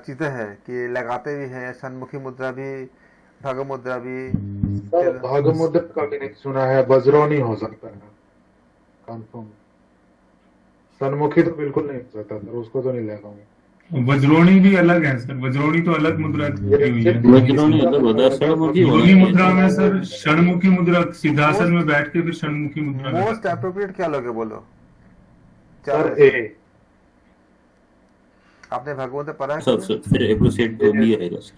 चीजें हैं कि लगाते भी हैं, षण्मुखी मुद्रा भी, भग मुद्रा भी। भाग मुद्रा का भी नहीं सुना है। वज्रवाणी हो सकता है कंफर्म। सन्मुखी तो बिल्कुल नहीं हो सकता सर, उसको तो नहीं लगाऊंगा। वज्रोणी भी अलग है सर। वज्रोणी तो अलग मुद्रा की हुई है। वज्रवाणी अलग होता है, षण्मुखी होना योनि मुद्रा चाहिए। में सर षण्मुखी मुद्रा, सिद्धासन में बैठ के फिर षण्मुखी मुद्रा मोस्ट लगाते हैं। अप्रोप्रिएट क्या लोगे? बोलो। सर चार। ए। आपने भगवत पढ़ा है? सर फिर एप्रोसेट तो बी आएगा सर।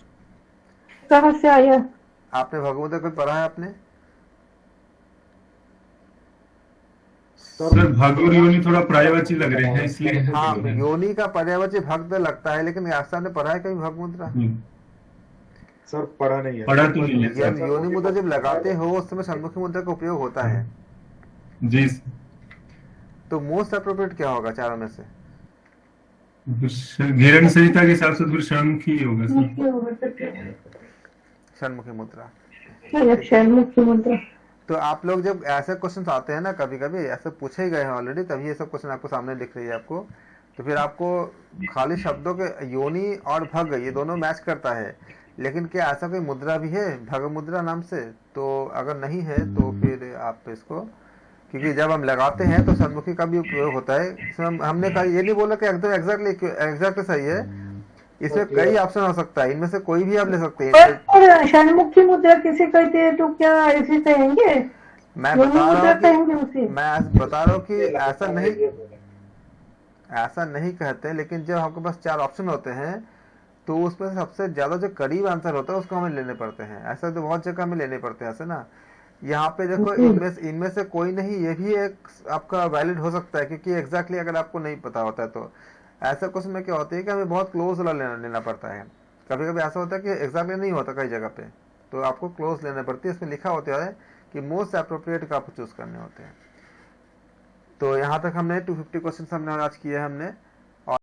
कहाँ से आया? आपने भगवत कोई पढ़ा है आपने? सर भाग और योनि थोड़ा पर्यायवाची लग रहे हैं, इसलिए हाँ, योनि का पर्यायवाची भक्त लगता है, लेकिन ऐसा ने पढ़ा है कभी भग मुद्रा? सर पढ़ा नहीं है। पढ़ा तो नहीं है जब सर। योनि मुद्रा जब लगाते हो उस समय षण्मुखी मुद्रा का उपयोग होता है। जी। तो मोस्ट अप्रोप्रिएट क्या होगा चारों में से? घेरण संहिता के हिसाब से फिर षण्मुखी ही होगा सर। षण्मुखी होगा सर। षण्मुखी मुद्रा। षण्मुखी मुद्रा। तो आप लोग जब ऐसे क्वेश्चन आते हैं ना, कभी कभी ऐसे पूछे ही गए हैं ऑलरेडी, तभी ये सब क्वेश्चन आपको सामने दिख रही है आपको। तो फिर आपको खाली शब्दों के योनि और भग ये दोनों मैच करता है, लेकिन क्या ऐसा कोई मुद्रा भी है भग मुद्रा नाम से? तो अगर नहीं है तो फिर आप इसको, क्योंकि जब हम लगाते हैं तो षण्मुखी का भी उपयोग होता है। इसमें हमने कहा, ये नहीं बोला कि एकदम एग्जैक्टली सही है, इसमें कई ऑप्शन हो सकता है, इनमें से कोई भी आप ले सकते हैं। और षण्मुखी मुद्रा किसे कहते हैं? तो क्या ऐसे कहेंगे? मैं योनि बता मुद्रा रहा कहेंगे हूँ उसे। मैं बता रहा हूँ कि ऐसा नहीं कहते, लेकिन जब आपके पास चार ऑप्शन होते हैं तो उसमें से सबसे ज्यादा जो करीब आंसर होता है उसको हमें लेने पड़ते हैं। ऐसा तो बहुत जगह हमें लेने पड़ते हैं ऐसे ना। यहाँ पे देखो, इनमें से कोई नहीं, ये भी एक आपका वैलिड हो सकता है, क्योंकि एग्जैक्टली अगर आपको नहीं पता होता है तो ऐसा कुछ में क्या होता है कि हमें बहुत क्लोज वाला लेना पड़ता है। कभी कभी ऐसा होता है कि एग्जैक्टली नहीं होता कई जगह पे, तो आपको क्लोज लेना पड़ती है। इसमें लिखा होता है कि मोस्ट अप्रोप्रिएट का आपको चूज करने होते हैं। तो यहाँ तक हमने 250 क्वेश्चन हमने आज किए हैं हमने।